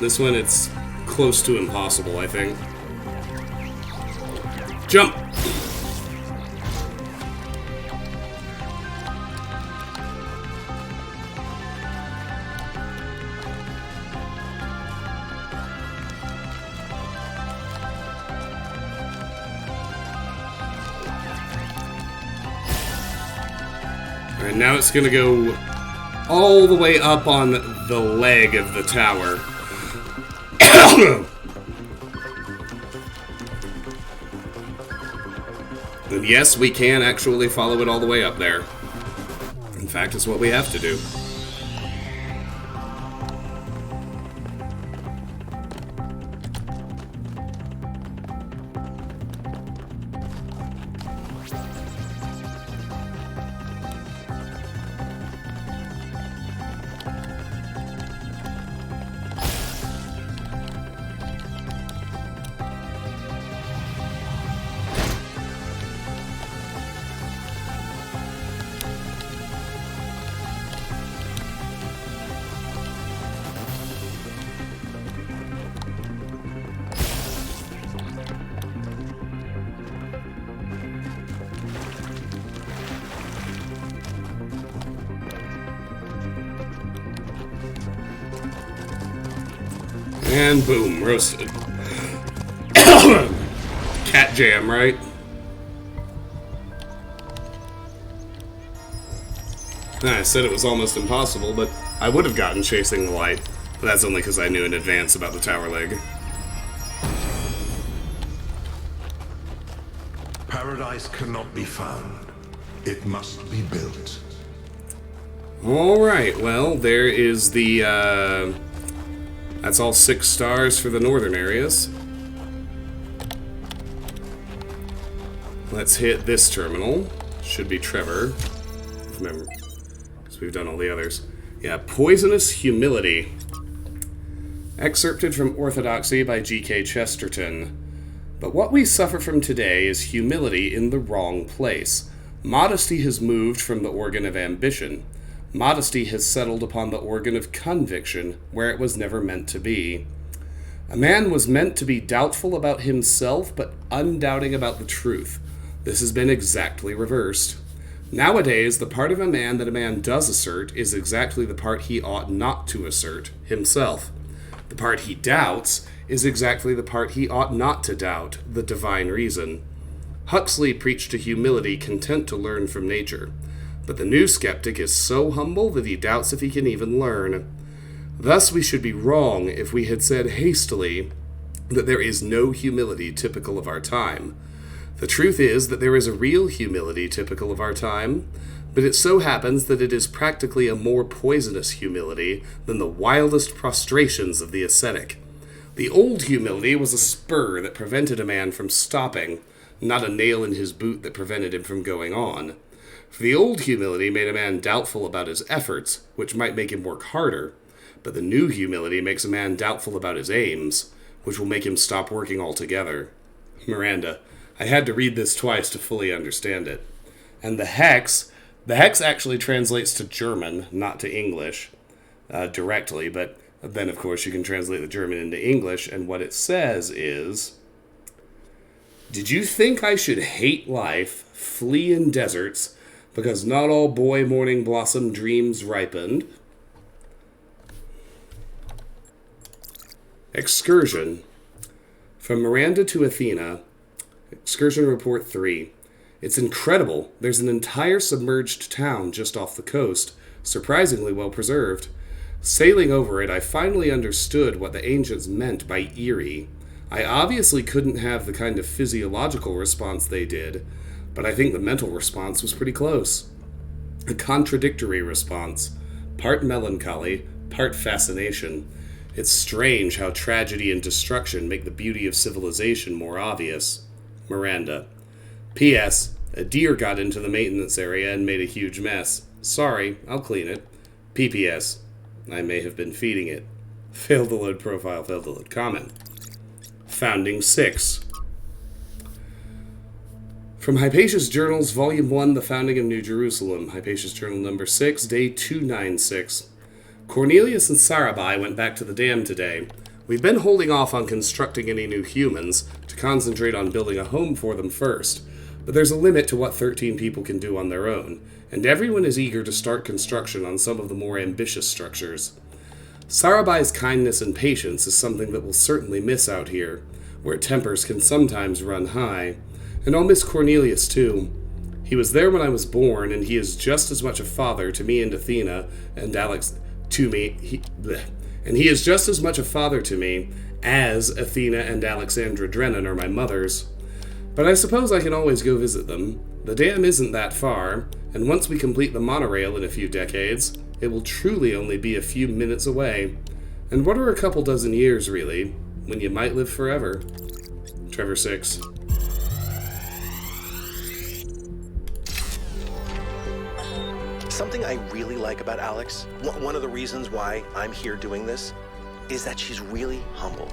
This one, it's close to impossible, I think. Jump! Alright, now it's gonna go all the way up on the leg of the tower. And yes, we can actually follow it all the way up there. In fact, it's what we have to do. And boom, roasted. Cat jam, right? I said it was almost impossible, but I would have gotten chasing the light. But that's only because I knew in advance about the tower leg. Paradise cannot be found. It must be built. Alright, well, there is the, that's all 6 stars for the northern areas. Let's hit this terminal. Should be Trevor. Remember, because we've done all the others. Yeah, Poisonous Humility. Excerpted from Orthodoxy by G.K. Chesterton. But what we suffer from today is humility in the wrong place. Modesty has moved from the organ of ambition. Modesty has settled upon the organ of conviction, where it was never meant to be. A man was meant to be doubtful about himself, but undoubting about the truth. This has been exactly reversed. Nowadays, the part of a man that a man does assert is exactly the part he ought not to assert himself. The part he doubts is exactly the part he ought not to doubt, the divine reason. Huxley preached a humility content to learn from nature, but the new skeptic is so humble that he doubts if he can even learn. Thus we should be wrong if we had said hastily that there is no humility typical of our time. The truth is that there is a real humility typical of our time, but it so happens that it is practically a more poisonous humility than the wildest prostrations of the ascetic. The old humility was a spur that prevented a man from stopping, not a nail in his boot that prevented him from going on. For the old humility made a man doubtful about his efforts, which might make him work harder, but the new humility makes a man doubtful about his aims, which will make him stop working altogether. Miranda, I had to read this twice to fully understand it. And the hex actually translates to German, not to English, directly, but then, of course, you can translate the German into English, and what it says is, did you think I should hate life, flee in deserts, because not all boy morning blossom dreams ripened? Excursion. From Miranda to Athena, Excursion Report 3. It's incredible. There's an entire submerged town just off the coast, surprisingly well preserved. Sailing over it, I finally understood what the ancients meant by eerie. I obviously couldn't have the kind of physiological response they did, but I think the mental response was pretty close. A contradictory response. Part melancholy, part fascination. It's strange how tragedy and destruction make the beauty of civilization more obvious. Miranda. P.S. A deer got into the maintenance area and made a huge mess. Sorry, I'll clean it. P.P.S. I may have been feeding it. Failed to load profile, failed to load comment. Founding 6. From Hypatia's Journals, Volume 1, The Founding of New Jerusalem. Hypatia's Journal number 6, day 296. Cornelius and Sarabai went back to the dam today. We've been holding off on constructing any new humans to concentrate on building a home for them first, but there's a limit to what 13 people can do on their own, and everyone is eager to start construction on some of the more ambitious structures. Sarabai's kindness and patience is something that we'll certainly miss out here, where tempers can sometimes run high, and I'll miss Cornelius too. He was there when I was born, and he is just as much a father to me and Athena and Alex to me. And he is just as much a father to me as Athena and Alexandra Drennan are my mothers. But I suppose I can always go visit them. The dam isn't that far, and once we complete the monorail in a few decades, it will truly only be a few minutes away. And what are a couple dozen years, really, when you might live forever? Trevor 6. Something I really like about Alex, one of the reasons why I'm here doing this, is that she's really humble.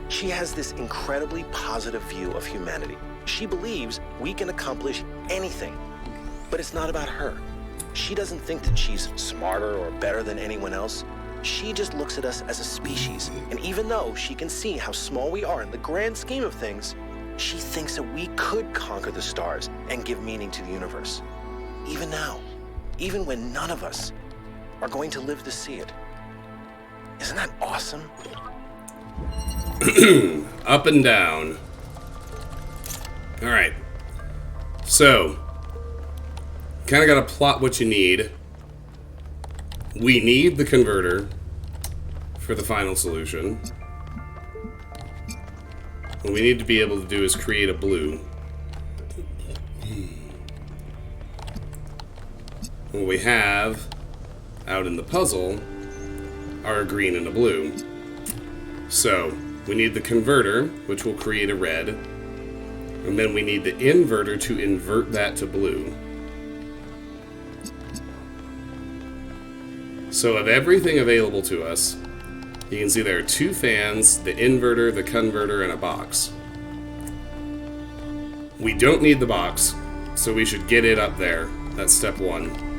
She has this incredibly positive view of humanity. She believes we can accomplish anything, but it's not about her. She doesn't think that she's smarter or better than anyone else. She just looks at us as a species, and even though she can see how small we are in the grand scheme of things, she thinks that we could conquer the stars and give meaning to the universe. Even now. Even when none of us are going to live to see it. Isn't that awesome? Up and down. Alright. So, kind of got to plot what you need. We need the converter for the final solution. What we need to be able to do is create a blue. What we have out in the puzzle are a green and a blue. So, we need the converter, which will create a red. And then we need the inverter to invert that to blue. So of everything available to us, you can see there are 2 fans, the inverter, the converter, and a box. We don't need the box, so we should get it up there. That's step 1.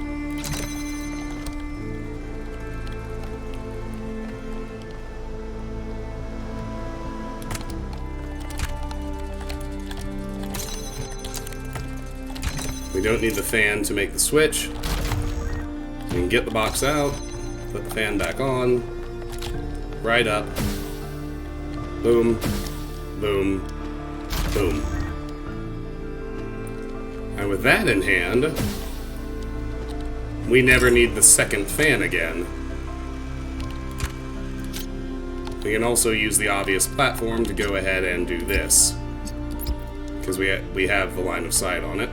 We don't need the fan to make the switch. We can get the box out, put the fan back on, right up, boom, boom, boom. And with that in hand, we never need the second fan again. We can also use the obvious platform to go ahead and do this, because we have the line of sight on it.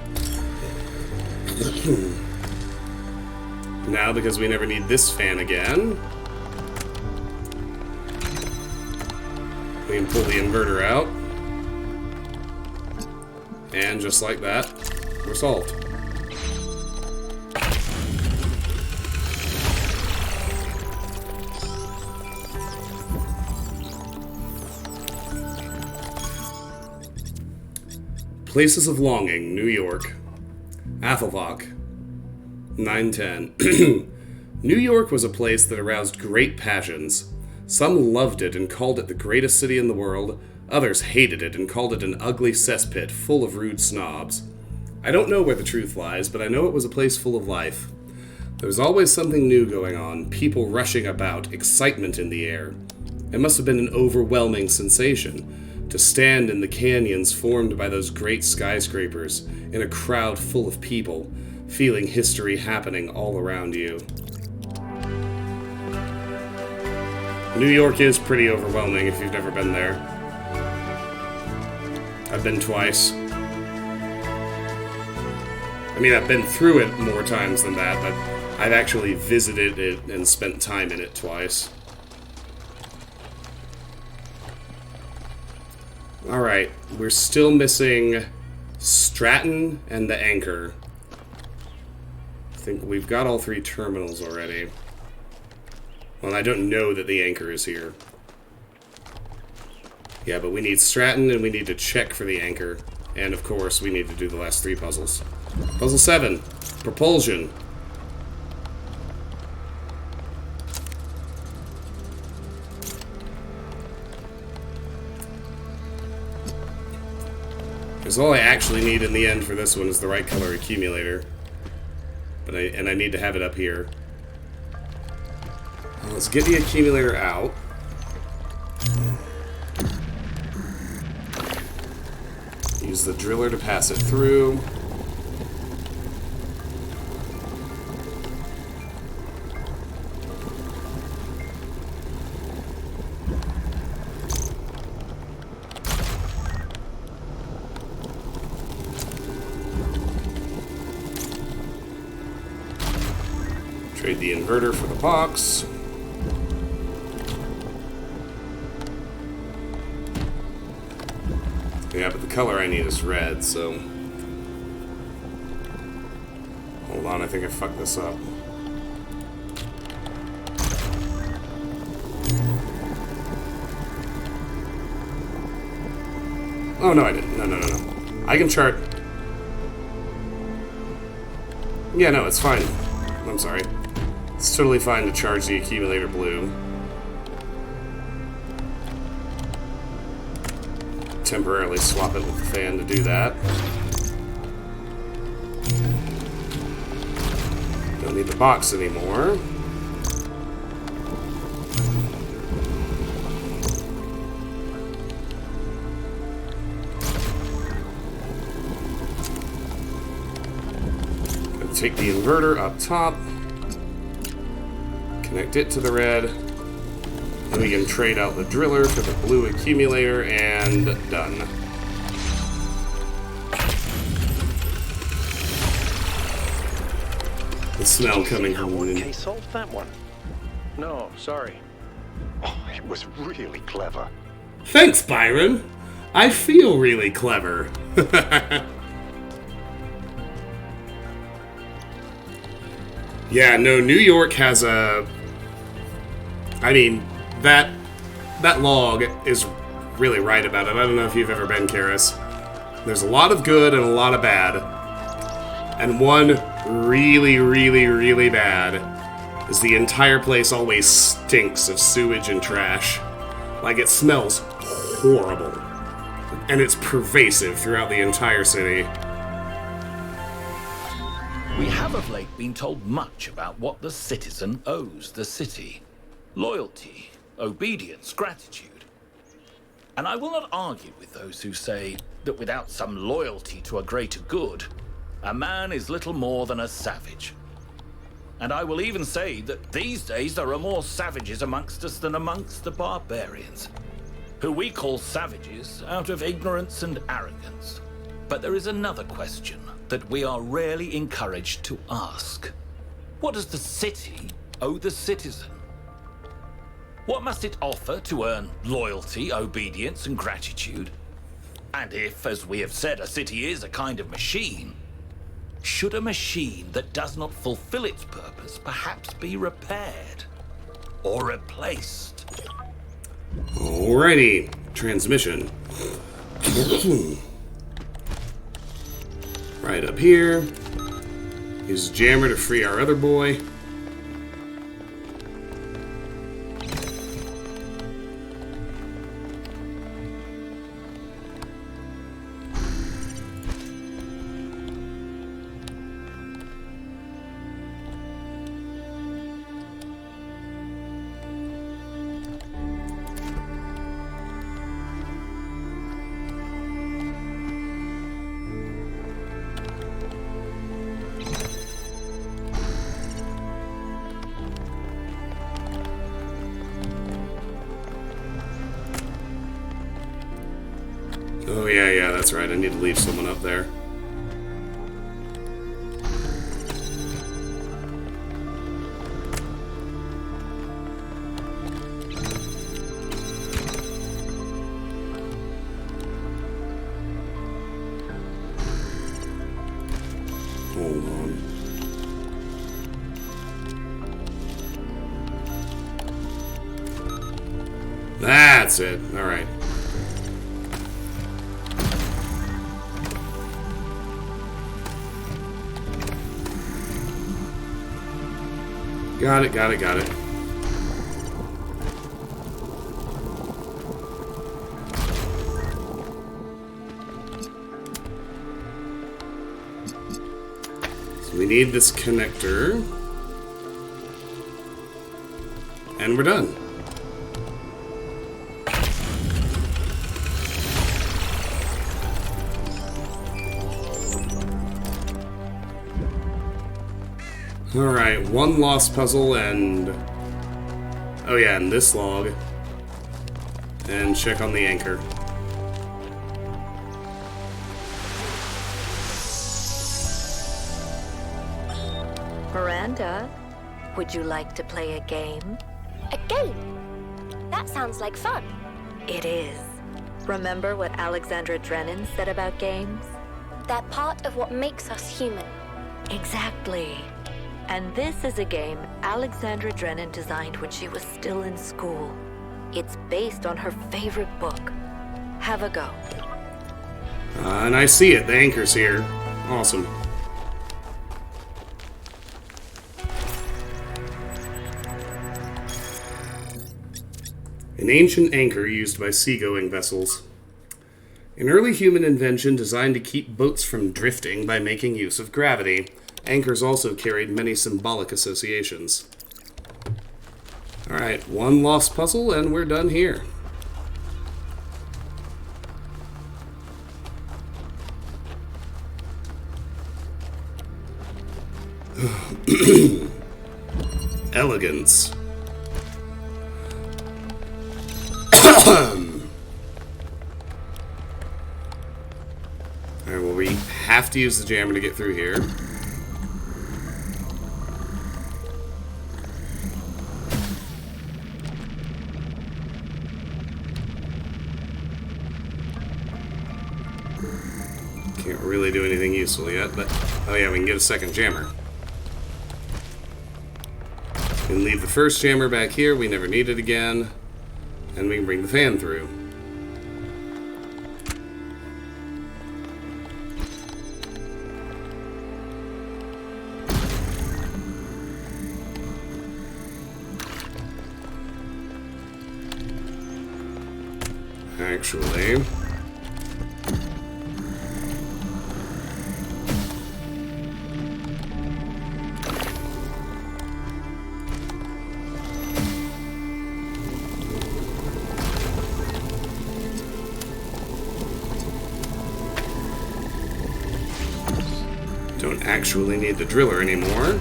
Now, because we never need this fan again, we can pull the inverter out, and just like that, we're solved. Places of Longing, New York. Athelbach, 910. New York was a place that aroused great passions. Some loved it and called it the greatest city in the world. Others hated it and called it an ugly cesspit full of rude snobs. I don't know where the truth lies, but I know it was a place full of life. There was always something new going on, people rushing about, excitement in the air. It must have been an overwhelming sensation to stand in the canyons formed by those great skyscrapers, in a crowd full of people, feeling history happening all around you. New York is pretty overwhelming if you've never been there. I've been twice. I mean, I've been through it more times than that, but I've actually visited it and spent time in it twice. Alright, we're still missing Stratton and the anchor. I think we've got all 3 terminals already. Well, I don't know that the anchor is here. Yeah, but we need Stratton and we need to check for the anchor. And of course, we need to do the last 3 puzzles. Puzzle 7, propulsion. Because all I actually need in the end for this one is the right color accumulator. But I need to have it up here. Well, let's get the accumulator out. Use the driller to pass it through. Trade the inverter for the box. Yeah, but the color I need is red, so... Hold on, I think I fucked this up. Oh, no, I didn't. No. I can chart... Yeah, no, it's fine. I'm sorry. It's totally fine to charge the accumulator blue. Temporarily swap it with the fan to do that. Don't need the box anymore. Gonna take the inverter up top. Connect it to the red. Then we can trade out the driller for the blue accumulator, and done. The smell coming from within. Okay, solved that one. No, sorry. Oh, it was really clever. Thanks, Byron! I feel really clever. Yeah, no, New York has a... I mean, that log is really right about it. I don't know if you've ever been, Karis. There's a lot of good and a lot of bad. And one really, really, really bad is the entire place always stinks of sewage and trash. Like, it smells horrible. And it's pervasive throughout the entire city. We have of late been told much about what the citizen owes the city. Loyalty, obedience, gratitude. And I will not argue with those who say that without some loyalty to a greater good, a man is little more than a savage. And I will even say that these days there are more savages amongst us than amongst the barbarians, who we call savages out of ignorance and arrogance. But there is another question that we are rarely encouraged to ask. What does the city owe the citizen? What must it offer to earn loyalty, obedience, and gratitude? And if, as we have said, a city is a kind of machine, should a machine that does not fulfill its purpose perhaps be repaired or replaced? Alrighty, transmission. Right up here. Use Jammer to free our other boy. Oh, yeah, that's right. I need to leave someone up there. Hold on. That's it. All right. Got it. So we need this connector. And we're done. Alright, one lost puzzle and... oh yeah, and this log. And check on the anchor. Miranda, would you like to play a game? A game? That sounds like fun. It is. Remember what Alexandra Drennan said about games? They're part of what makes us human. Exactly. And this is a game Alexandra Drennan designed when she was still in school. It's based on her favorite book. Have a go. And I see it. The anchor's here. Awesome. An ancient anchor used by seagoing vessels. An early human invention designed to keep boats from drifting by making use of gravity. Anchors also carried many symbolic associations. Alright, one lost puzzle and we're done here. Elegance. Alright, well, we have to use the jammer to get through here. Can't really do anything useful yet, but... Oh yeah, we can get a second jammer. We can leave the first jammer back here, we never need it again. And we can bring the fan through. Actually... Don't actually need the driller anymore.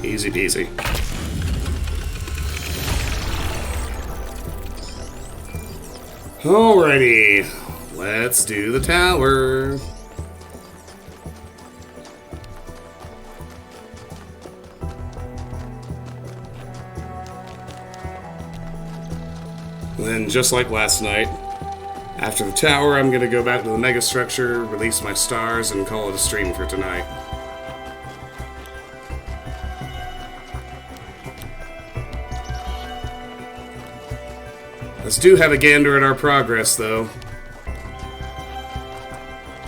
Easy peasy. Alrighty, let's do the tower. Then, just like last night, after the tower, I'm gonna go back to the megastructure, release my stars, and call it a stream for tonight. Let's do have a gander at our progress, though.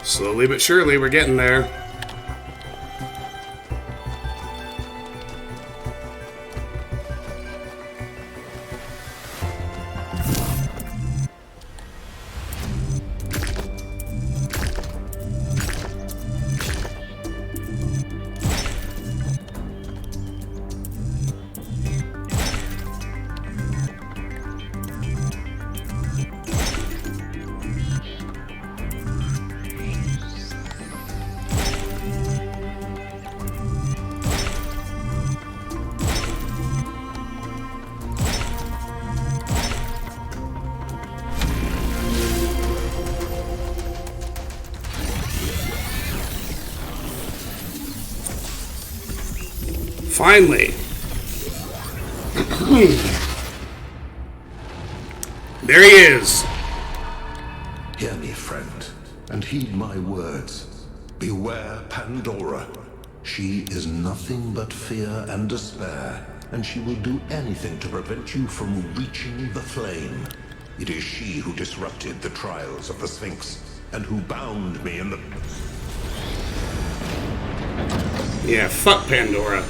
Slowly but surely, we're getting there. Finally. There he is. Hear me, friend, and heed my words. Beware Pandora. She is nothing but fear and despair, and she will do anything to prevent you from reaching the flame. It is she who disrupted the trials of the Sphinx, and who bound me in the... Yeah, fuck Pandora.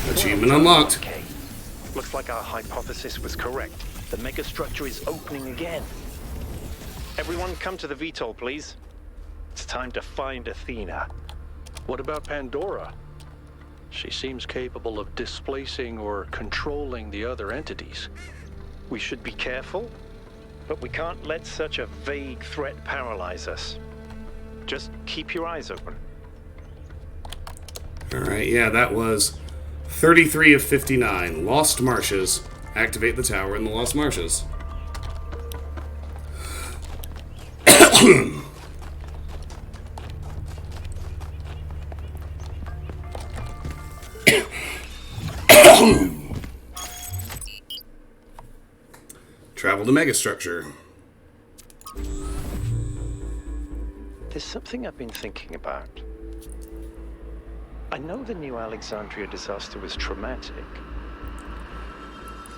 Achievement unlocked. Okay. Looks like our hypothesis was correct. The megastructure is opening again. Everyone come to the VTOL, please. It's time to find Athena. What about Pandora? She seems capable of displacing or controlling the other entities. We should be careful, but we can't let such a vague threat paralyze us. Just keep your eyes open. Alright, yeah, that was 33 of 59. Lost Marshes. Activate the tower in the Lost Marshes. Travel to megastructure. There's something I've been thinking about. I know the New Alexandria disaster was traumatic.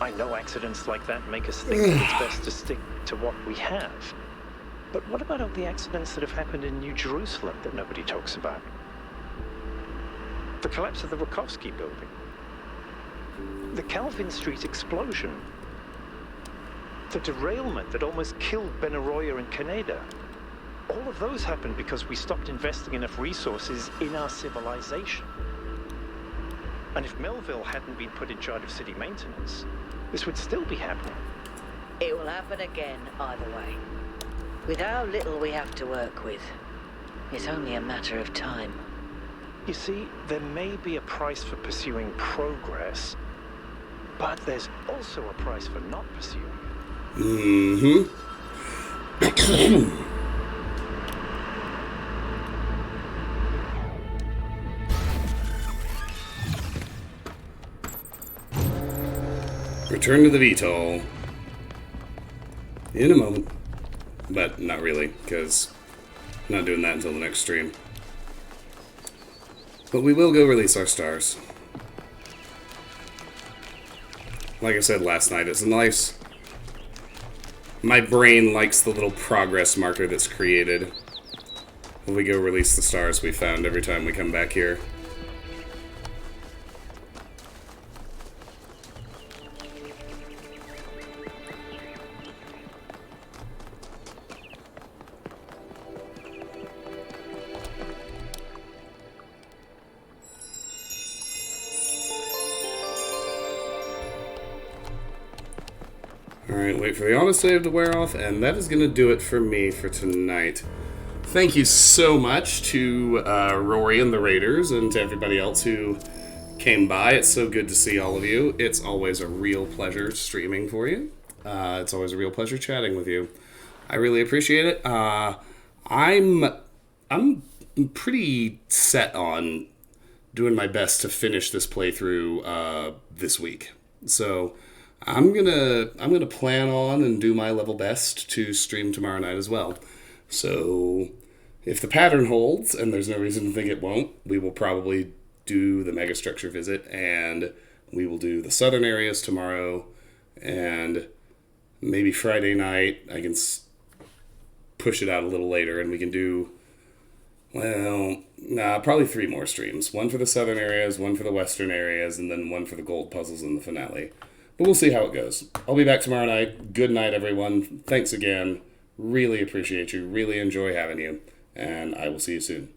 I know accidents like that make us think that it's best to stick to what we have. But what about all the accidents that have happened in New Jerusalem that nobody talks about? The collapse of the Rakovsky building. The Calvin Street explosion. The derailment that almost killed Benaroya and Kaneda. All of those happened because we stopped investing enough resources in our civilization. And if Melville hadn't been put in charge of city maintenance, this would still be happening. It will happen again, either way. With how little we have to work with, it's only a matter of time. You see, there may be a price for pursuing progress, but there's also a price for not pursuing it. return to the VTOL in a moment. But not really, because I'm not doing that until the next stream. But we will go release our stars. Like I said last night, it's nice. My brain likes the little progress marker that's created when we go release the stars we found every time we come back here. Alright, wait for the autosave to wear off, and that is going to do it for me for tonight. Thank you so much to Rory and the Raiders, and to everybody else who came by. It's so good to see all of you. It's always a real pleasure streaming for you. It's always a real pleasure chatting with you. I really appreciate it. I'm pretty set on doing my best to finish this playthrough this week. So I'm gonna plan on and do my level best to stream tomorrow night as well. So if the pattern holds, and there's no reason to think it won't, we will probably do the megastructure visit, and we will do the southern areas tomorrow, and maybe Friday night I can push it out a little later, and we can do, well, probably 3 more streams. 1 for the southern areas, 1 for the western areas, and then 1 for the gold puzzles in the finale. But we'll see how it goes. I'll be back tomorrow night. Good night, everyone. Thanks again. Really appreciate you. Really enjoy having you. And I will see you soon.